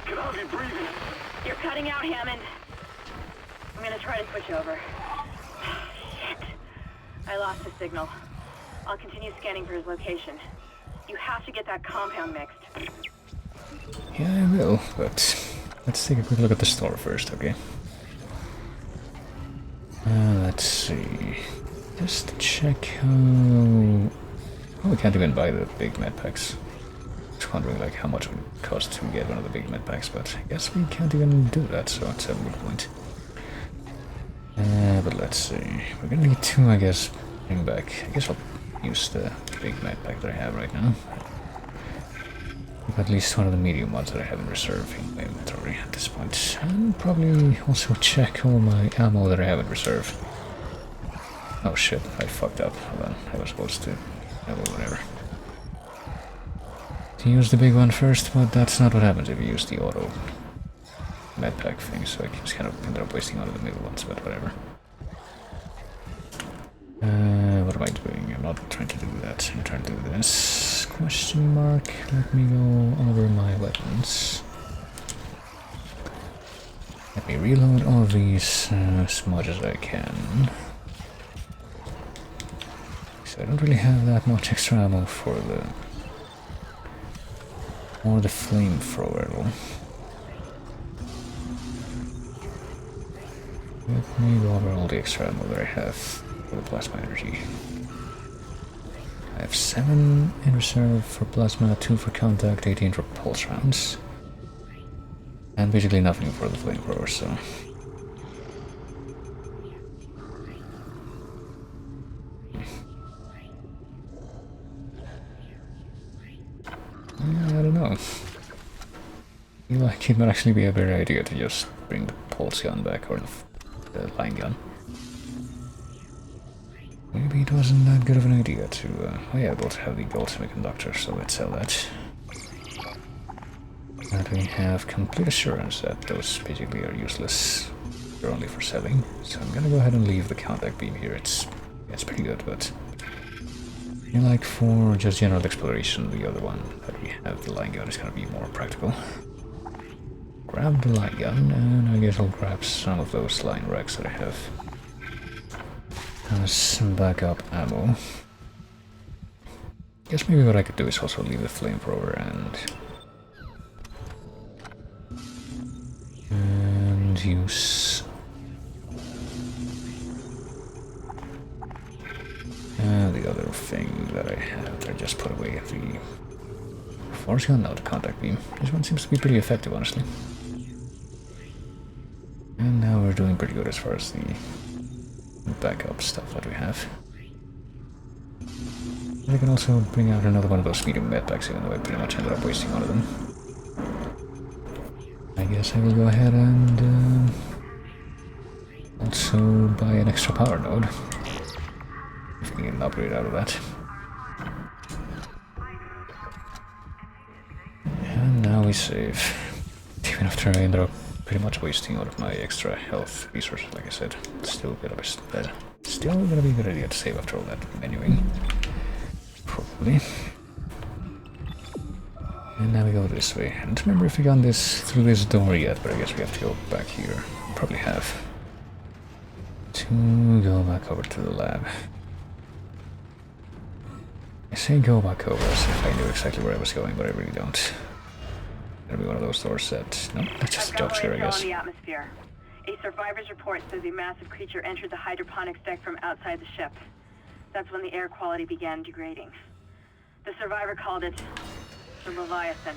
Can hardly breathe. You're cutting out, Hammond. I'm gonna try to switch over. Shit. I lost the signal. I'll continue scanning for his location. You have to get that compound mixed. Yeah, I will, but let's take a quick look at the store first, okay? Let's see. Just to check how... Oh, we can't even buy the big med packs. Just wondering like how much it would cost to get one of the big med packs, but I guess we can't even do that, so it's a moot point. But let's see. We're gonna need 2, I guess. Bring back. I guess I'll use the big med pack that I have right now. At least one of the medium ones that I have in reserve in my inventory at this point. And probably also check all my ammo that I have in reserve. Oh shit, I fucked up. Hold on, I was supposed to... Oh, well, whatever. To use the big one first, but that's not what happens if you use the auto medpack thing, so I just kind of ended up wasting one of the middle ones, but whatever. What am I doing? I'm not trying to do that. I'm trying to do this. Question mark. Let me go over my weapons. Let me reload all of these as much as I can. So I don't really have that much extra ammo for the... or the flamethrower though. Let me go over all the extra ammo that I have for the plasma energy. I have 7 in reserve for plasma, 2 for contact, 18 for pulse rounds. And basically nothing for the flamethrower, so... I don't know. I feel like it might actually be a better idea to just bring the pulse gun back, or the line gun. Maybe it wasn't that good of an idea to... oh yeah, both have the gold semiconductor, so let's sell that. And we have complete assurance that those basically are useless. They're only for selling. So I'm gonna go ahead and leave the contact beam here. It's pretty good, but... I feel like for just general exploration, the other one that we have, the line gun, is gonna be more practical. Grab the line gun, and I guess I'll grab some of those line racks that I have. Some backup ammo. Guess maybe what I could do is also leave the flamethrower and use the other thing that I have that I just put away at the force gun. No, the contact beam. This one seems to be pretty effective, honestly. And now we're doing pretty good as far as the backup stuff that we have. I can also bring out another one of those medium medpacks, even though I pretty much ended up wasting one of them. I guess I will go ahead and also buy an extra power node. If we can get an upgrade out of that. And now we save. Even after I ended up pretty much wasting all of my extra health resources, like I said. Still gonna be a good idea to save after all that menuing. Probably. And now we go this way. I don't remember if we got this through this door yet, but I guess we have to go back here. Probably have. To go back over to the lab. I say go back over as if I knew exactly where I was going, but I really don't. Gonna be one of those doors that... No, that's just a jump scare, I guess. In the atmosphere. A survivor's report says a massive creature entered the hydroponics deck from outside the ship. That's when the air quality began degrading. The survivor called it the Leviathan.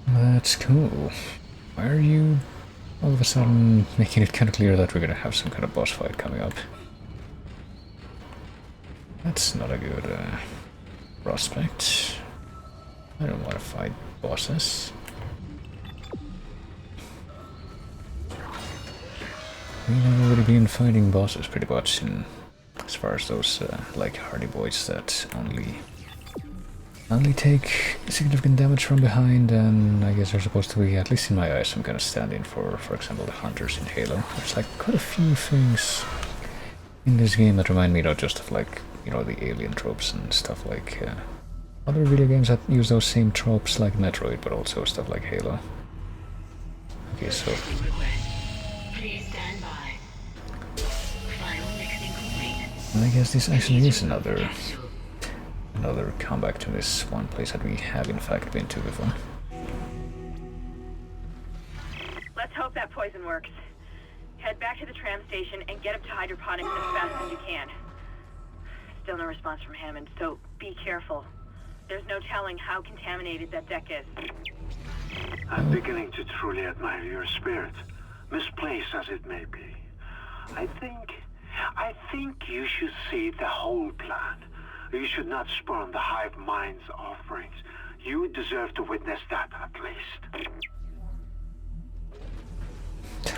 That's cool. Why are you all of a sudden making it kind of clear that we're gonna have some kind of boss fight coming up? That's not a good prospect. I don't want to fight bosses. We've already been fighting bosses pretty much in, as far as those like hardy boys that only take significant damage from behind, and I guess they're supposed to be, at least in my eyes, some kind of stand-in for example, the hunters in Halo. There's like quite a few things in this game that remind me not just of like, you know, the alien tropes and stuff like other video games that use those same tropes like Metroid, but also stuff like Halo. Okay, so Please stand by. Final mixing complete. I guess this actually is another comeback to this one place that we have in fact been to before. Let's hope that poison works. Head back to the tram station and get up to hydroponics as fast as you can. Still no response from Hammond, so be careful. There's no telling how contaminated that deck is. I'm beginning to truly admire your spirit, misplaced as it may be. I think you should see the whole plan. You should not spurn the hive mind's offerings. You deserve to witness that, at least.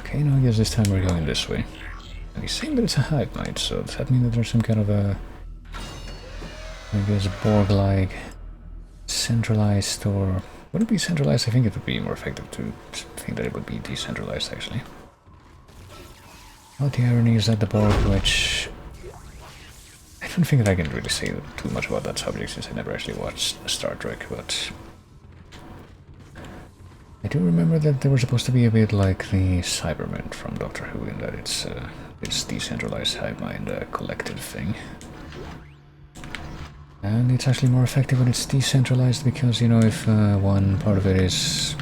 Okay, now I guess this time we're going this way. And he's saying that it's a hive mind, so does that mean that there's some kind of a, I guess, Borg-like centralized, or would it be centralized? I think it would be more effective to think that it would be decentralized, actually. But the irony is that the Borg, which I don't think that I can really say too much about that subject since I never actually watched Star Trek, but I do remember that they were supposed to be a bit like the Cybermen from Doctor Who, in that it's decentralized hive mind, collective thing. And it's actually more effective when it's decentralized because, you know, if one part of it is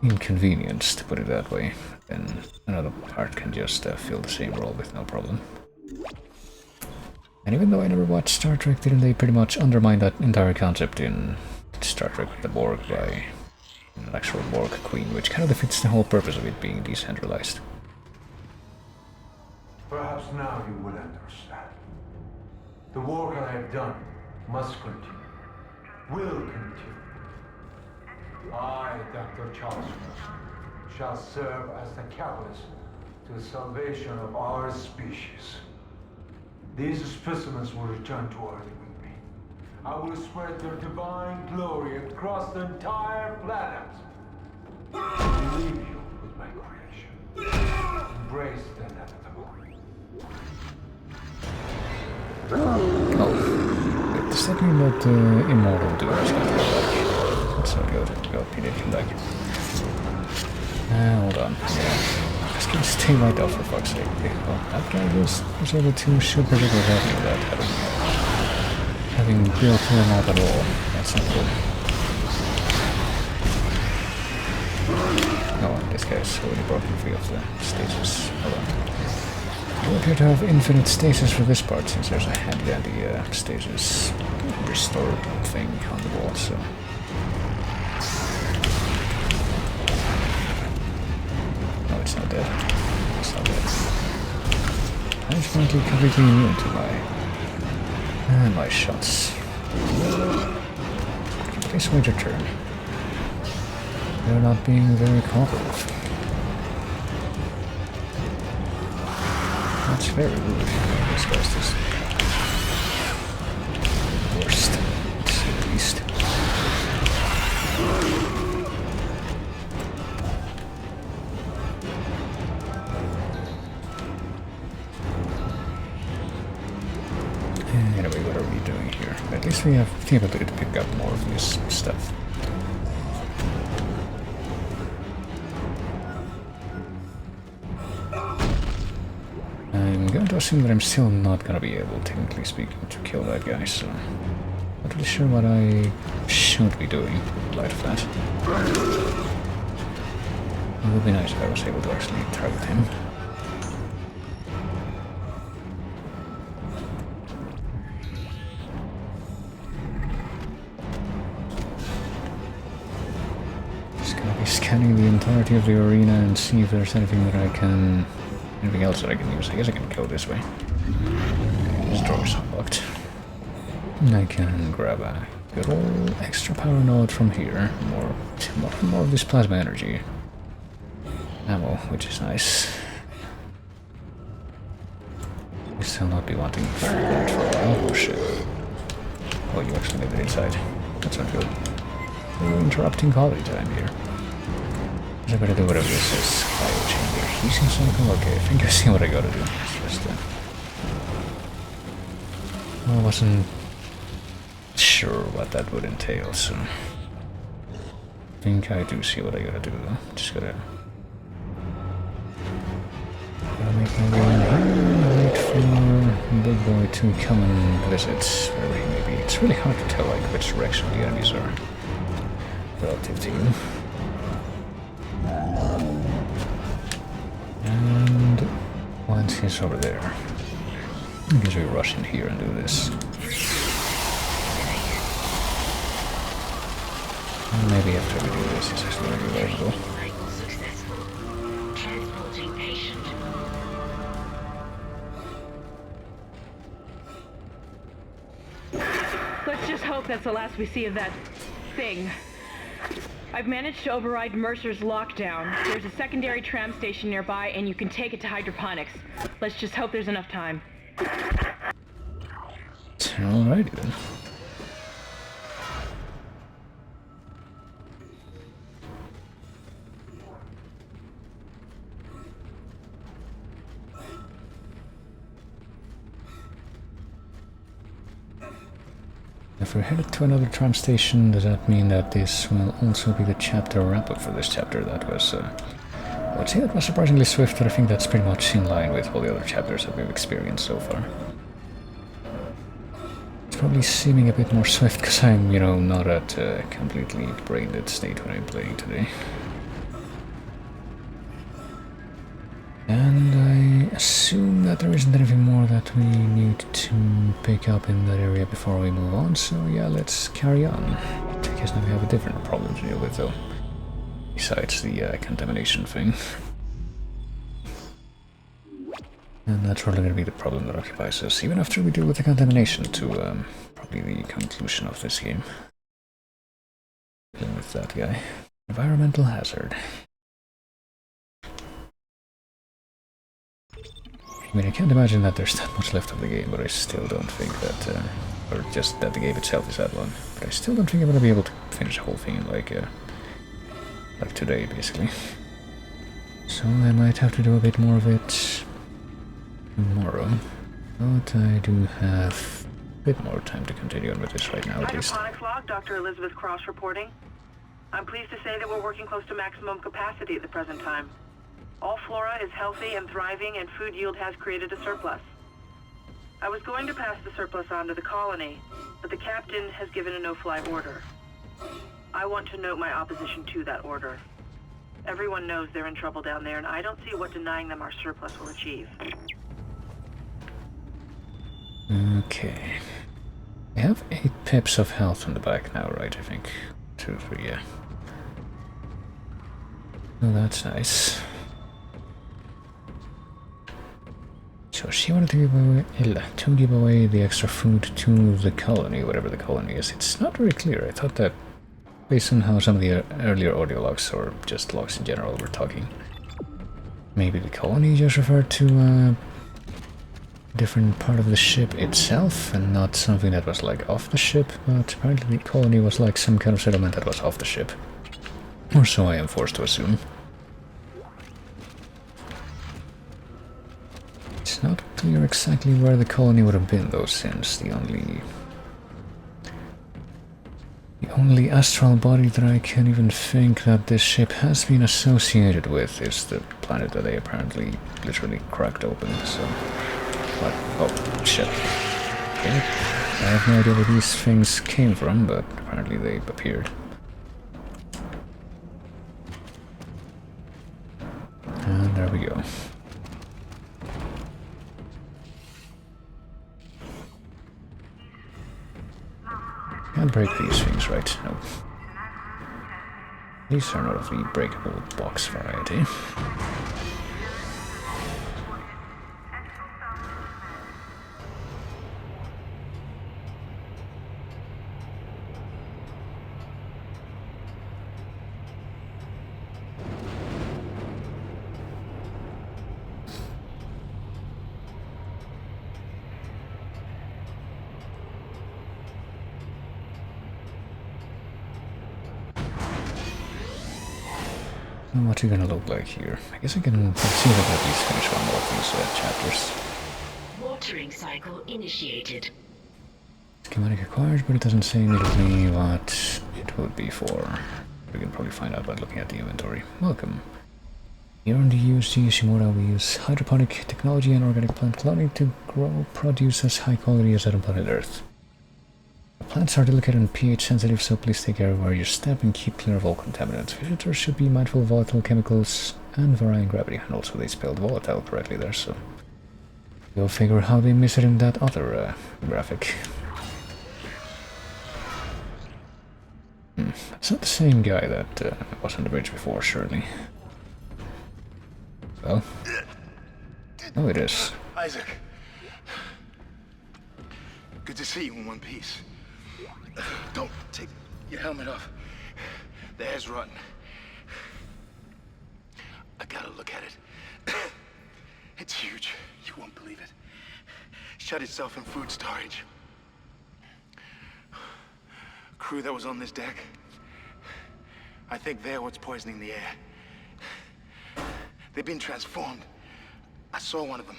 inconvenienced, to put it that way, then another part can just fill the same role with no problem. And even though I never watched Star Trek, didn't they pretty much undermine that entire concept in Star Trek The Borg by an actual Borg queen, which kind of defeats the whole purpose of it being decentralized? Perhaps now you will understand. The work I have done must continue. Will continue. I, Dr. Charles Wilson, shall serve as the catalyst to the salvation of our species. These specimens will return to Earth with me. I will spread their divine glory across the entire planet. I leave you with my creation. Embrace the inevitable. Oh, does that mean that Immortal Doom is going to come back? That's not good. Go, he did come back. Hold on. Yeah. Just gonna stay right off for fuck's sake. Well, that guy was able to shoot particularly heavy without having built him up at all. That's not good. Oh, this guy's already broken free of the stasis. Hold on. We appear to have infinite stasis for this part, since there's a handy-dandy stasis restore thing on the wall, so... No, it's not dead. It's not dead. I'm apparently completely immune to my shots. Please wait your turn. They're not being very cooperative. That's very rude. This guy's just worst, to say the least. Anyway, what are we doing here? At least we have the ability to pick up more of this stuff. I'm going to assume that I'm still not going to be able, technically speaking, to kill that guy, so... Not really sure what I should be doing in light of that. It would be nice if I was able to actually target him. Just gonna be scanning the entirety of the arena and see if there's anything that I can... Anything else that I can use? I guess I can go this way. This door is unlocked. And I can grab a good old extra power node from here. More of this plasma energy ammo, which is nice. I still not be wanting that for a while. Oh shit. Oh, you actually made it inside. That's not good. We're interrupting quality time here. I better do whatever this is. Cryo chamber. Heating cycle? Okay, I think I see what I gotta do. It's just I wasn't sure what that would entail, so I think I do see what I gotta do though. Just gotta make my way in here, wait for Big Boy to come and visit wherever he may be. It's really hard to tell like which direction the enemies are relative to you. And once he's over there, I guess we rush in here and do this. And maybe after we do this, it's actually going to be available. Transporting patient. Let's just hope that's the last we see of that thing. I've managed to override Mercer's lockdown. There's a secondary tram station nearby, and you can take it to hydroponics. Let's just hope there's enough time. Alrighty then. If we're headed to another tram station, does that mean that this will also be the chapter wrap-up for this chapter? That was, I would say that was surprisingly swift, but I think that's pretty much in line with all the other chapters that we've experienced so far. It's probably seeming a bit more swift because I'm, you know, not at a completely brain-dead state when I'm playing today. And I assume that there isn't anything more that we need to pick up in that area before we move on, so yeah, let's carry on. I guess now we have a different problem to deal with though, besides the contamination thing. And that's probably going to be the problem that occupies us, even after we deal with the contamination, to probably the conclusion of this game. Dealing with that guy. Environmental hazard. I mean, I can't imagine that there's that much left of the game, but I still don't think that, or just that the game itself is that long. But I still don't think I'm gonna be able to finish the whole thing in like today, basically. So I might have to do a bit more of it tomorrow. But I do have a bit more time to continue on with this right now, at least. Hydroponics log, Dr. Elizabeth Cross reporting. I'm pleased to say that we're working close to maximum capacity at the present time. All flora is healthy and thriving, and food yield has created a surplus. I was going to pass the surplus on to the colony, but the captain has given a no-fly order. I want to note my opposition to that order. Everyone knows they're in trouble down there, and I don't see what denying them our surplus will achieve. Okay. I have 8 pips of health on the back now, right? I think 2, 3, yeah. Oh, that's nice. So she wanted to give away the extra food to the colony, whatever the colony is. It's not very clear. I thought that, based on how some of the earlier audio logs, or just logs in general, were talking, maybe the colony just referred to a different part of the ship itself, and not something that was like off the ship, but apparently the colony was like some kind of settlement that was off the ship. Or so I am forced to assume. It's not clear exactly where the colony would have been though, since the only astral body that I can even think that this ship has been associated with is the planet that they apparently literally cracked open, so... But, oh, shit. Okay. I have no idea where these things came from, but apparently they appeared. And there we go. Can't break these things, right? Nope. These are not of the breakable box variety. What's it gonna look like here? I guess I can see if I can at least finish one more of these chapters. Watering cycle initiated. Schematic acquired, but it doesn't say immediately what it would be for. We can probably find out by looking at the inventory. Welcome. Here on the USG Shimura, we use hydroponic technology and organic plant cloning to grow produce as high quality as on planet Earth. The plants are delicate and pH sensitive, so please take care of where you step and keep clear of all contaminants. Visitors should be mindful of volatile chemicals and varying gravity. And also they spelled volatile correctly there, so go figure how they miss it in that other graphic. It's not the same guy that was on the bridge before, surely. Well, oh, it is. Isaac. Good to see you in one piece. Don't take your helmet off. The air's rotten. I gotta look at it. It's huge. You won't believe it. Shut itself in food storage. Crew that was on this deck. I think they're what's poisoning the air. They've been transformed. I saw one of them.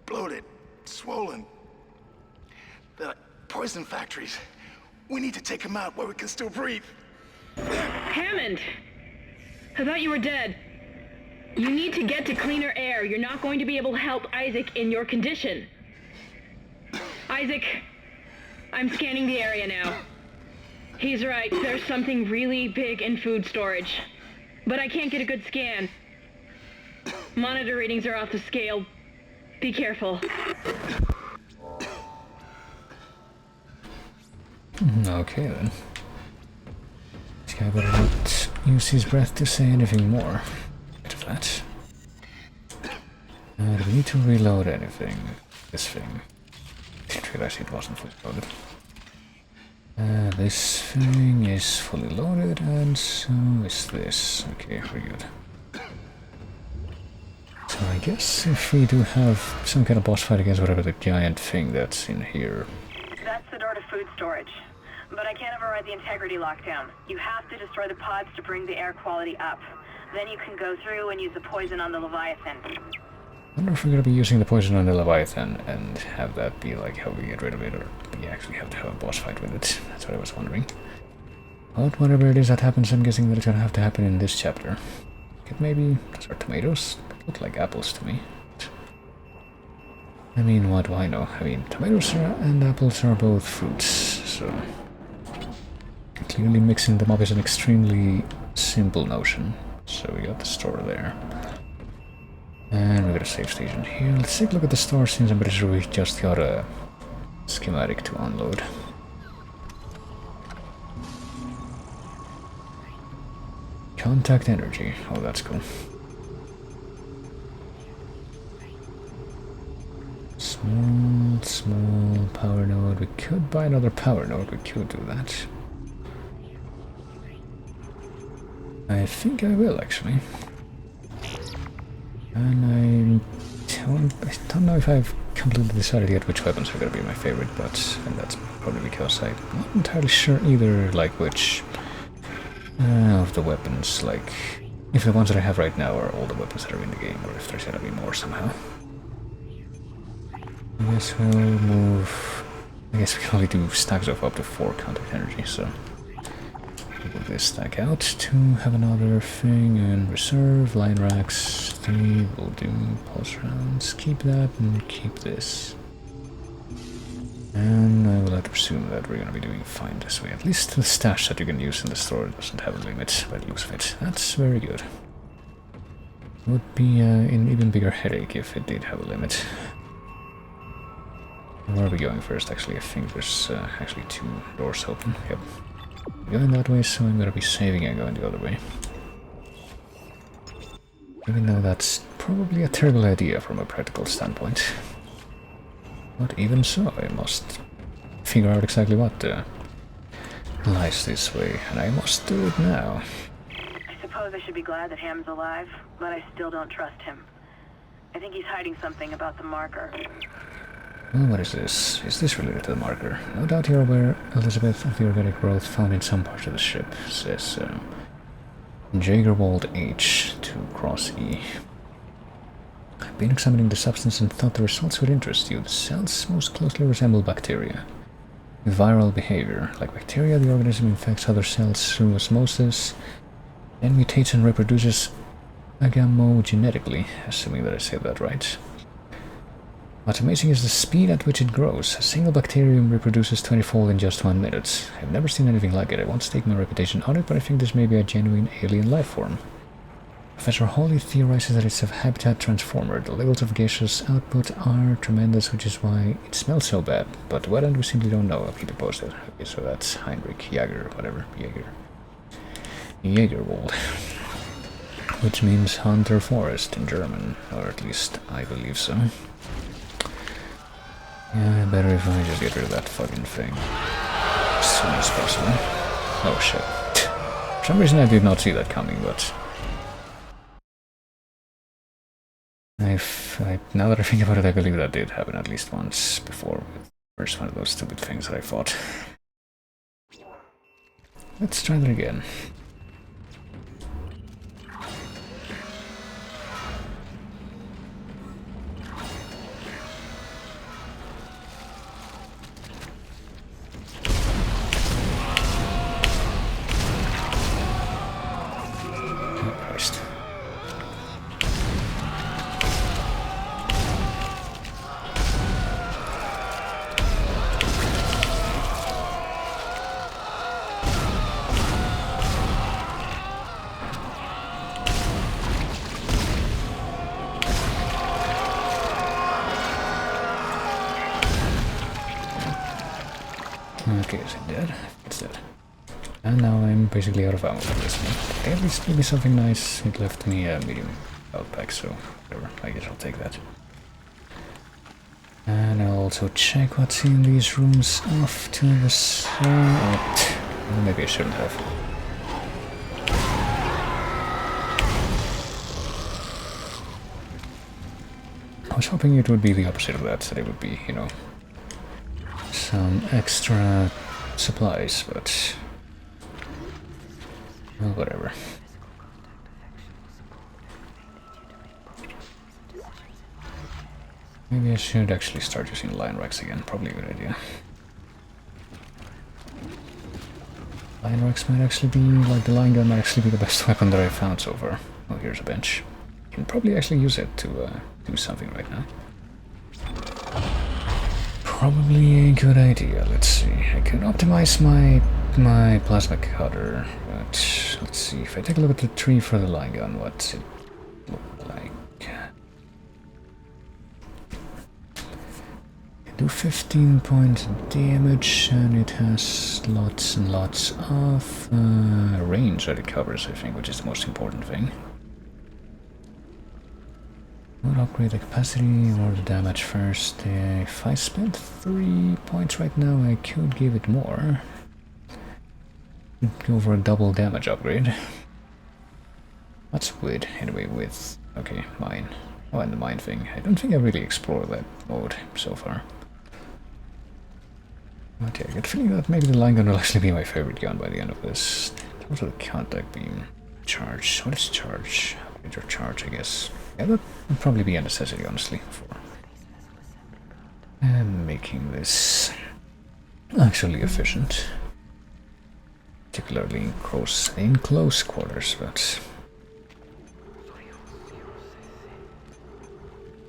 Bloated, swollen. They're like poison factories. We need to take them out where we can still breathe. Hammond! I thought you were dead. You need to get to cleaner air. You're not going to be able to help Isaac in your condition. Isaac, I'm scanning the area now. He's right, there's something really big in food storage. But I can't get a good scan. Monitor readings are off the scale. Be careful. Okay then. This guy better not use his breath to say anything more. Bit of that. Do we need to reload anything? This thing. Didn't realize it wasn't fully loaded. This thing is fully loaded, and so is this. Okay, we're good. So I guess if we do have some kind of boss fight against whatever the giant thing that's in here. That's the door to food storage. But I can't override the integrity lockdown. You have to destroy the pods to bring the air quality up. Then you can go through and use the poison on the Leviathan. I wonder if we're gonna be using the poison on the Leviathan and have that be like how we get rid of it, or we actually have to have a boss fight with it. That's what I was wondering. But whatever it is that happens, I'm guessing that it's gonna have to happen in this chapter. Could maybe... those are tomatoes? They look like apples to me. I mean, what do I know? I mean, tomatoes and apples are both fruits, so... clearly mixing them up is an extremely simple notion. So we got the store there. And we got a save station here. Let's take a look at the store, since I'm pretty sure we just got a schematic to unload. Contact energy. Oh, that's cool. Small power node. We could buy another power node. We could do that. I think I will, actually. And I don't know if I've completely decided yet which weapons are going to be my favorite, but and that's probably because I'm not entirely sure either, like which of the weapons, like if the ones that I have right now are all the weapons that are in the game, or if there's going to be more somehow. I guess we'll move... I guess we can only do stacks of up to 4 contact energy, so... move this stack out to have another thing, and reserve, line racks, 3 will do, pulse rounds, keep that, and keep this. And I will have to presume that we're going to be doing fine this way. At least the stash that you can use in the store doesn't have a limit by the looks of it. That's very good. Would be an even bigger headache if it did have a limit. Where are we going first? Actually, I think there's actually 2 doors open. Yep. Going that way, so I'm gonna be saving and going the other way. Even though that's probably a terrible idea from a practical standpoint. But even so, I must figure out exactly what lies this way, and I must do it now. I suppose I should be glad that Ham's alive, but I still don't trust him. I think he's hiding something about the marker. Well, what is this? Is this related to the marker? No doubt you're aware, Elizabeth, of the organic growth found in some parts of the ship. Says, Jagerwald H to cross E. I've been examining the substance and thought the results would interest you. The cells most closely resemble bacteria. viral behavior. Like bacteria, the organism infects other cells through osmosis, then mutates and reproduces agamogenetically, assuming that I said that right. What's amazing is the speed at which it grows. A single bacterium reproduces 20-fold in just 1 minute. I've never seen anything like it. I won't stake my reputation on it, but I think this may be a genuine alien life form. Professor Hawley theorizes that it's a habitat transformer. The levels of gaseous output are tremendous, which is why it smells so bad. But what end we simply don't know. I'll keep it posted. Okay, so that's Heinrich Jaeger, whatever. Jaegerwald. Which means hunter forest in German, or at least I believe so. Yeah, better if I just get rid of that fucking thing as soon as possible. Oh shit. For some reason I did not see that coming, but... now that I think about it, I believe that did happen at least once before with the first one of those stupid things that I fought. Let's try that again. Okay, is it dead? It's dead. And now I'm basically out of ammo for this one. At least give me something nice. It left me a medium outback, so whatever. I guess I'll take that. And I'll also check what's in these rooms off to the side. Well, maybe I shouldn't have. I was hoping it would be the opposite of that, that it would be, you know, some extra supplies, but well, whatever. Maybe I should actually start using line racks again, probably a good idea. Line racks might actually be, like the line gun might actually be the best weapon that I've found so far. Oh, here's a bench. You can probably actually use it to do something right now. Probably a good idea. Let's see. I can optimize my plasma cutter, but let's see. If I take a look at the tree for the line gun, what's it look like? I do 15 points of damage, and it has lots and lots of range that it covers, I think, which is the most important thing. Would upgrade the capacity or the damage first. If I spent 3 points right now, I could give it more. Go for a double damage upgrade. What's with, anyway, with... Okay, mine. Oh, and the mine thing. I don't think I really explored that mode so far. But yeah, I get the feeling that maybe the line gun will actually be my favorite gun by the end of this. Also the contact beam. Charge. What is charge? Upgrade your charge, I guess. Yeah, that would probably be a necessity, honestly, for making this actually efficient. Particularly in close quarters, but...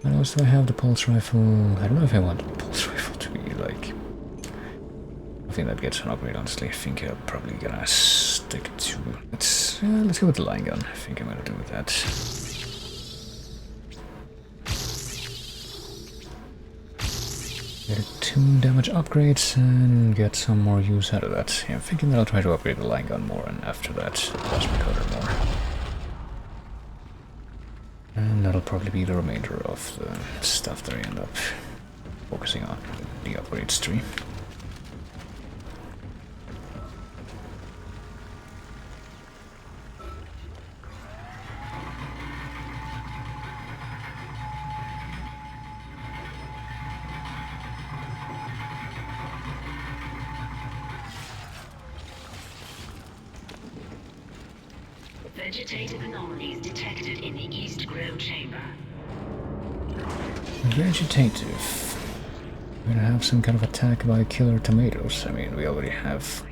What else do I have? The pulse rifle... I don't know if I want the pulse rifle to be, like... I think that gets an upgrade, honestly. I think I'm probably gonna stick to... Let's go with the line gun. I think I'm gonna do with that. Get 2 damage upgrades and get some more use out of that. Yeah, I'm thinking that I'll try to upgrade the line gun more, and after that, the plasma cutter more. And that'll probably be the remainder of the stuff that I end up focusing on, the upgrades tree. Vegetative anomalies detected in the East Grill chamber. Vegetative. We're gonna have some kind of attack by killer tomatoes. I mean, we already have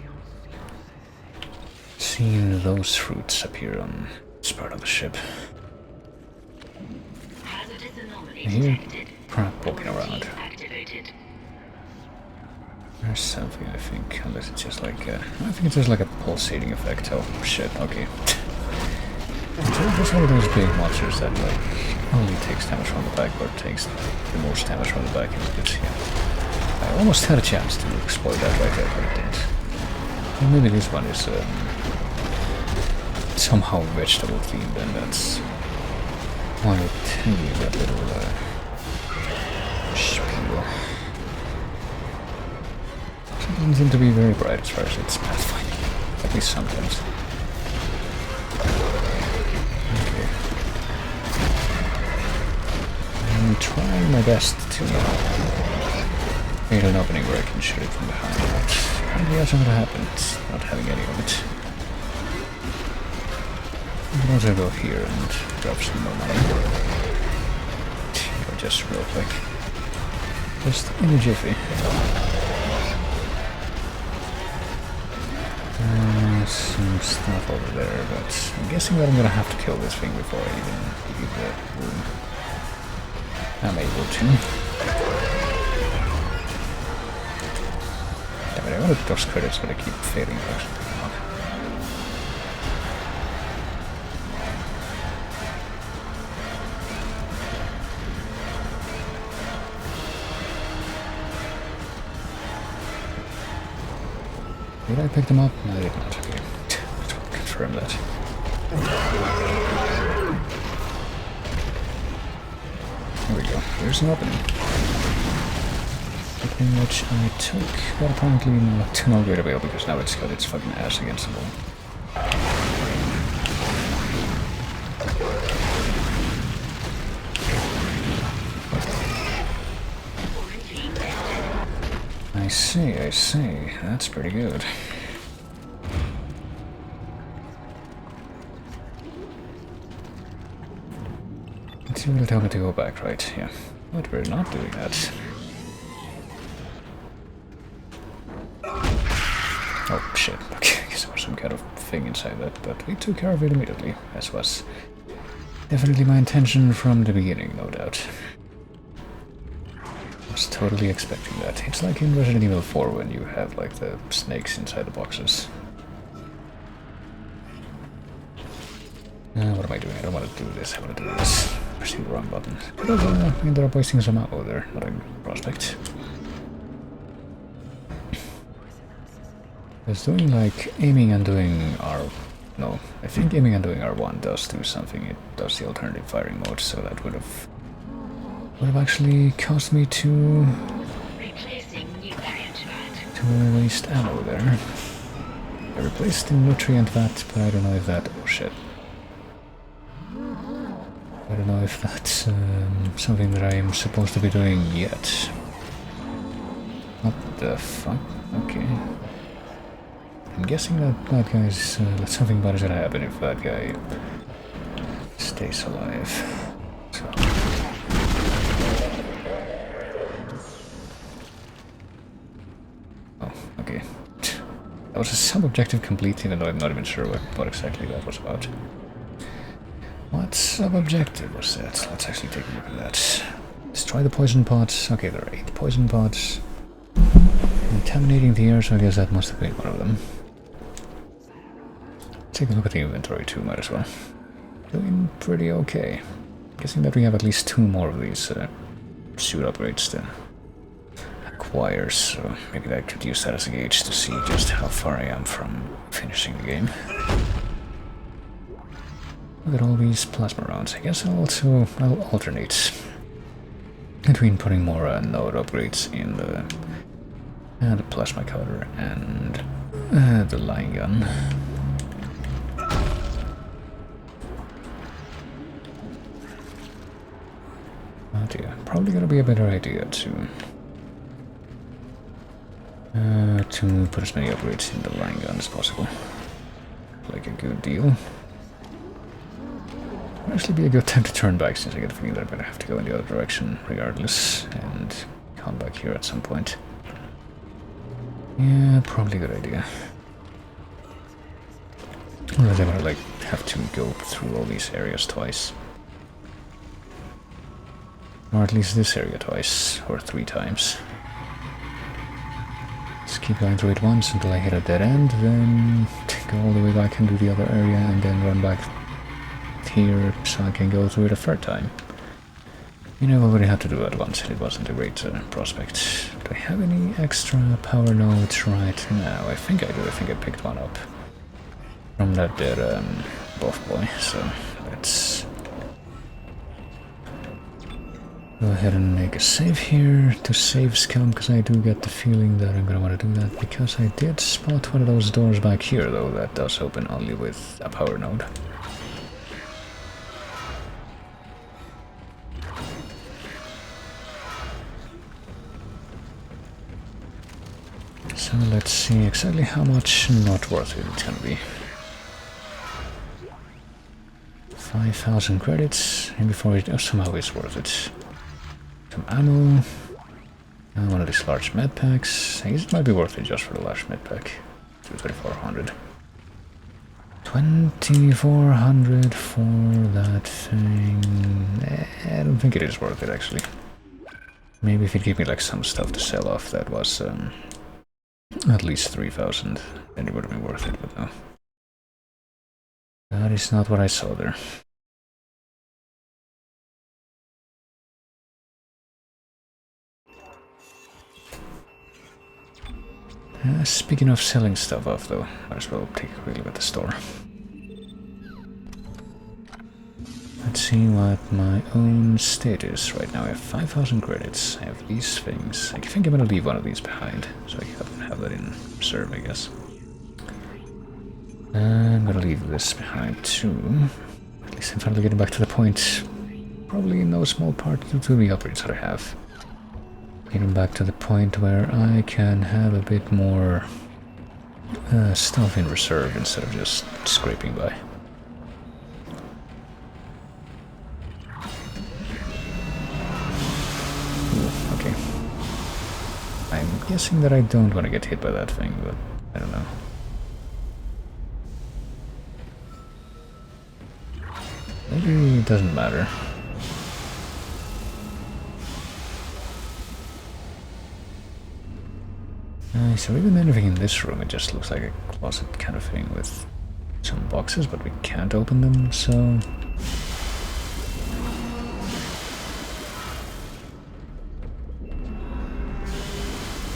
seen those fruits appear on this part of the ship. I hear crap walking around. There's something, I think, unless it's just like I think it's just like a pulsating effect. Oh shit, okay. So there's one of those big monsters that like only takes damage from the back, or takes the most damage from the back, and yeah. I almost had a chance to exploit that right there, but I didn't. And maybe this one is somehow vegetable themed, and that's why I tell you that little spiel. It doesn't seem to be very bright as far as its pathfinding, at least sometimes. Okay. I'm trying my best to create an opening where I can shoot it from behind, but apparently that's not gonna happen. It's not having any of it. I can also go here and drop some more money. Or just real quick. Just in a jiffy. Some stuff over there, but I'm guessing that I'm gonna have to kill this thing before I even leave the room. I'm able to. Damn it, I wanted those credits, but I keep failing to actually pick them up. Did I pick them up? No, I did not. Okay. Let's confirm that. There we go. Here's an opening. Opening which I took, but apparently not to no great avail because now it's got its fucking ass against the wall. I see. That's pretty good. It's going to tell me to go back, right? Yeah. But we're not doing that. Oh, shit. Okay, I guess there was some kind of thing inside that, but we took care of it immediately, as was definitely my intention from the beginning, no doubt. I was totally expecting that. It's like in Resident Evil 4 when you have like the snakes inside the boxes. What am I doing? I don't want to do this. I want to do this. Pressing the wrong button. Could have ended up wasting some ammo there. Not a prospect. It's doing like aiming and doing R. No, I think aiming and doing R1 does do something. It does the alternative firing mode, so that would have actually caused me to waste ammo there. I replaced the nutrient vat, but I don't know if that... oh shit. I don't know if that's something that I am supposed to be doing yet. What the fuck? Okay. I'm guessing that guy's... that something bad is gonna happen if that guy stays alive. So... okay. That was a sub-objective complete, even though I'm not even sure what exactly that was about. What sub-objective was that? Let's actually take a look at that. Destroy the poison pods. Okay, there are 8 poison pods. Contaminating the air, so I guess that must have been one of them. Take a look at the inventory too, might as well. Doing pretty okay. Guessing that we have at least 2 more of these suit upgrades to acquire, so maybe I could use that as a gauge to see just how far I am from finishing the game. Look at all these plasma rounds. I guess I'll alternate between putting more node upgrades in the plasma cutter and the line gun. Oh dear, probably gonna be a better idea to put as many upgrades in the line gun as possible. Like a good deal. It'll actually be a good time to turn back since I get the feeling that I'm gonna have to go in the other direction regardless, and come back here at some point. Yeah, probably a good idea. Unless I'm gonna like have to go through all these areas twice. Or at least this area twice, or 3 times. Just keep going through it once until I hit a dead end, then go all the way back and do the other area, and then run back here so I can go through it a 3rd time. You know, I already had to do it once, and it wasn't a great prospect. Do I have any extra power nodes right now? I think I do. I think I picked one up from that dead buff boy, so let's go ahead and make a save here to save scum, because I do get the feeling that I'm gonna want to do that, because I did spot one of those doors back here, though, that does open only with a power node. So let's see exactly how much not worth it it's gonna be. 5,000 credits, and before it somehow is worth it. Some ammo, and one of these large med packs. I guess it might be worth it just for the large med pack. 2,400. 2,400 for that thing. I don't think it is worth it actually. Maybe if it gave me like some stuff to sell off that was at least 3,000, then it would have been worth it, but no. That is not what I saw there. Speaking of selling stuff off though, might as well take a quick look at the store. Let's see what my own state is right now. I have 5,000 credits, I have these things. I think I'm gonna leave one of these behind, so I can have that in reserve, I guess. I'm gonna leave this behind too. At least I'm finally getting back to the point, probably in no small part due to the upgrades that I have. Getting back to the point where I can have a bit more stuff in reserve instead of just scraping by. Ooh, okay. I'm guessing that I don't want to get hit by that thing, but I don't know. Maybe it doesn't matter. So even anything in this room, it just looks like a closet kind of thing with some boxes, but we can't open them, so...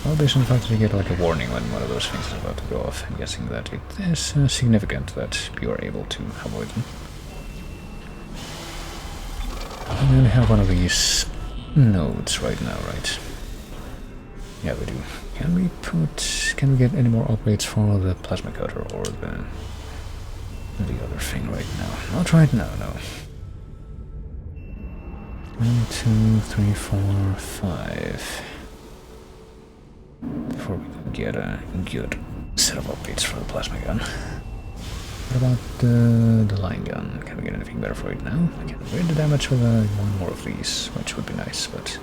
Well, based on the fact that you get like a warning when one of those things is about to go off, I'm guessing that it is significant that you are able to avoid them. And we only have one of these nodes right now, right? Yeah, we do. Can we get any more upgrades for the plasma cutter or the other thing right now? Not right now, no. 1, 2, 3, 4, 5. Before we can get a good set of upgrades for the plasma gun. What about the line gun? Can we get anything better for it now? I can avoid the damage with one more of these, which would be nice, but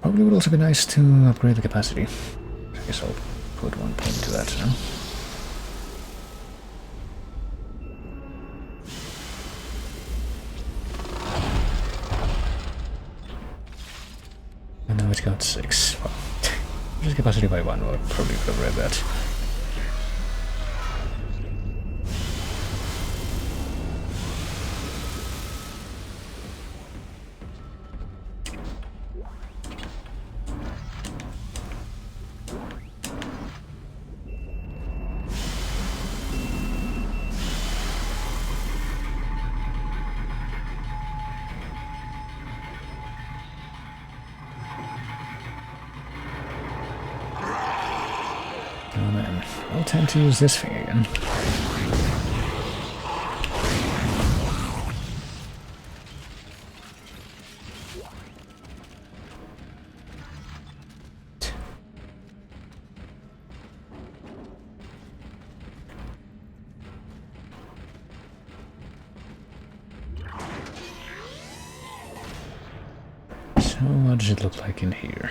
probably would also be nice to upgrade the capacity. I guess I'll put 1 point to that now. And now it's got 6. Well, just capacity by 1, well, probably could have read that. Oh man, I'll tend to use this thing again. So what does it look like in here?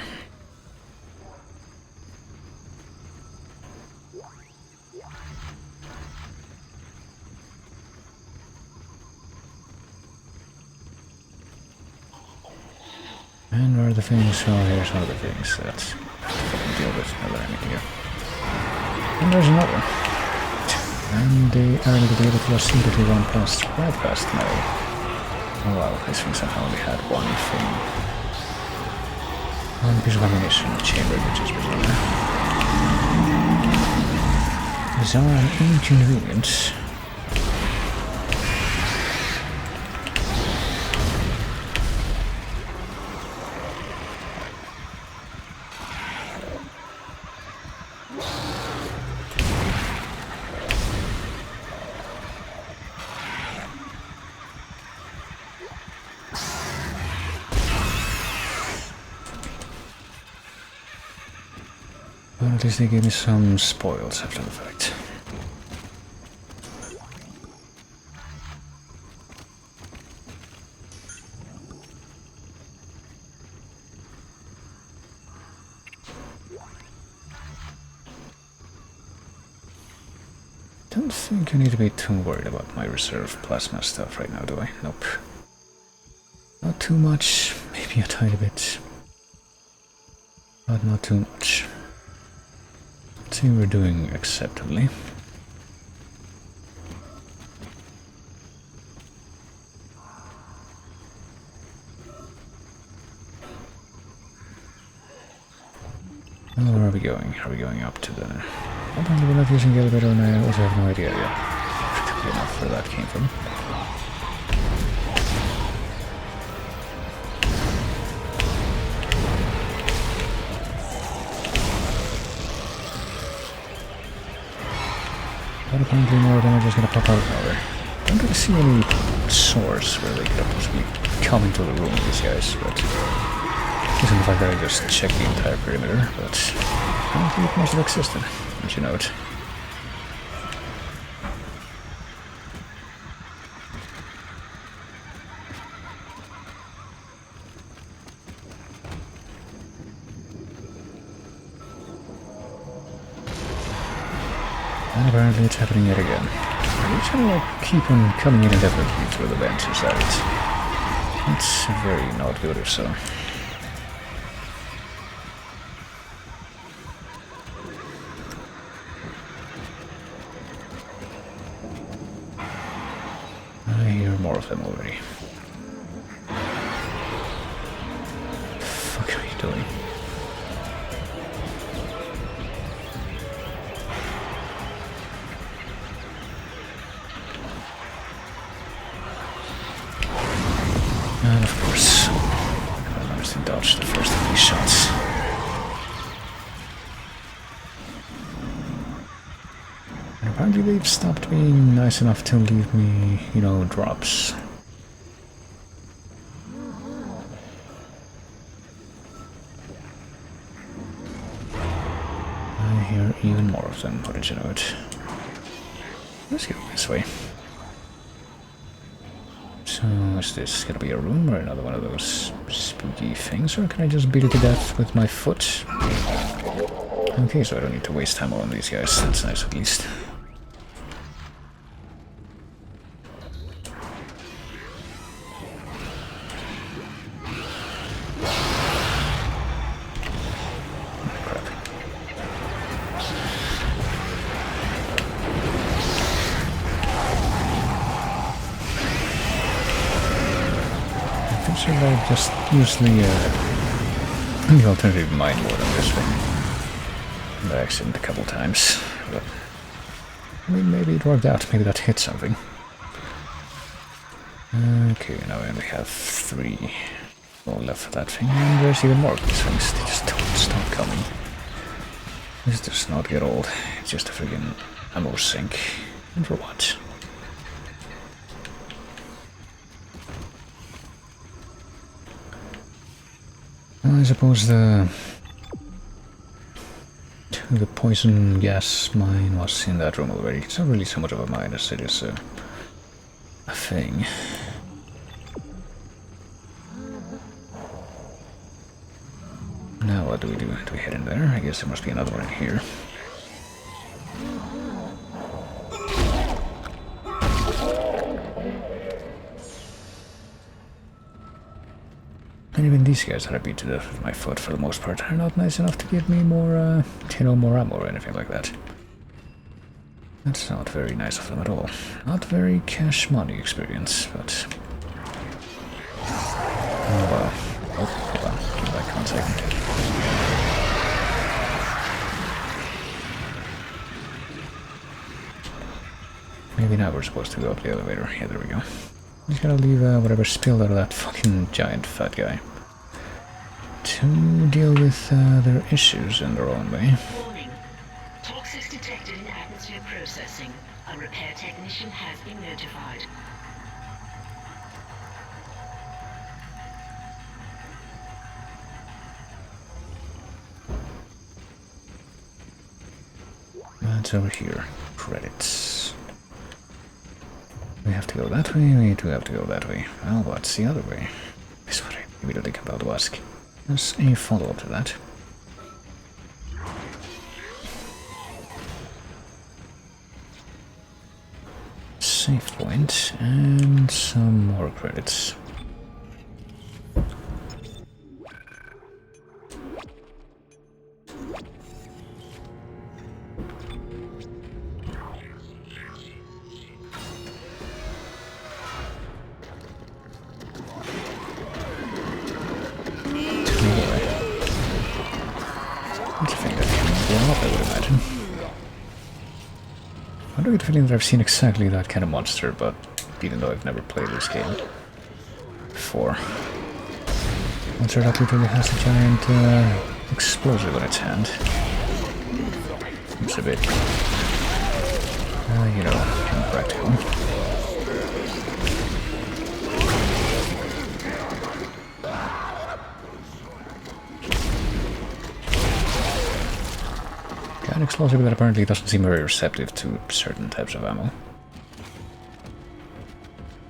And where are the things? Oh, here's one of the things that I can deal with now that I'm in here. And there's another. And they are able to be able to just immediately run past right past my... Oh wow, these things somehow only had one thing. One piece of ammunition chamber, which is bizarre. Bizarre and inconvenient. Well, at least they gave me some spoils after the fact. Don't think I need to be too worried about my reserve plasma stuff right now, do I? Nope. Not too much, maybe a tiny bit. But not too much. I think we're doing acceptably. Well, where are we going? Are we going up to the... Apparently we're not using the elevator and I also have no idea yet. Practically enough where that came from. But apparently more damage is gonna pop out of nowhere. I don't really see any source where they could have possibly come into the room, these guys, but... Isn't the fact that I just checked the entire perimeter, but... Apparently it must have existed, as you know it. And apparently it's happening yet again. They try to like keep on coming in indefinitely through the vents, is that it? It's very not good if so. I hear more of them already. What the fuck are you doing? And of course, I managed to dodge the first of these shots. And apparently they've stopped being nice enough to leave me, you know, drops. I hear even more of them, how did you know it? Let's go this way. So, is this gonna be a room or another one of those spooky things, or can I just beat it to death with my foot? Okay, so I don't need to waste time on these guys, that's nice at least. I just use the alternative mine ward on this one. By accident a couple times. But, I mean, maybe it worked out. Maybe that hit something. Okay, now I only have 3 more left for that thing. And there's even more of these things. They just don't stop coming. This does not get old. It's just a friggin' ammo sink. And for what? I suppose the poison gas mine was in that room already. It's not really so much of a mine as it is a thing. Now what do we do? Do we head in there? I guess there must be another one in here. And even these guys that I beat to death with my foot for the most part are not nice enough to give me more, more ammo or anything like that. That's not very nice of them at all. Not very cash money experience, but... Oh well. Oh, hold on. Give me back 1 second. Maybe now we're supposed to go up the elevator. Yeah, there we go. Just gotta leave whatever spilled out of that fucking giant fat guy to deal with their issues in their own way. Warning. Toxics detected in atmosphere processing. A repair technician has been notified. That's over here. Credits. We have to go that way, we do have to go that way. Well, what's the other way? Is what I immediately about to ask. There's a follow-up to that. Save point, and some more credits. I do get the feeling that I've seen exactly that kind of monster, but even though I've never played this game before. Monster that literally has a giant explosive in its hand. It's a bit, you know, impractical. An explosive that apparently doesn't seem very receptive to certain types of ammo.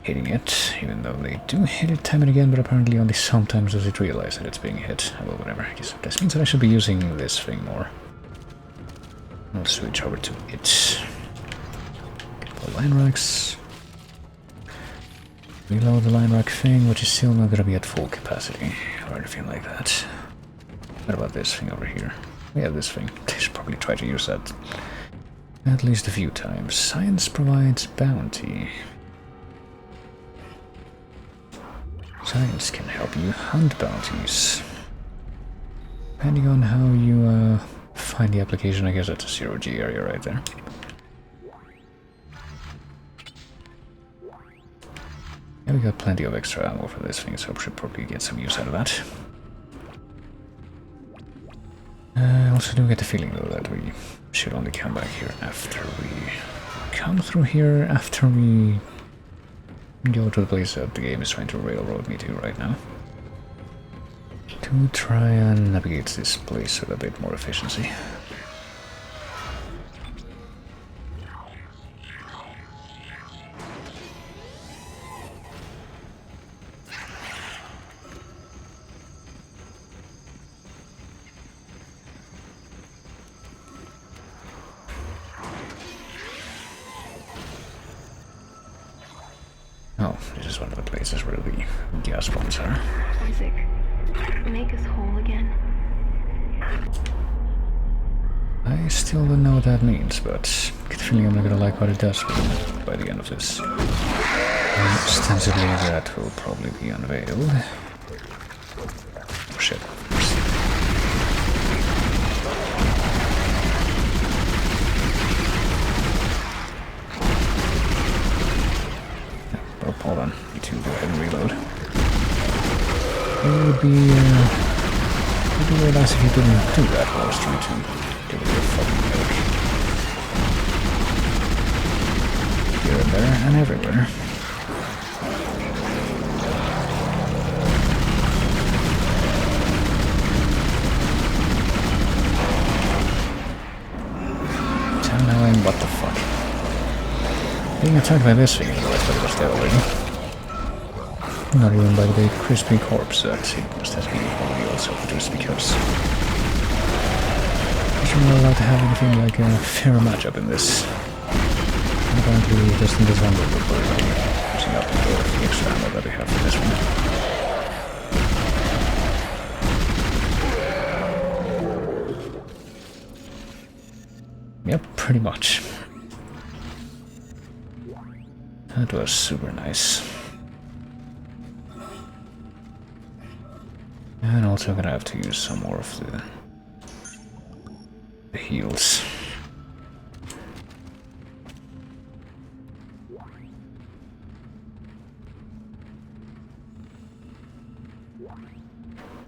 Hitting it, even though they do hit it time and again, but apparently only sometimes does it realize that it's being hit. Well, whatever. I guess this means that I should be using this thing more. I'll switch over to it. Get more line racks. Reload the line rack thing, which is still not gonna be at full capacity or anything like that. What about this thing over here? Yeah, this thing. I should probably try to use that at least a few times. Science provides bounty. Science can help you hunt bounties. Depending on how you find the application, I guess that's a 0G area right there. Yeah, we got plenty of extra ammo for this thing, so we should probably get some use out of that. I also do get the feeling though that we should only come back here after we come through here, after we go to the place that the game is trying to railroad me to right now. To try and navigate this place with a bit more efficiency. Oh, this is one of the places where the gas bombs are. Isaac, make us whole again. I still don't know what that means, but I get the feeling I'm not gonna like what it does by the end of this. And ostensibly that will probably be unveiled. Oh shit. Hold on, you two go ahead and reload. It would be very nice if you didn't do that while I was trying to deal with your fucking milk. Here and there and everywhere. Tunneling, what the fuck? Being attacked by this thing, I thought it was dead already. Not even by the big crispy corpse that it must have been probably also produced because sure I'm not allowed to have anything like a fair matchup in this. And apparently just in this one we're using up all of the extra ammo that we have for this one. Yep, pretty much. That was super nice. And also gonna have to use some more of the heals.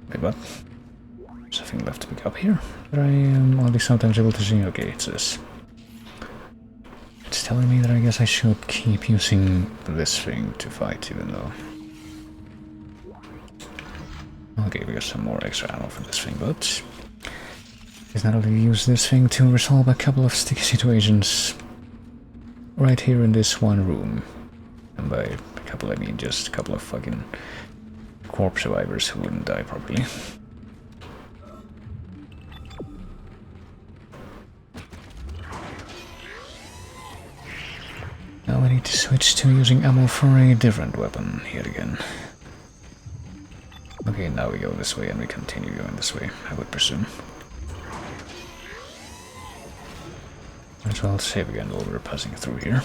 Wait, what? There's nothing left to pick up here, but I am only sometimes able to see. Okay, it's this. It's telling me that I guess I should keep using this thing to fight, even though... Okay, we got some more extra ammo from this thing, but... It's not only use this thing to resolve a couple of sticky situations right here in this one room. And by a couple I mean just a couple of fucking corpse survivors who wouldn't die properly. Now I need to switch to using ammo for a different weapon yet again. Okay, now we go this way and we continue going this way, I would presume. Might as well save again while we're passing through here.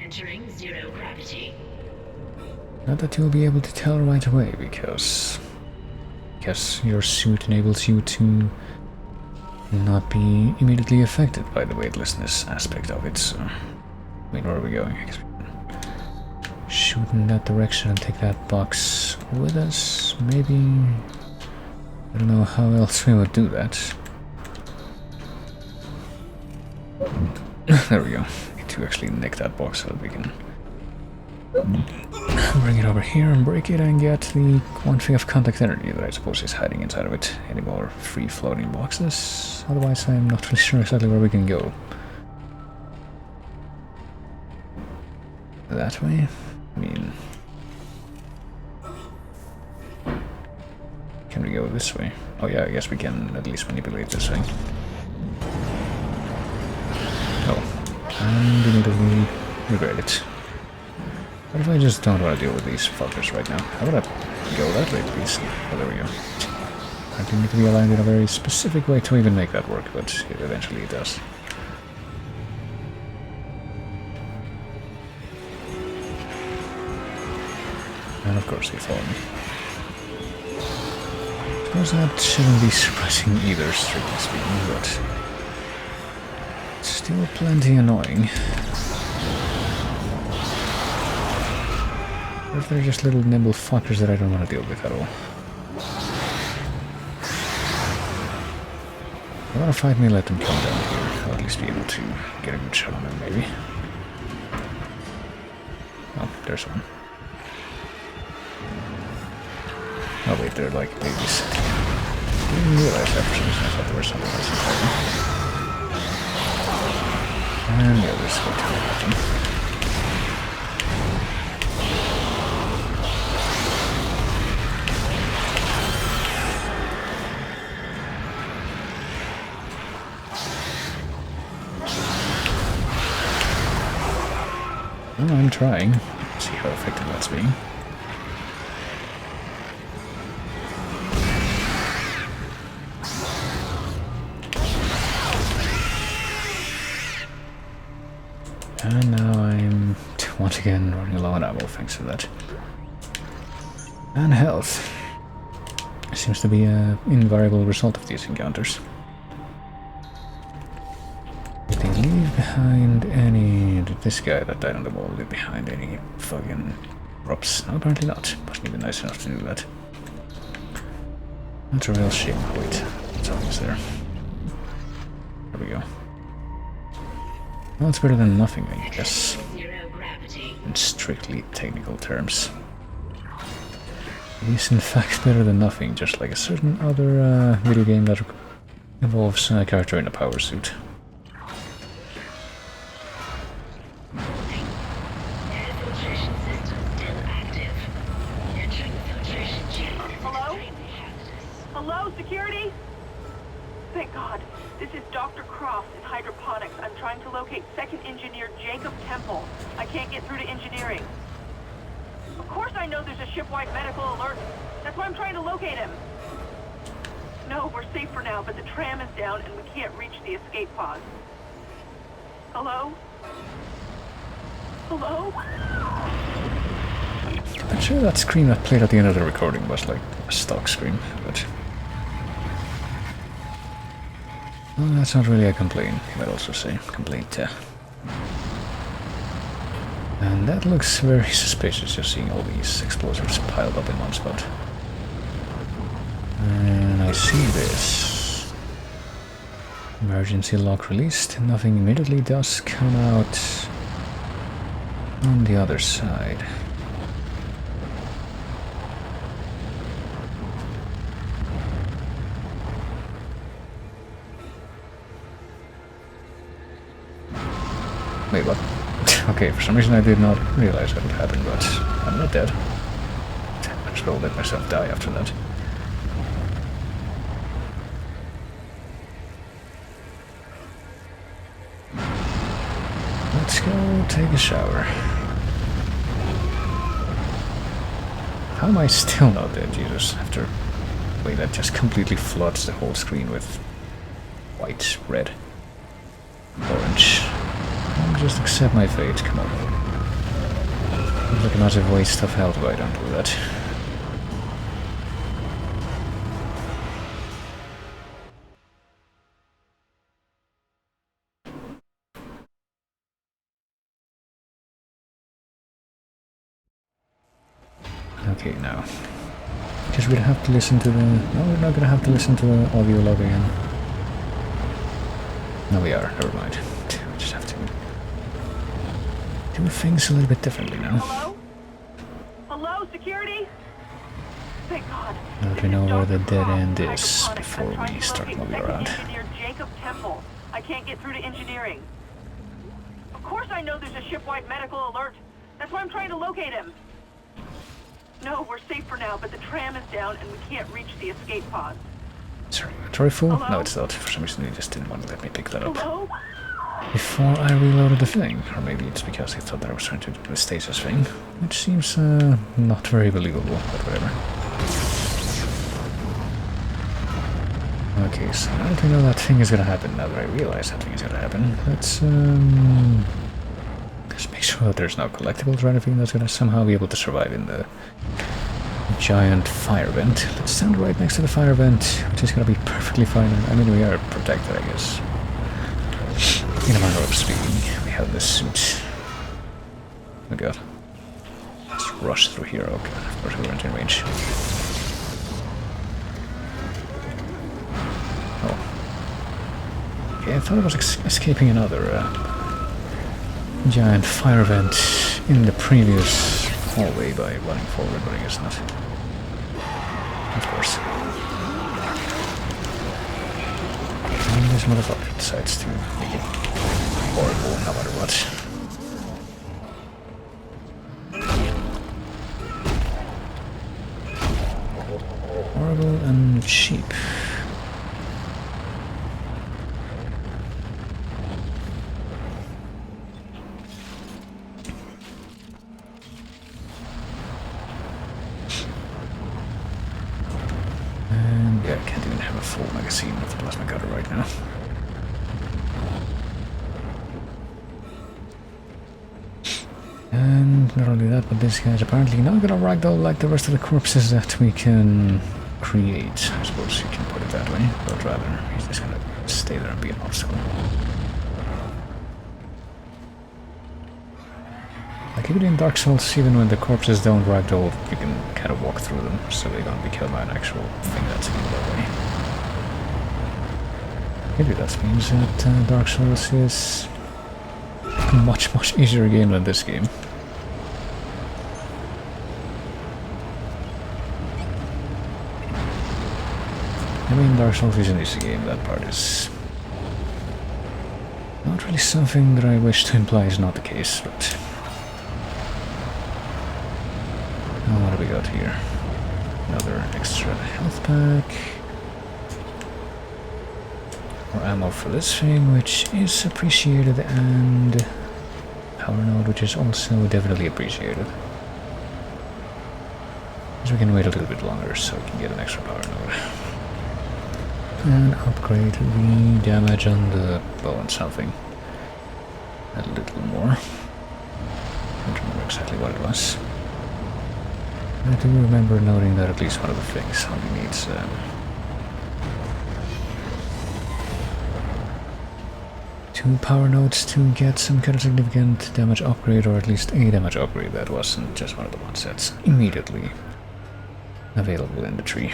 Entering zero gravity. Not that you'll be able to tell right away, because your suit enables you to not be immediately affected by the weightlessness aspect of it, so... I mean, where are we going? I guess we can shoot in that direction and take that box with us, maybe... I don't know how else we would do that. There we go. To actually nick that box so that we can bring it over here and break it and get the one thing of contact energy that I suppose is hiding inside of it. Any more free floating boxes? Otherwise I'm not really sure exactly where we can go. That way? I mean... Can we go this way? Oh yeah, I guess we can at least manipulate this thing. Oh. And immediately regret it. What if I just don't want to deal with these fuckers right now? How about I go that way, please? Oh, there we go. I do need to be aligned in a very specific way to even make that work, but eventually it does. And of course they follow me. I suppose that shouldn't be surprising either, strictly speaking, but... still plenty annoying. Or if they're just little nimble fuckers that I don't want to deal with at all. If they want to fight me, let them come down here. I'll at least be able to get a good shot on them, maybe. Oh, there's one. Oh wait, they're like babies. I didn't realize that for some reason. I thought there was something else inside them. And the others go to the bottom. Well, I'm trying. Let's see how effective that's being. And now I'm once again running low on ammo thanks to that. And health. Seems to be an invariable result of these encounters. Did they leave behind any... Did this guy that died on the wall leave behind any fucking props? No, apparently not. Wasn't even nice enough to do that. That's a real shame. Wait, it's almost there. There we go. Well, it's better than nothing, I guess, Zero gravity. in strictly technical terms. It is in fact better than nothing, just like a certain other video game that involves a character in a power suit. Air filtration system still active. Entering filtration chamber. Hello? Hello, security? Thank God. This is Dr. Croft in hydroponics. I'm trying to locate second engineer Jacob Temple. I can't get through to engineering. Of course I know there's a shipwide medical alert. That's why I'm trying to locate him. No, we're safe for now, but the tram is down and we can't reach the escape pod. Hello? Hello? I'm sure that scream that played at the end of the recording was like a stock scream, but... well, that's not really a complaint, you might also say. Complaint, And that looks very suspicious, just seeing all these explosives piled up in one spot. And I see this. Emergency lock released. Nothing immediately does come out on the other side. Wait, what? Okay, for some reason I did not realize that would happen, but I'm not dead. I just will let myself die after that. Let's go take a shower. How am I still not dead, Jesus? After... wait, that just completely floods the whole screen with white, red, orange. Just accept my fate, come on. It's like a massive waste of health if I don't do that. Okay, now. Because we'd have to listen to the... no, we're not gonna have to listen to the audio log again. No, we are, never mind. We just have to... do things a little bit differently now. Hello? Hello, security? Thank God. Now that we know where the dead end is before we start moving around. Engineer Jacob Temple. I can't get through to engineering. Of course I know there's a shipwide medical alert. That's why I'm trying to locate him. No, we're safe for now, but the tram is down and we can't reach the escape pod. Sorry, inventory full? Hello? No, it's not. For some reason, they just didn't want to let me pick that up. Hello? Before I reloaded the thing. Or maybe it's because they thought that I was trying to do a stasis thing. Which seems not very believable, but whatever. Okay, so now that we know that thing is gonna happen, now that I realize that thing is gonna happen, let's just make sure that there's no collectibles or anything that's gonna somehow be able to survive in the giant fire vent. Let's stand right next to the fire vent, which is gonna be perfectly fine. I mean, we are protected, I guess. In a manner of speaking, we have this suit. Oh my god. Let's rush through here. Okay, of course we weren't in range. Oh. Okay, I thought I was escaping another giant fire vent in the previous hallway by running forward, but I guess not. Of course. And this motherfucker decides to make it horrible no matter what. Horrible and cheap. And yeah, I can't even have a full magazine of the plasma cutter right now. And not only that, but this guy's apparently not gonna ragdoll like the rest of the corpses that we can create. I suppose you can put it that way, but rather he's just gonna stay there and be an obstacle. Like even in Dark Souls, even when the corpses don't ragdoll, you can kind of walk through them, so they're gonna be killed by an actual thing that's in the way. Maybe that means that Dark Souls is much easier game than this game. I mean, Dark Souls is an easy game, that part is not really something that I wish to imply is not the case, but... Oh, what do we got here? Another extra health pack. More ammo for this thing, which is appreciated, and power node, which is also definitely appreciated. So we can wait a little bit longer so we can get an extra power node. And upgrade the damage on the bow and something. A little more. I don't remember exactly what it was. I do remember noting that at least one of the things only needs 2 power nodes to get some kind of significant damage upgrade, or at least a damage upgrade that wasn't just one of the ones that's immediately available in the tree.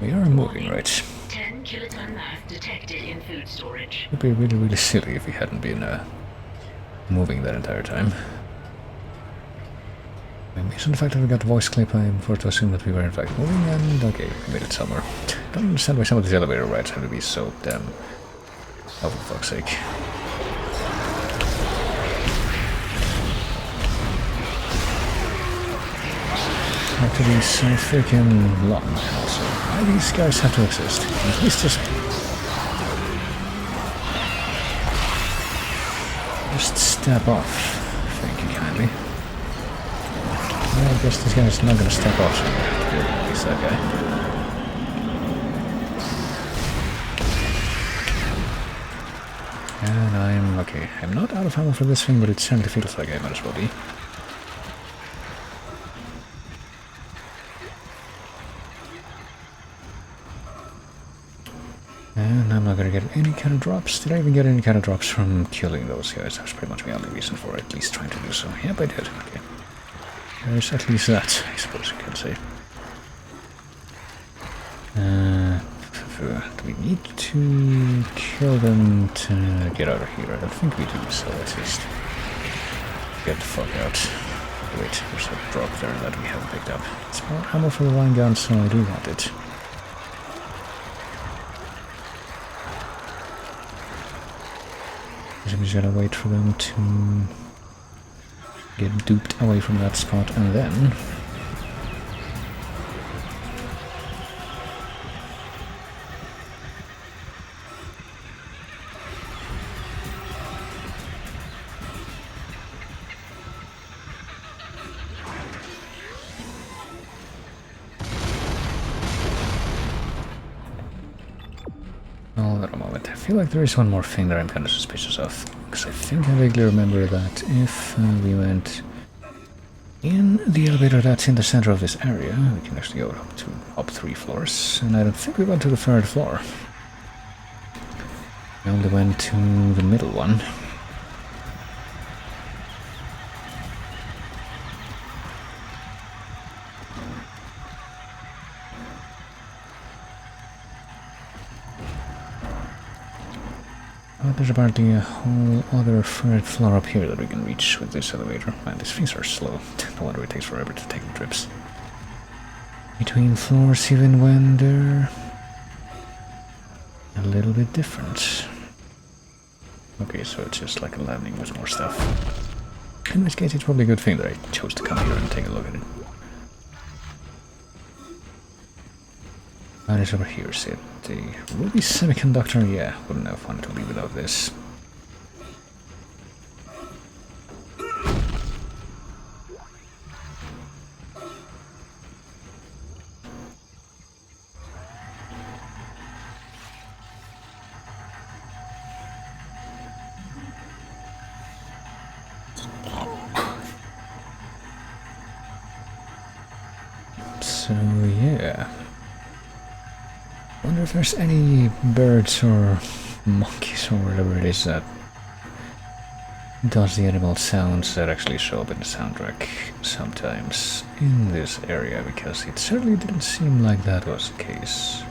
We are moving, right? 10 kiloton mass detected in food storage. It would be really silly if we hadn't been moving that entire time. Based on the fact that we got the voice clip, I'm forced to assume that we were in fact moving, and okay, we made it somewhere. Don't understand why some of these elevator rides have to be so damn... Oh, for fuck's sake. Have to be so freaking long, also. Why do these guys have to exist? At least just step off. Thank you kindly. Well, I guess this guy's not gonna step off, so at least that guy. And I'm okay. I'm not out of ammo for this thing, but it certainly feels like I might as well be. And I'm not gonna get any kind of drops. Did I even get any kind of drops from killing those guys? That was pretty much the only reason for at least trying to do so. Yep, I did. Okay. There's at least that, I suppose you can say. Do we need to kill them to get out of here? I don't think we do, so let's just get the fuck out. Wait, there's a drop there that we haven't picked up. It's more ammo for the line gun, so I do want it. So we just gotta wait for them to get duped away from that spot, and then... Hold on a moment. I feel like there is one more thing that I'm kind of suspicious of. Because I think I vaguely remember that if we went in the elevator that's in the center of this area, we can actually go up 3 floors. And I don't think we went to the 3rd floor. We only went to the middle one. But there's apparently a whole other 3rd floor up here that we can reach with this elevator. Man, these things are slow. No wonder it takes forever to take the trips. Between floors, even when they're a little bit different. Okay, so it's just like a landing with more stuff. In which case, it's probably a good thing that I chose to come here and take a look at it. What is over here? Is it the ruby semiconductor? Yeah, wouldn't have wanted to leave without this. So, yeah. Wonder if there's any birds or monkeys or whatever it is that does the animal sounds that actually show up in the soundtrack sometimes in this area, because it certainly didn't seem like that was the case.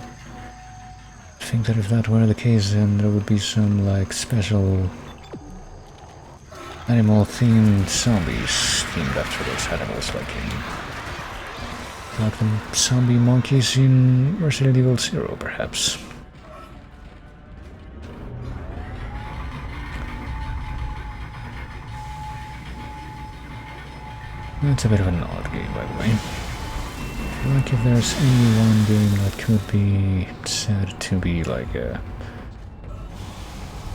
I think that if that were the case, then there would be some like special animal themed zombies themed after those animals, like the zombie monkeys in Resident Evil 0 perhaps. That's a bit of an odd game, by the way. I feel like if there's any one game that could be said to be like a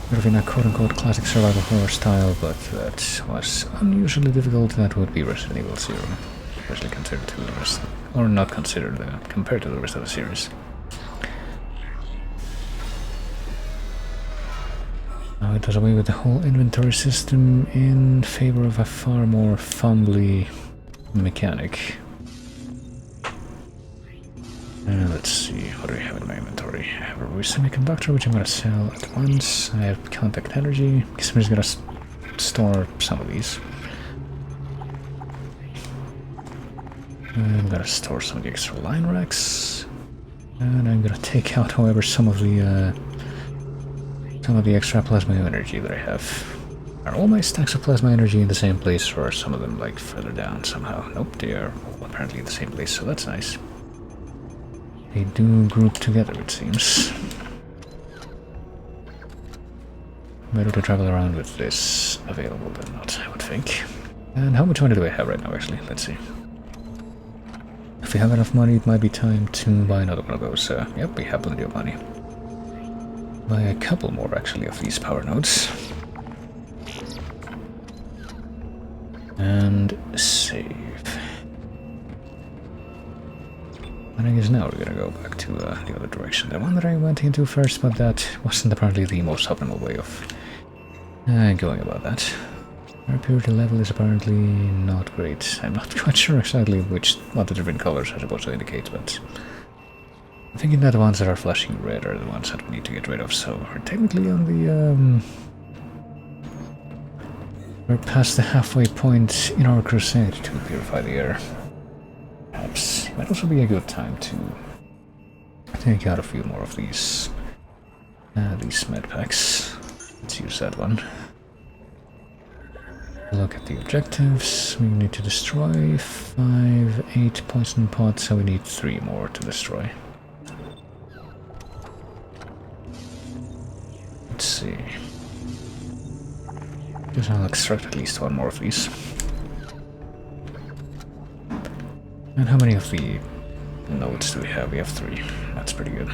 sort of in a quote-unquote classic survival horror style, but that was unusually difficult, that would be Resident Evil 0. Especially considered to the rest, or not considered, compared to the rest of the series. Now it does away with the whole inventory system in favor of a far more fumbly mechanic. Let's see, what do I have in my inventory? I have a semiconductor, which I'm gonna sell at once. I have contact energy, guess I'm just gonna store some of these. I'm gonna store some of the extra line racks. And I'm gonna take out, however, some of the extra plasma energy that I have. Are all my stacks of plasma energy in the same place, or are some of them like further down somehow? Nope, they are all apparently in the same place, so that's nice. They do group together, it seems. Better to travel around with this available than not, I would think. And how much money do I have right now, actually? Let's see. If we have enough money, it might be time to buy another one of those. Yep, we have plenty of money. Buy a couple more, actually, of these power nodes. And save. And I guess now we're gonna go back to the other direction. The one that I went into first, but that wasn't apparently the most optimal way of going about that. Our purity level is apparently not great. I'm not quite sure exactly what the different colors are supposed to indicate, but I'm thinking that the ones that are flashing red are the ones that we need to get rid of, so we're technically on the we're past the halfway point in our crusade to purify the air. Perhaps it might also be a good time to take out a few more of these med packs. Let's use that one. Look at the objectives. We need to destroy 8 poison pods, so we need 3 more to destroy. Let's see. Guess I'll extract at least 1 more of these. And how many of the nodes do we have? We have 3. That's pretty good.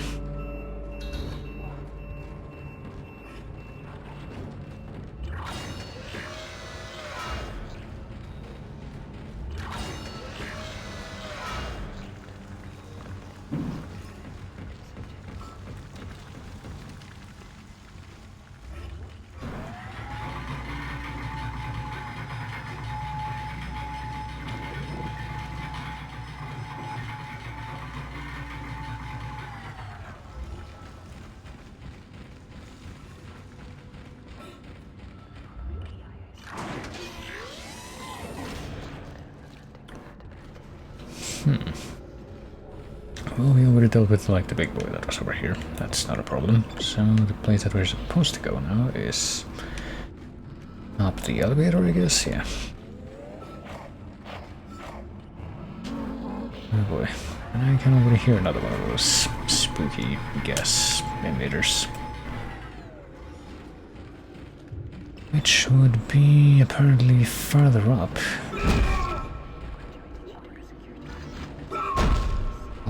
Well, we already dealt with like the big boy that was over here. That's not a problem. So the place that we're supposed to go now is up the elevator, I guess. Yeah. Oh boy. And I can already hear another one of those spooky gas emitters. Which would be apparently farther up.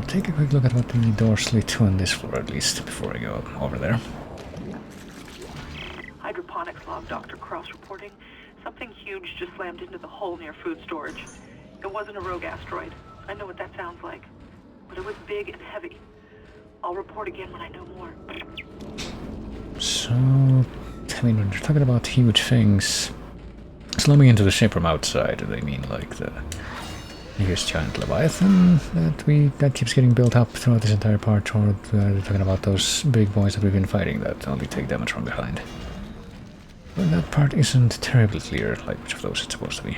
Take a quick look at what the doors lead to on this floor, at least, before I go over there. Hydroponics log, Dr. Cross reporting. Something huge just slammed into the hull near food storage. It wasn't a rogue asteroid. I know what that sounds like. But it was big and heavy. I'll report again when I know more. So, I mean, when you're talking about huge things slamming into the ship from outside, they mean like the Here's giant leviathan that keeps getting built up throughout this entire part, or we're talking about those big boys that we've been fighting that only take damage from behind. But that part isn't terribly clear, like which of those it's supposed to be.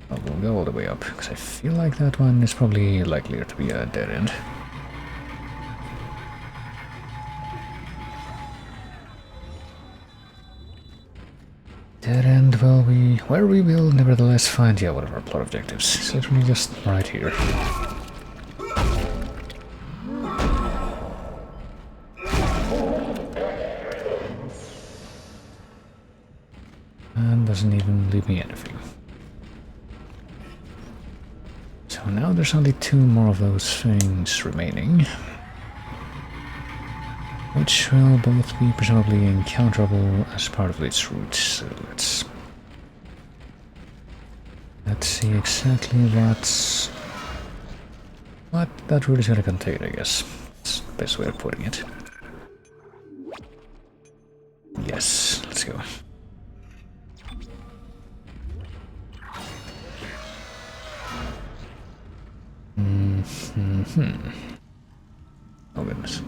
Well, we'll go all the way up, because I feel like that one is probably likelier to be a dead end. Dead end, well, where we will nevertheless find, yeah, one of our plot objectives. It's literally just right here. And doesn't even leave me anything. So now there's only 2 more of those things remaining, which will both be presumably encounterable as part of its route. So let's see exactly what that route is going to contain, I guess. That's the best way of putting it. Yes, let's go. Oh goodness.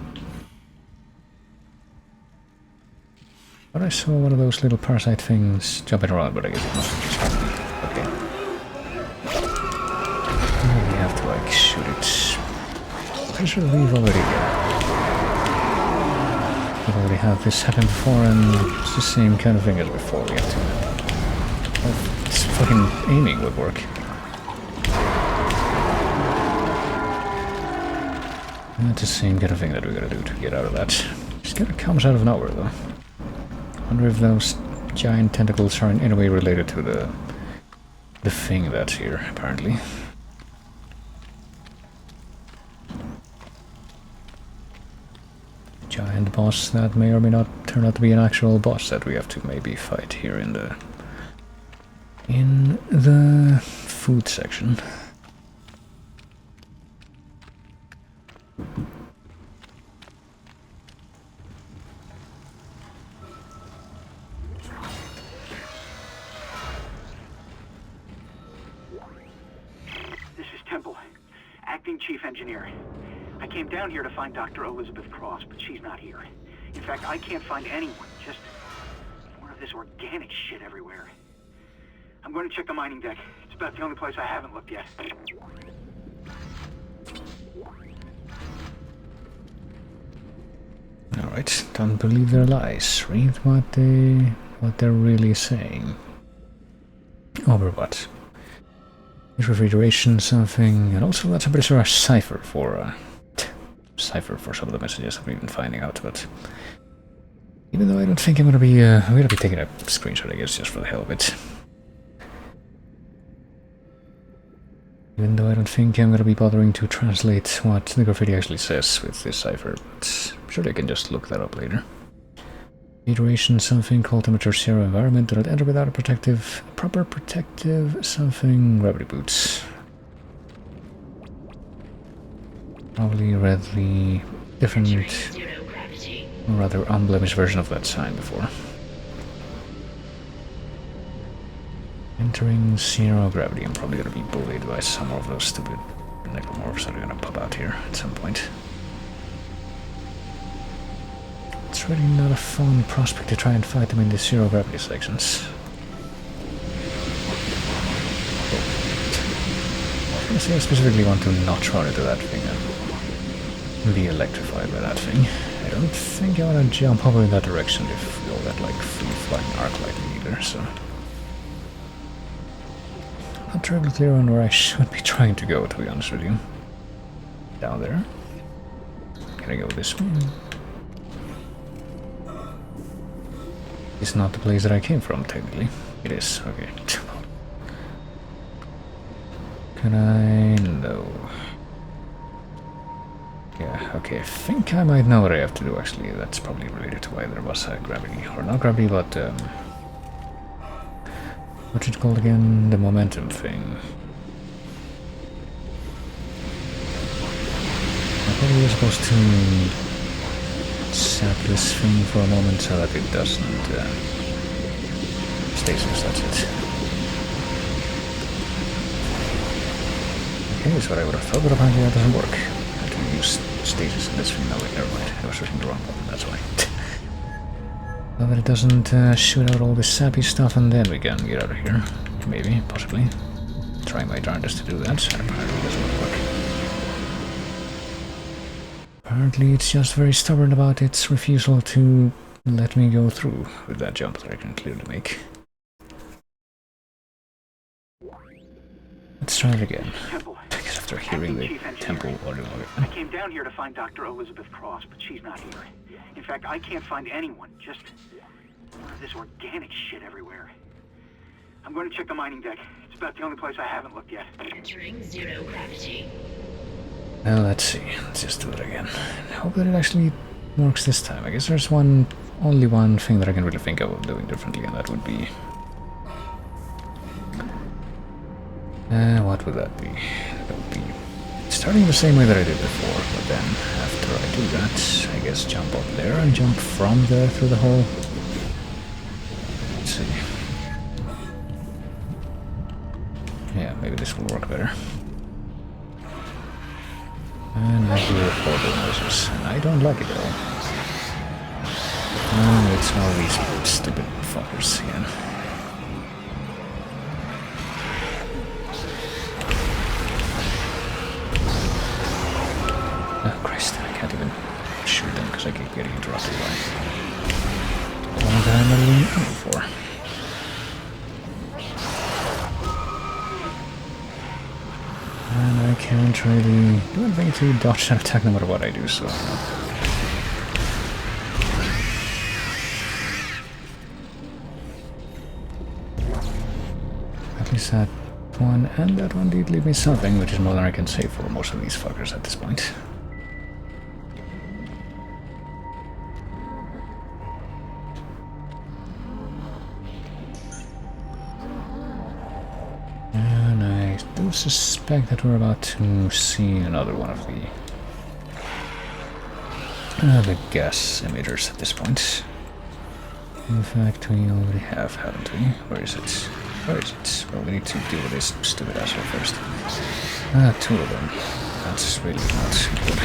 But I saw one of those little parasite things jumping around, but I guess it must have just happened. Okay. Now we have to like shoot it. Pretty sure we've already had this happen before, and it's the same kind of thing as before. We have to. Oh, this fucking aiming would work. That's the same kind of thing that we gotta do to get out of that. Just kinda comes out of nowhere though. Wonder if those giant tentacles are in any way related to the thing that's here, apparently. Giant boss that may or may not turn out to be an actual boss that we have to maybe fight here in the food section. Chief Engineer. I came down here to find Dr. Elizabeth Cross, but she's not here. In fact, I can't find anyone. Just more of this organic shit everywhere. I'm going to check the mining deck. It's about the only place I haven't looked yet. Alright, don't believe their lies. Read what they're really saying. Over what? Refrigeration, something, and also that's a pretty sure a cipher for some of the messages that we've been finding out. But even though I don't think I'm gonna be taking a screenshot, I guess, just for the hell of it. Even though I don't think I'm gonna be bothering to translate what the graffiti actually says with this cipher, but surely I can just look that up later. Iteration, something, cold temperature, zero environment, do not enter without a proper protective, something, gravity boots. Probably read the different, or rather unblemished version of that sign before. Entering zero gravity. I'm probably gonna be bullied by some of those stupid necromorphs that are gonna pop out here at some point. It's really not a fun prospect to try and fight them in the zero gravity sections. I specifically want to not run into that thing and be electrified by that thing. I don't think I want to jump over in that direction if we all got like free-flying arc lightning either, so... Not terribly clear on where I should be trying to go, to be honest with you. Down there. Can I go this way? It's not the place that I came from, technically. It is, okay. Can I... no. Yeah, okay, I think I might know what I have to do, actually. That's probably related to why there was a gravity. Or not gravity, but... what's it called again? The momentum thing. I probably was supposed to... sap this thing for a moment so that it doesn't stasis, that's it. Okay, that's what I would have thought, but apparently that doesn't work. I have to use stages in this thing. No, wait, never mind. I was pushing the wrong button, that's why. Well, but it doesn't shoot out all this sappy stuff, and then we can get out of here. Maybe, possibly. Trying my darndest to do that, and apparently it doesn't work. Apparently it's just very stubborn about its refusal to let me go through with that jump that I can clearly make. Let's try it again. Because after hearing the temple audio of it. I came down here to find Dr. Elizabeth Cross, but she's not here. In fact, I can't find anyone. Just this organic shit everywhere. I'm going to check the mining deck. It's about the only place I haven't looked yet. Entering zero gravity. Well, let's see. Let's just do it again. I hope that it actually works this time. I guess there's only one thing that I can really think of doing differently, and that would be... what would that be? That would be starting the same way that I did before, but then after I do that, I guess jump up there and jump from there through the hole. Let's see. Yeah, maybe this will work better. And I hear horrible noises, and I don't like it at all. Oh, it's all these stupid fuckers again. Oh Christ, I can't even shoot them because I keep getting interrupted by one that I'm not even aiming for. And I can't really do anything to dodge that attack no matter what I do, so... At least that one and that one did leave me something, which is more than I can say for most of these fuckers at this point. And I do suspect that we're about to see another one of the gas emitters at this point. In fact, we already have, haven't we? Where is it? Where is it? Well, we need to deal with this stupid asshole first. Two of them. That's really not good.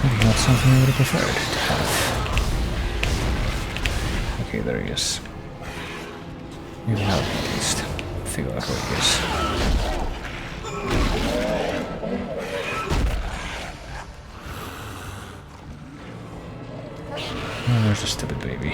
Really not something I would have preferred to have. Okay, there he is. Maybe now at least figure out where he is. Oh, there's a stupid baby.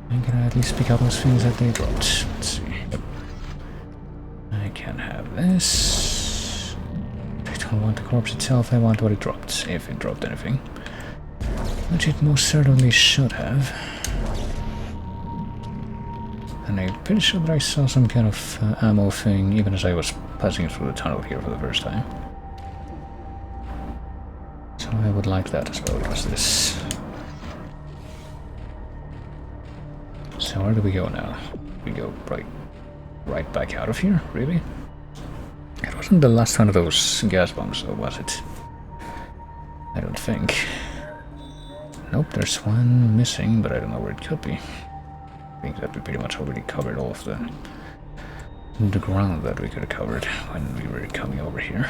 And can I at least pick up those things that they dropped? Let's see. Yep. I can have this. I don't want the corpse itself, I want what it dropped, if it dropped anything. Which it most certainly should have. And I'm pretty sure that I saw some kind of ammo thing even as I was passing through the tunnel here for the first time. So I would like that as well. What's this? So where do we go now? We go right back out of here? Really? It wasn't the last one of those gas bombs, though, was it? I don't think. Nope, there's one missing, but I don't know where it could be. I think that we pretty much already covered all of the ground that we could have covered when we were coming over here.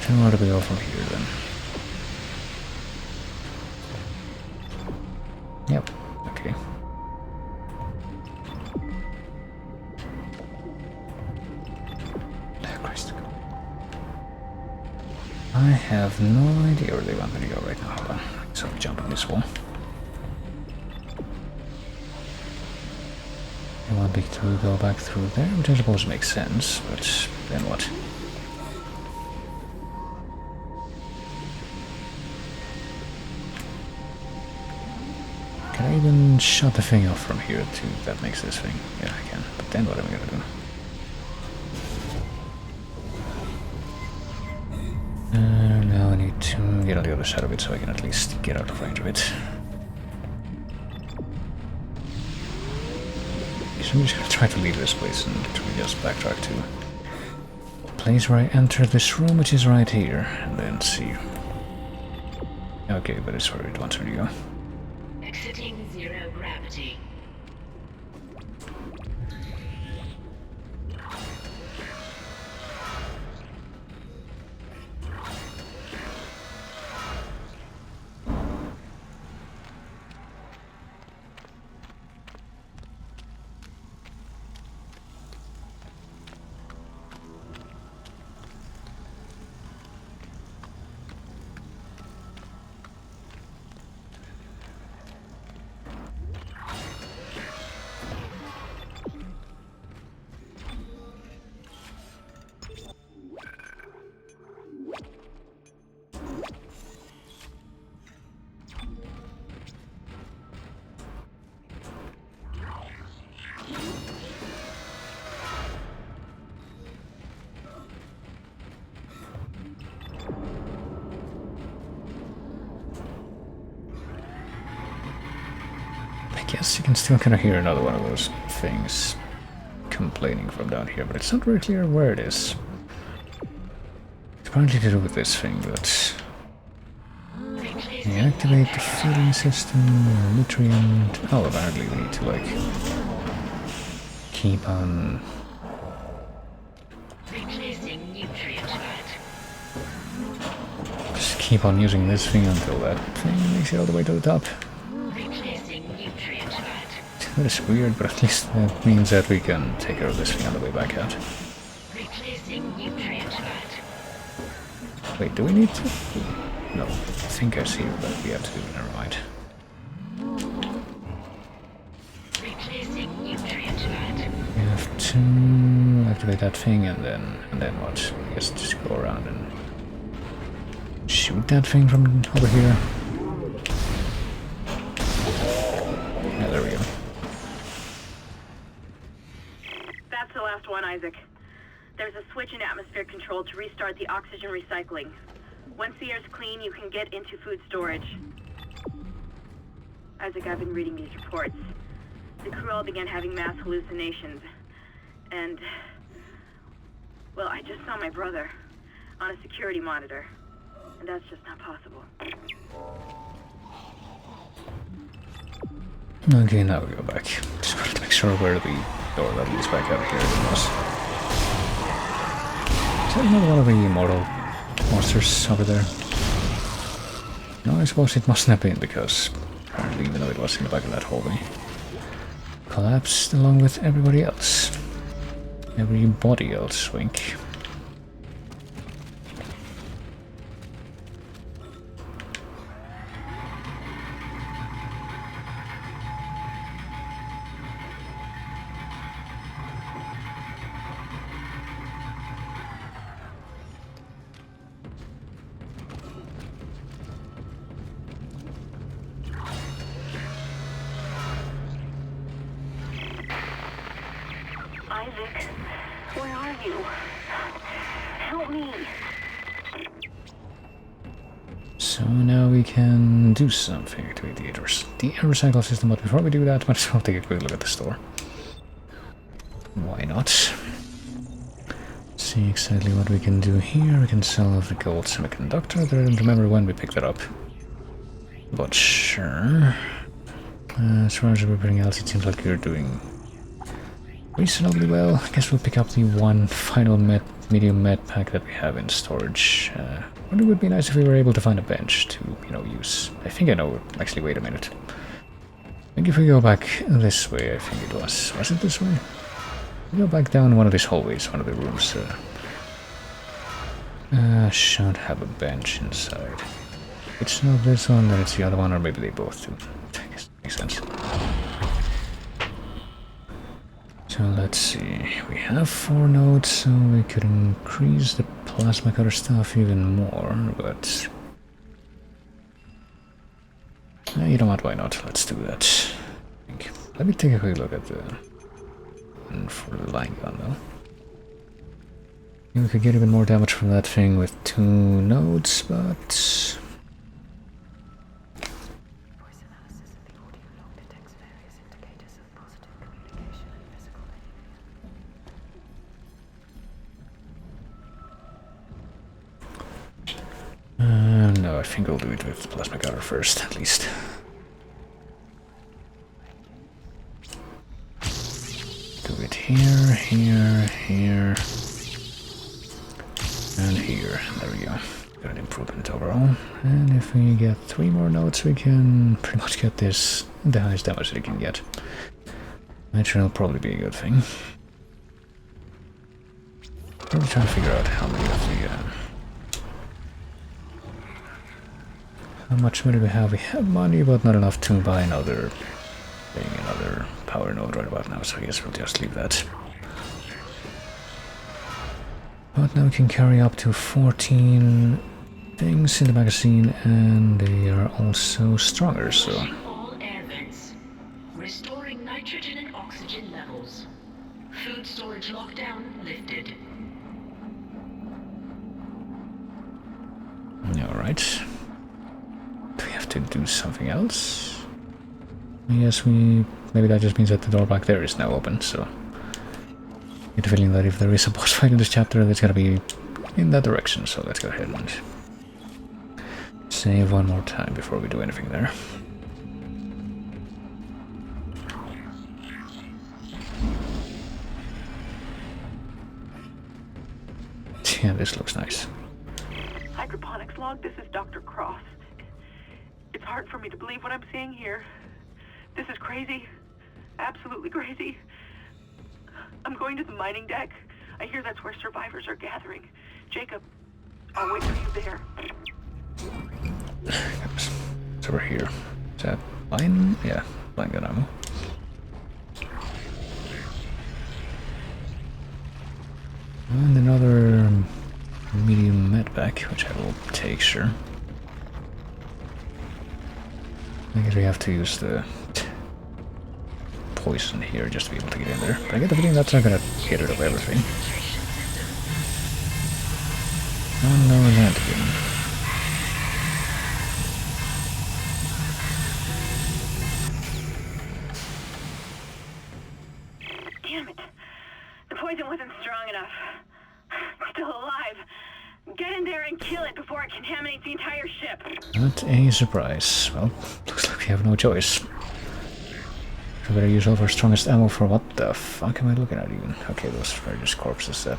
So where do we go from here then? Yep, okay. Oh, Christ. I have no idea where they want me to go right now. Hold on. So jump on this wall. They want me to go back through there, which I suppose makes sense, but then what? Can I even shut the thing off from here too? That makes this thing. Yeah, I can. But then what am I gonna do? Now I need to get on the other side of it so I can at least get out of range of it. So I'm just gonna try to leave this place and just backtrack to place where I enter this room, which is right here, and then see. Okay, but it's where it wants me to go. Exiting zero gravity. I guess you can still kind of hear another one of those things complaining from down here, but it's not really clear where it is. It's partly to do with this thing, but... Deactivate the feeding system, nutrient... Oh, apparently we need to, like... keep on... Replacing nutrient vat. Just keep on using this thing until that thing makes it all the way to the top. Replacing nutrient vat. That is weird, but at least that means that we can take care of this thing on the way back out. Replacing nutrient vat. Wait, do we need to? No, I think I see that we have to do it. Never mind. Replacing nutrient vat. We have to activate that thing and then what? I guess just go around and shoot that thing from over here. Yeah, there we go. That's the last one, Isaac. There's a switch in atmosphere control to restart the oxygen recycling. Once the air's clean, you can get into food storage. Isaac, I've been reading these reports. The crew all began having mass hallucinations. And... well, I just saw my brother on a security monitor. And that's just not possible. Okay, now we go back. Just wanted to make sure where the door that leads back out here was. Is that another one of the immortal monsters over there? No, I suppose it mustn't have been, because apparently, even though it was in the back of that hallway, collapsed along with everybody else. Everybody else, wink. Isaac, where are you? Help me. So now we can do something. Activate the air recycle system, but before we do that, might as well take a quick look at the store. Why not? See exactly what we can do here. We can sell off the gold semiconductor. I don't remember when we picked that up. But sure. As far as everything else, it seems like we're doing reasonably well. I guess we'll pick up the one final medium med pack that we have in storage. But it would be nice if we were able to find a bench to, use. I think I know. Actually, wait a minute. I think if we go back this way, I think it was. Was it this way? We go back down one of these hallways, one of the rooms. Should have a bench inside. If it's not this one, then it's the other one, or maybe they both do. I guess that makes sense. So let's see, we have 4 nodes, so we could increase the plasma cutter stuff even more, but... you know what, why not? Let's do that. Let me take a quick look at the... for the line gun, though. We could get even more damage from that thing with 2 nodes, but... I think we'll do it with the plasma cutter first, at least. Do it here, here, here, and here. There we go. Got an improvement overall. And if we get 3 more nodes, we can pretty much get this the highest damage that we can get. Which will probably be a good thing. Probably trying to figure out how many of the how much money we have. We have money, but not enough to buy another thing, another power node right about now, so I guess we'll just leave that. But now we can carry up to 14 things in the magazine, and they are also stronger, so... All air vents. Restoring nitrogen and oxygen levels. Food storage lockdown lifted. Alright. Do we have to do something else? Yes, we... Maybe that just means that the door back there is now open, so... I get the feeling that if there is a boss fight in this chapter, it's gonna be in that direction, so let's go ahead and save one more time before we do anything there. Yeah, this looks nice. Hydroponics log, this is Dr. Cross. It's hard for me to believe what I'm seeing here. This is crazy. Absolutely crazy. I'm going to the mining deck. I hear that's where survivors are gathering. Jacob, I'll wait for you there. It's over here. Is that line? Yeah, line gun ammo. And another medium medpack, which I will take, sure. I guess we have to use the poison here just to be able to get in there. But I get the feeling that's not gonna get rid of everything. Oh no, that again. Damn it. The poison wasn't strong enough. It's still alive. Get in there and kill it before it contaminates the entire ship. Not a surprise. Well, looks like we have no choice. I better use all of our strongest ammo for what the fuck am I looking at even? Okay, those are just corpses that...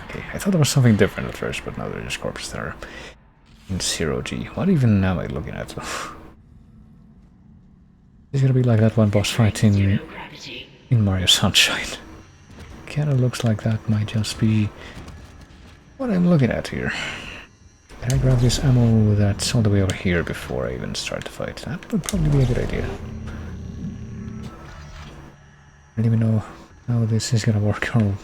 Okay, I thought there was something different at first, but now they're just corpses that are in 0G. What even am I looking at? It's gonna be like that one boss fight in Mario Sunshine. Kinda looks like that might just be what I'm looking at here. Can I grab this ammo that's all the way over here before I even start the fight? That would probably be a good idea. I don't even know how this is gonna work or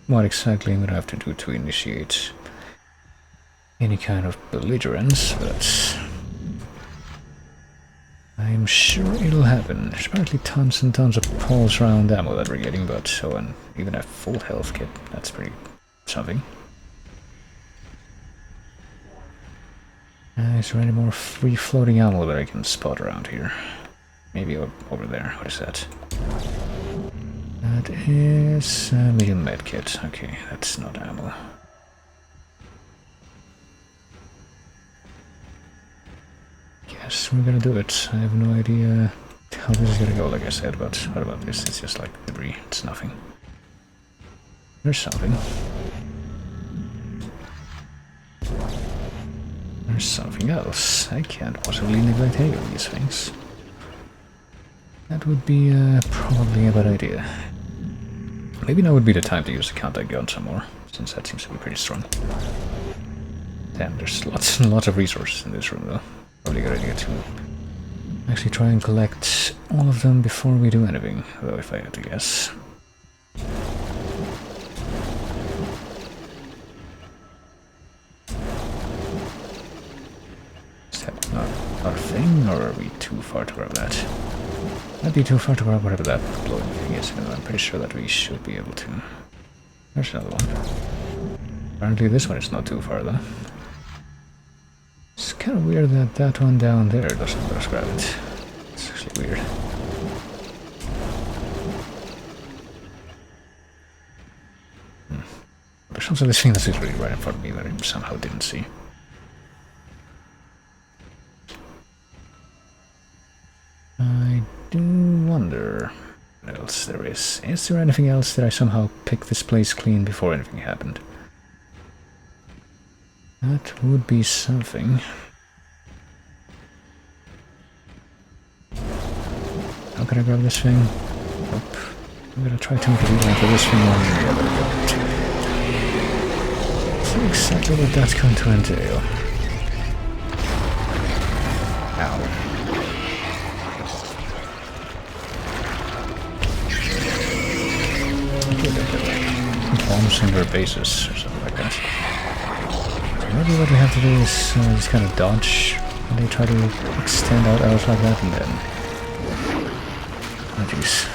what exactly I'm gonna have to do to initiate any kind of belligerence, but I'm sure it'll happen. There's apparently tons and tons of pulse round ammo that we're getting, but so, and even a full health kit, that's pretty something. Is there any more free floating ammo that I can spot around here? Maybe over there. What is that? That is a medium med kit. Okay, that's not ammo. Guess we're gonna do it. I have no idea how this is gonna go, like I said, but what about this? It's just like debris. It's nothing. There's something. There's something else. I can't possibly neglect any of these things. That would be probably a bad idea. Maybe now would be the time to use the contact gun some more, since that seems to be pretty strong. Damn, there's lots and lots of resources in this room though. Probably a good idea to actually try and collect all of them before we do anything, though if I had to guess. Is that not our thing, or are we too far to grab that? Might be too far to grab whatever that glowing thing is, even though I'm pretty sure that we should be able to. There's another one. Apparently this one is not too far though. It's kind of weird that that one down there doesn't let us grab it. It's actually weird. There's also this thing that's literally right in front of me that I somehow didn't see. do wonder what else there is. Is there anything else? Did I somehow pick this place clean before anything happened? That would be something. How can I grab this thing? Nope. I'm gonna try to make a rewind for this thing on the other go. So exactly what that's going to entail. Ow. Bombs in their bases or something like that. Maybe what we have to do is just kind of dodge when they try to extend out arrows like that and then... Oh jeez.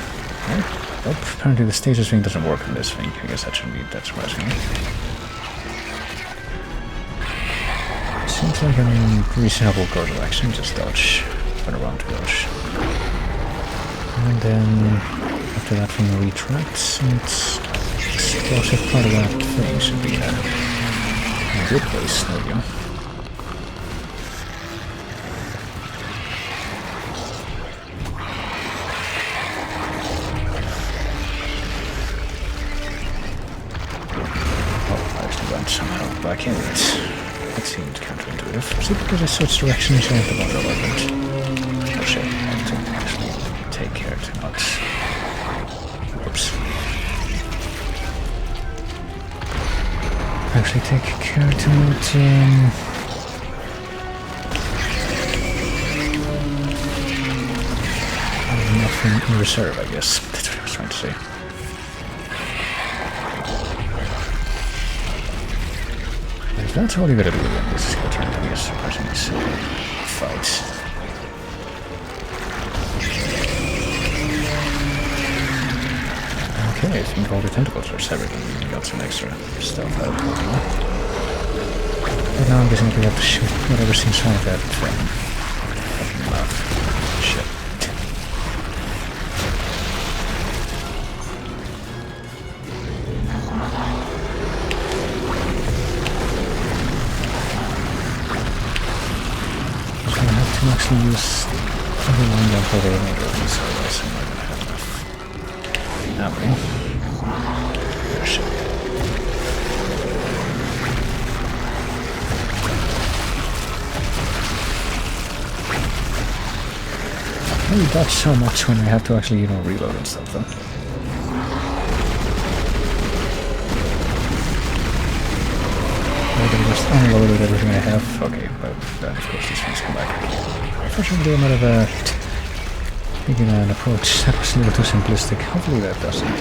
Oh, apparently the stasis thing doesn't work on this thing. I guess that shouldn't be that surprising. Seems like a reasonable course of action, just dodge. Turn around to dodge. And then after that thing retracts, and explosive part of that thing should be a good place. There we go. Oh, I actually went somehow back in it. That seemed counterintuitive. Is it because I switched directions? I have to wonder about that. Oh shit, I have to actually take care to not... Oops. Actually take care to not... have nothing in reserve, I guess. That's what I was trying to say. If that's all you gotta do again, this is gonna turn into be a surprisingly silly fight. Okay, I think all the tentacles are severed and we got some extra stuff out. But now I'm guessing we have to shoot whatever's inside that thing. Fucking mouth. Shit. Actually use everyone down for the remainder of these, otherwise I'm not gonna have enough ammo. Oh shit. I really dodge so much when I have to actually, you know, reload and stuff though. I just unloaded everything I have. Okay, but then of course these things come back. Unfortunately, I'm out of taking an approach that was a little too simplistic. Hopefully that doesn't.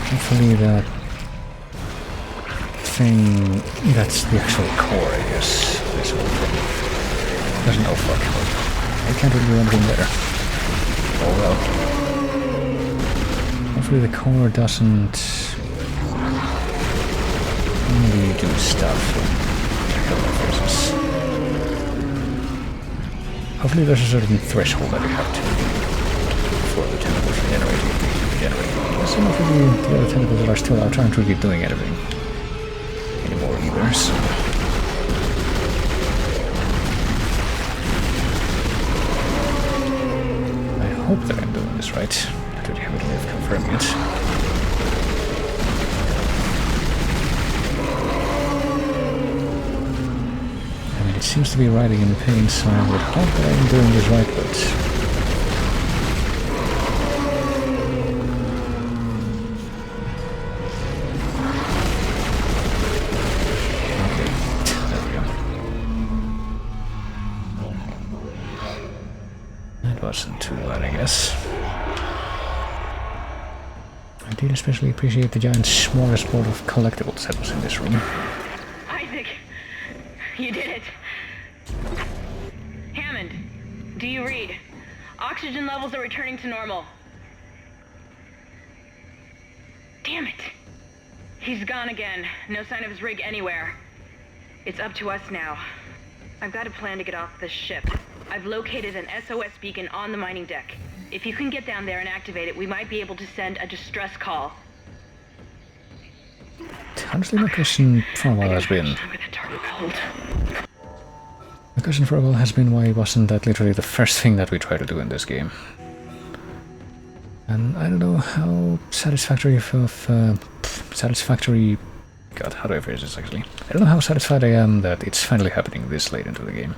Hopefully that thing, that's the actual core, I guess. This whole thing. Doesn't, oh fuck. I can't really do anything there. Oh well. Hopefully the core doesn't really do stuff. Hopefully there's a certain threshold that we have to before the tentacles regenerate. Some of the other tentacles that are still out aren't really doing anything anymore either, so... I hope that I'm doing this right. I don't have any way of confirming it. It seems to be riding in pain, so I would hope that I'm doing this right, but... Okay, there we go. That wasn't too bad, I guess. I did especially appreciate the giant smorgasbord of collectibles that was in this room. Isaac! You did it! Do you read? Oxygen levels are returning to normal. Damn it! He's gone again. No sign of his rig anywhere. It's up to us now. I've got a plan to get off this ship. I've located an SOS beacon on the mining deck. If you can get down there and activate it, we might be able to send a distress call. Honestly, my question for a while has been... My question for a while has been why wasn't that literally the first thing that we try to do in this game. And I don't know how satisfactory satisfactory... God, how do I phrase this actually? I don't know how satisfied I am that it's finally happening this late into the game.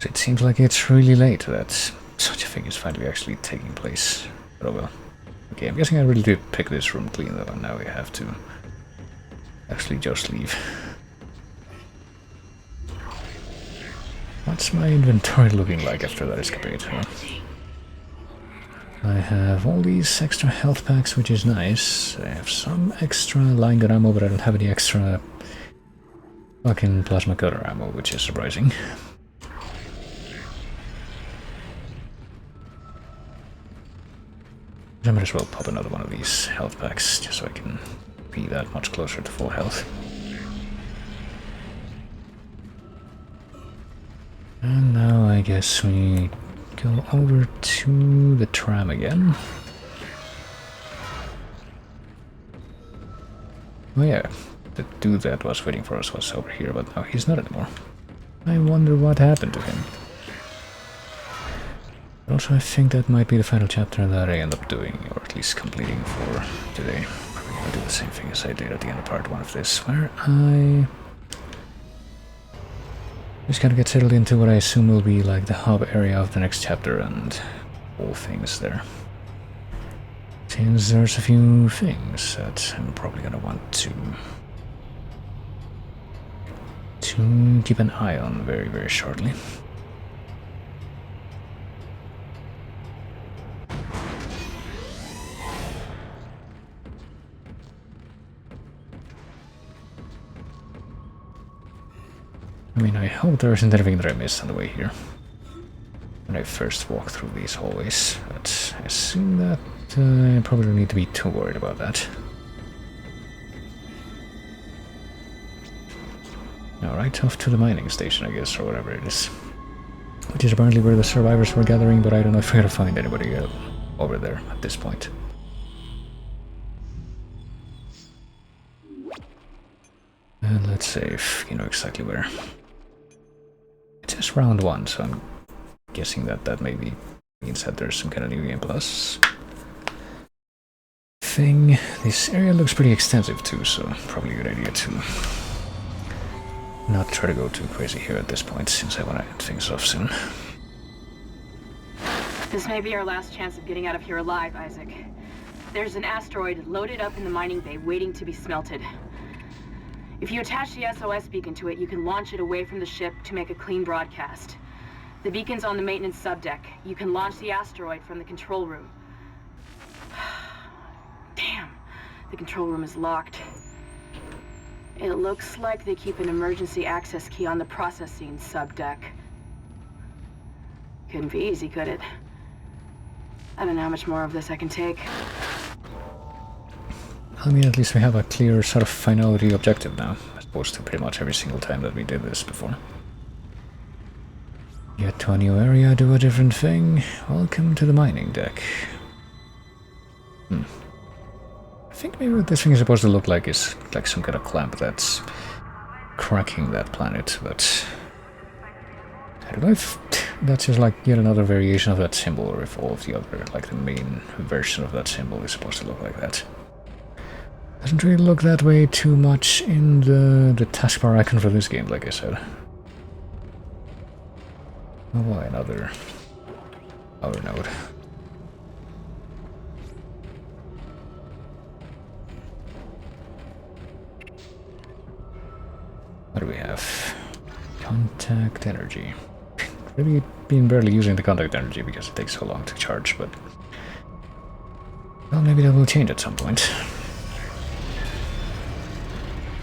It seems like it's really late that such a thing is finally actually taking place. But oh well. Okay, I'm guessing I really did pick this room clean though, and now we have to actually just leave. What's my inventory looking like after that escapade? Huh? I have all these extra health packs, which is nice. I have some extra line gun ammo, but I don't have any extra fucking plasma cutter ammo, which is surprising. I might as well pop another one of these health packs, just so I can be that much closer to full health. And now I guess we go over to the tram again. Oh yeah, the dude that was waiting for us was over here, but now he's not anymore. I wonder what happened to him. Also, I think that might be the final chapter that I end up doing, or at least completing for today. Probably gonna do the same thing as I did at the end of part 1 of this, where I just gotta get settled into what I assume will be like the hub area of the next chapter and all things there. Since there's a few things that I'm probably gonna want to keep an eye on very, very shortly. I mean, I hope there isn't anything that I missed on the way here when I first walk through these hallways, but I assume that I probably don't need to be too worried about that. Alright, off to the mining station, I guess, or whatever it is. Which is apparently where the survivors were gathering, but I don't know if we're gonna find anybody over there at this point. And let's save, you know exactly where. It says round 1, so I'm guessing that that maybe means that there's some kind of new game plus thing. This area looks pretty extensive too, so probably a good idea to not try to go too crazy here at this point, since I want to end things off soon. This may be our last chance of getting out of here alive, Isaac. There's an asteroid loaded up in the mining bay waiting to be smelted. If you attach the SOS beacon to it, you can launch it away from the ship to make a clean broadcast. The beacon's on the maintenance subdeck. You can launch the asteroid from the control room. Damn, the control room is locked. It looks like they keep an emergency access key on the processing subdeck. Couldn't be easy, could it? I don't know how much more of this I can take. I mean, at least we have a clear sort of finality objective now, as opposed to pretty much every single time that we did this before. Get to a new area, do a different thing. Welcome to the mining deck. I think maybe what this thing is supposed to look like is like some kind of clamp that's cracking that planet, but I don't know if that's just like yet another variation of that symbol, or if all of the other, like the main version of that symbol is supposed to look like that. Doesn't really look that way too much in the taskbar icon for this game, like I said. Oh boy, another power node. What do we have? Contact energy. Really been barely using the contact energy because it takes so long to charge, but well, maybe that will change at some point.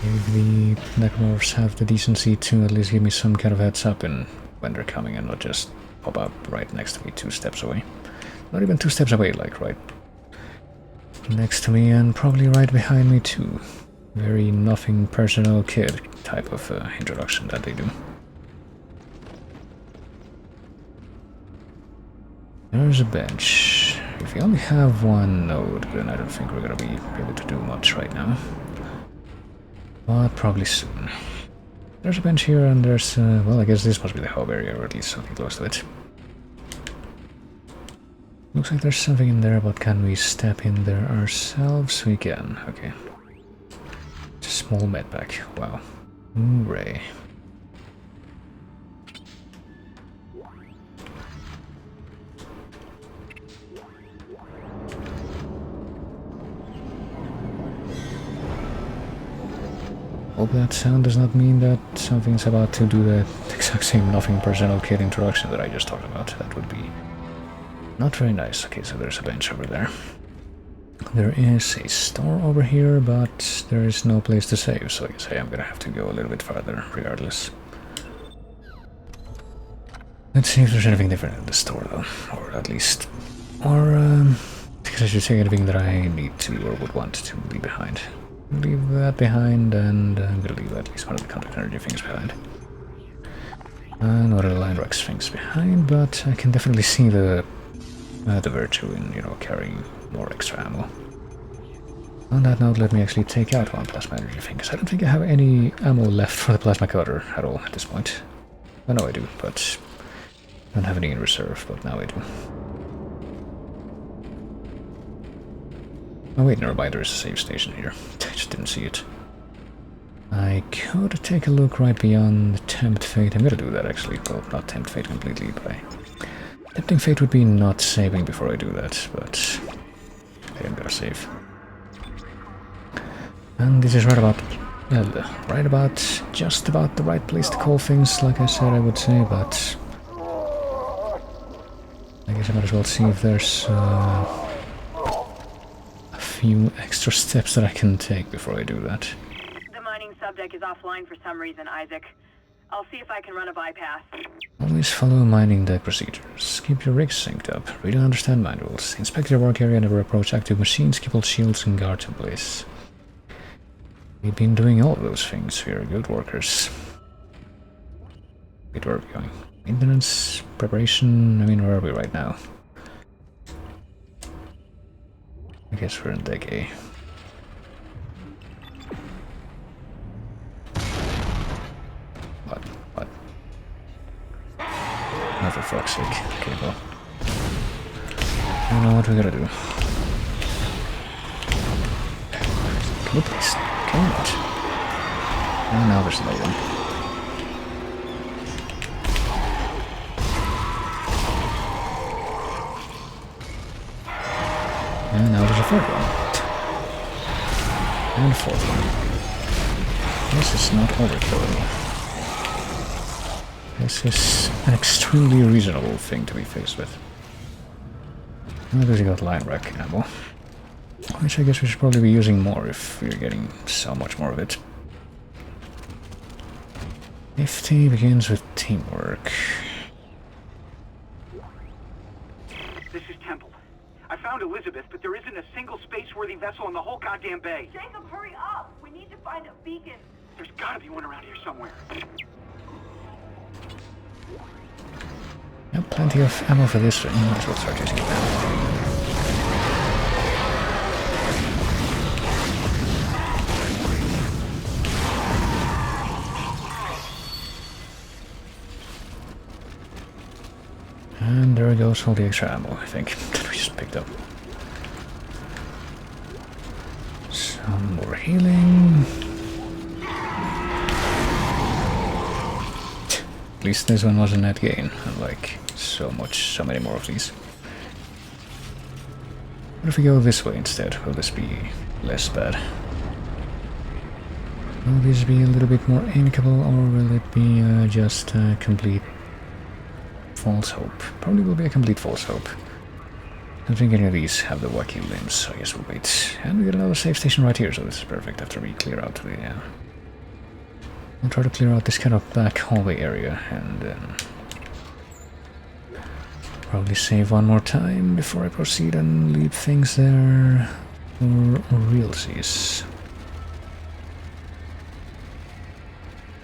Maybe the necromorphs have the decency to at least give me some kind of heads up in when they're coming and not just pop up right next to me 2 steps away. Not even 2 steps away, like right next to me and probably right behind me too. Very nothing personal kid type of introduction that they do. There's a bench. If we only have 1 node, then I don't think we're gonna be able to do much right now. But probably soon. There's a bench here and there's, well, I guess this must be the hub area, or at least something close to it. Looks like there's something in there, but can we step in there ourselves? We can, okay. It's a small medpack, wow. Hooray. Hope that sound does not mean that something's about to do the exact same nothing personal kid introduction that I just talked about. That would be not very nice. Okay, so there's a bench over there. There is a store over here, but there is no place to save, so I guess I am gonna have to go a little bit farther, regardless. Let's see if there's anything different in the store, though. Or at least... Or, because I should say anything that I need to or would want to leave behind. Leave that behind, and I'm gonna leave at least one of the contact energy things behind. And one of the line Rex things behind, but I can definitely see the virtue in, you know, carrying more extra ammo. On that note, let me actually take out one plasma energy thing, because I don't think I have any ammo left for the plasma cutter at all at this point. I know I do, but I don't have any in reserve, but now I do. Oh wait, never mind, there's a save station here. I just didn't see it. I could take a look right beyond Tempt Fate. I'm gonna do that actually. Well, not Tempt Fate completely, but Tempting Fate would be not saving before I do that, but I am gonna save. And this is right about just about the right place to call things, like I said I would say, but I guess I might as well see if there's a few extra steps that I can take before I do that. The mining subdeck is offline for some reason, Isaac. I'll see if I can run a bypass. Always follow mining deck procedures. Keep your rigs synced up. Read and understand manuals. Inspect your work area, never approach active machines, keep all shields and guards in place. We've been doing all of those things. We are good workers. Wait, where are we going? Maintenance, preparation, I mean, where are we right now? I guess we're in deck A. What? Oh, for fuck's sake. Okay, well. I don't know what we gotta do. Can you please? Can you not? And now there's another one. And now there's a third one. And a fourth one. This is not overkill. This is an extremely reasonable thing to be faced with. And because you got line rack ammo. Which I guess we should probably be using more if we're getting so much more of it. 50 begins with teamwork. This is Temple. I found Elizabeth, but there isn't a single space-worthy vessel in the whole goddamn bay. Jacob, hurry up! We need to find a beacon. There's gotta be one around here somewhere. Yep, plenty of ammo for this thing. Might as well start using it. And there goes all the extra ammo, I think, that we just picked up. Some more healing. At least this one was a net gain, unlike so many more of these. What if we go this way instead? Will this be less bad? Will this be a little bit more amicable, or will it be just a complete false hope? Probably will be a complete false hope. I don't think any of these have the wacky limbs, so I guess we'll wait. And we get another save station right here, so this is perfect after we clear out the... I'll try to clear out this kind of back hallway area, and then... probably save one more time before I proceed and leave things there for realsies.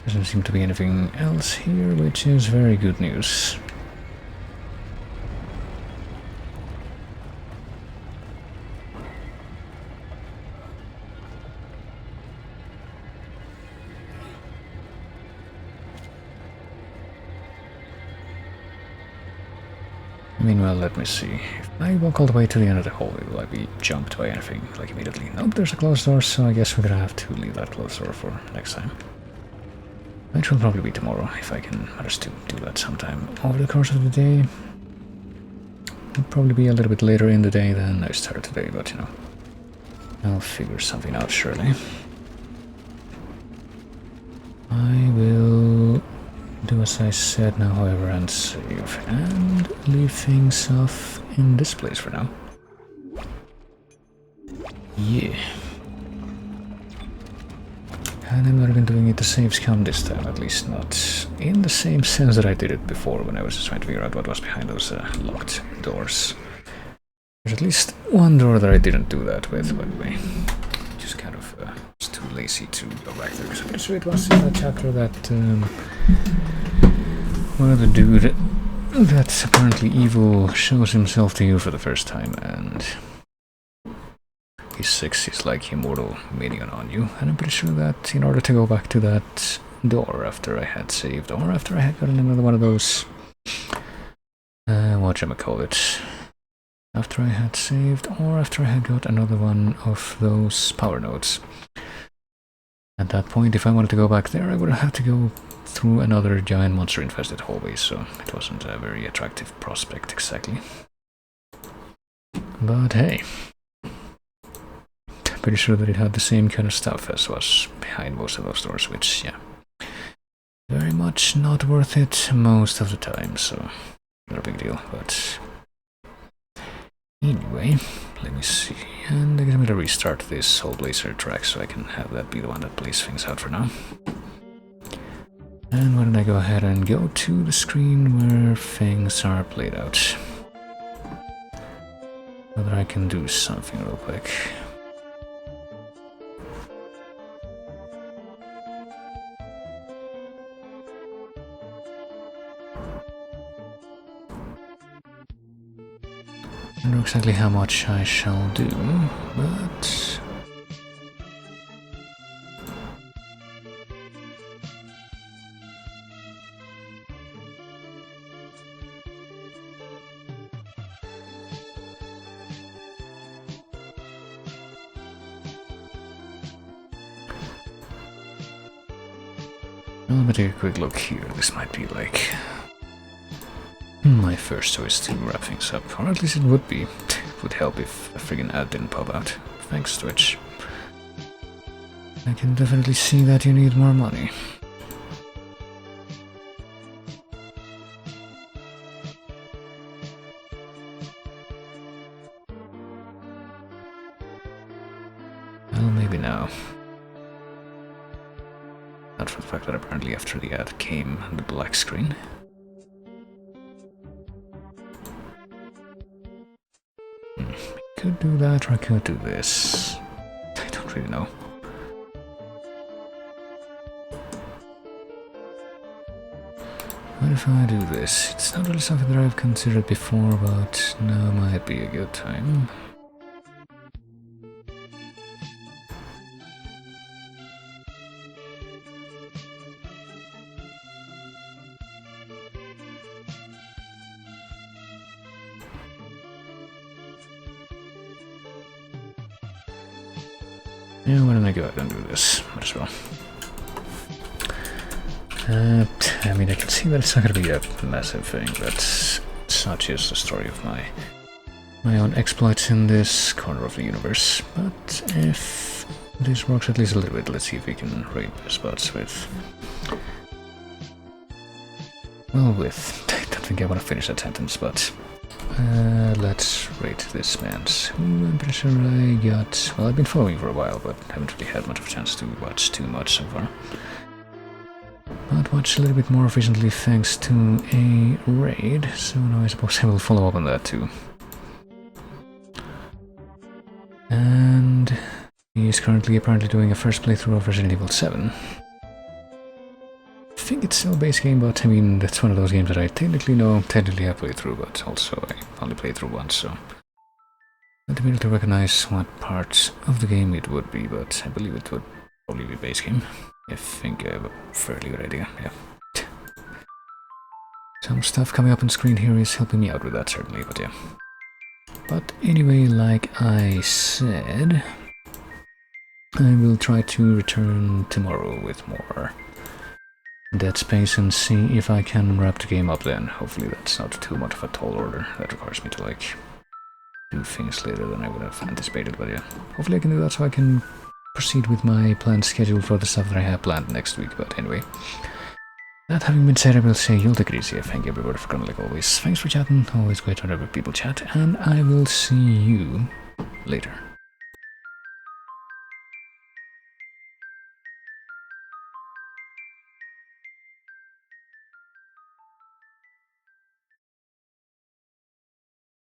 Doesn't seem to be anything else here, which is very good news. Meanwhile, let me see. If I walk all the way to the end of the hallway, will I be jumped by anything, like immediately? Nope, there's a closed door, so I guess we're gonna have to leave that closed door for next time. Which will probably be tomorrow, if I can manage to do that sometime over the course of the day. It'll probably be a little bit later in the day than I started today, but you know, I'll figure something out surely. I will do as I said now, however, and save, and leave things off in this place for now. Yeah. And I'm not even doing it to save scum this time, at least not in the same sense that I did it before when I was just trying to figure out what was behind those locked doors. There's at least one door that I didn't do that with, by the way. Just kind of was too lazy to go back there, because I'm pretty sure it was in that chapter that one of the dude that's apparently evil shows himself to you for the first time, and he six is like immortal minion on you, and I'm pretty sure that in order to go back to that door after I had saved, or after I had gotten another one of those, whatchamacallit, after I had saved, or after I had got another one of those power nodes. At that point, if I wanted to go back there, I would have to go through another giant monster-infested hallway, so it wasn't a very attractive prospect exactly. But hey, pretty sure that it had the same kind of stuff as was behind most of those doors, which, yeah, very much not worth it most of the time, so not a big deal, but anyway, let me see, and I guess I'm gonna restart this whole Blazer track so I can have that be the one that plays things out for now. And why don't I go ahead and go to the screen where things are played out. Whether I can do something real quick. I don't know exactly how much I shall do, but let me take a quick look here. This might be like my first choice to wrap things up, or at least it would be. It would help if a friggin' ad didn't pop out. Thanks, Twitch. I can definitely see that you need more money. Well, maybe now. Not for the fact that apparently after the ad came the black screen. I could do that, or I could do this. I don't really know. What if I do this? It's not really something that I've considered before, but now might be a good time. Yeah, why don't I go ahead and do this? Might as well. I mean, I can see that it's not going to be a massive thing, but it's not just the story of my own exploits in this corner of the universe. But if this works at least a little bit, let's see if we can raid spots with... Well, with... I don't think I want to finish that sentence, but... let's rate this man's, who I'm pretty sure I got... Well, I've been following for a while, but haven't really had much of a chance to watch too much so far. But watched a little bit more recently thanks to a raid, so now I suppose I will follow up on that too. And he is currently apparently doing a first playthrough of Resident Evil 7. I think it's still a base game, but I mean, that's one of those games that I technically have played through, but also I only played through once, so I don't immediately recognize what part of the game it would be, but I believe it would probably be base game. I think I have a fairly good idea, yeah. Some stuff coming up on screen here is helping me out with that, certainly, but yeah. But anyway, like I said, I will try to return tomorrow with more Dead Space and see if I can wrap the game up then. Hopefully that's not too much of a tall order. That requires me to, like, do things later than I would have anticipated, but yeah. Hopefully I can do that so I can proceed with my planned schedule for the stuff that I have planned next week, but anyway. That having been said, I will say you'll take it easy. Thank you everybody for coming like always. Thanks for chatting, always great whenever people chat, and I will see you later.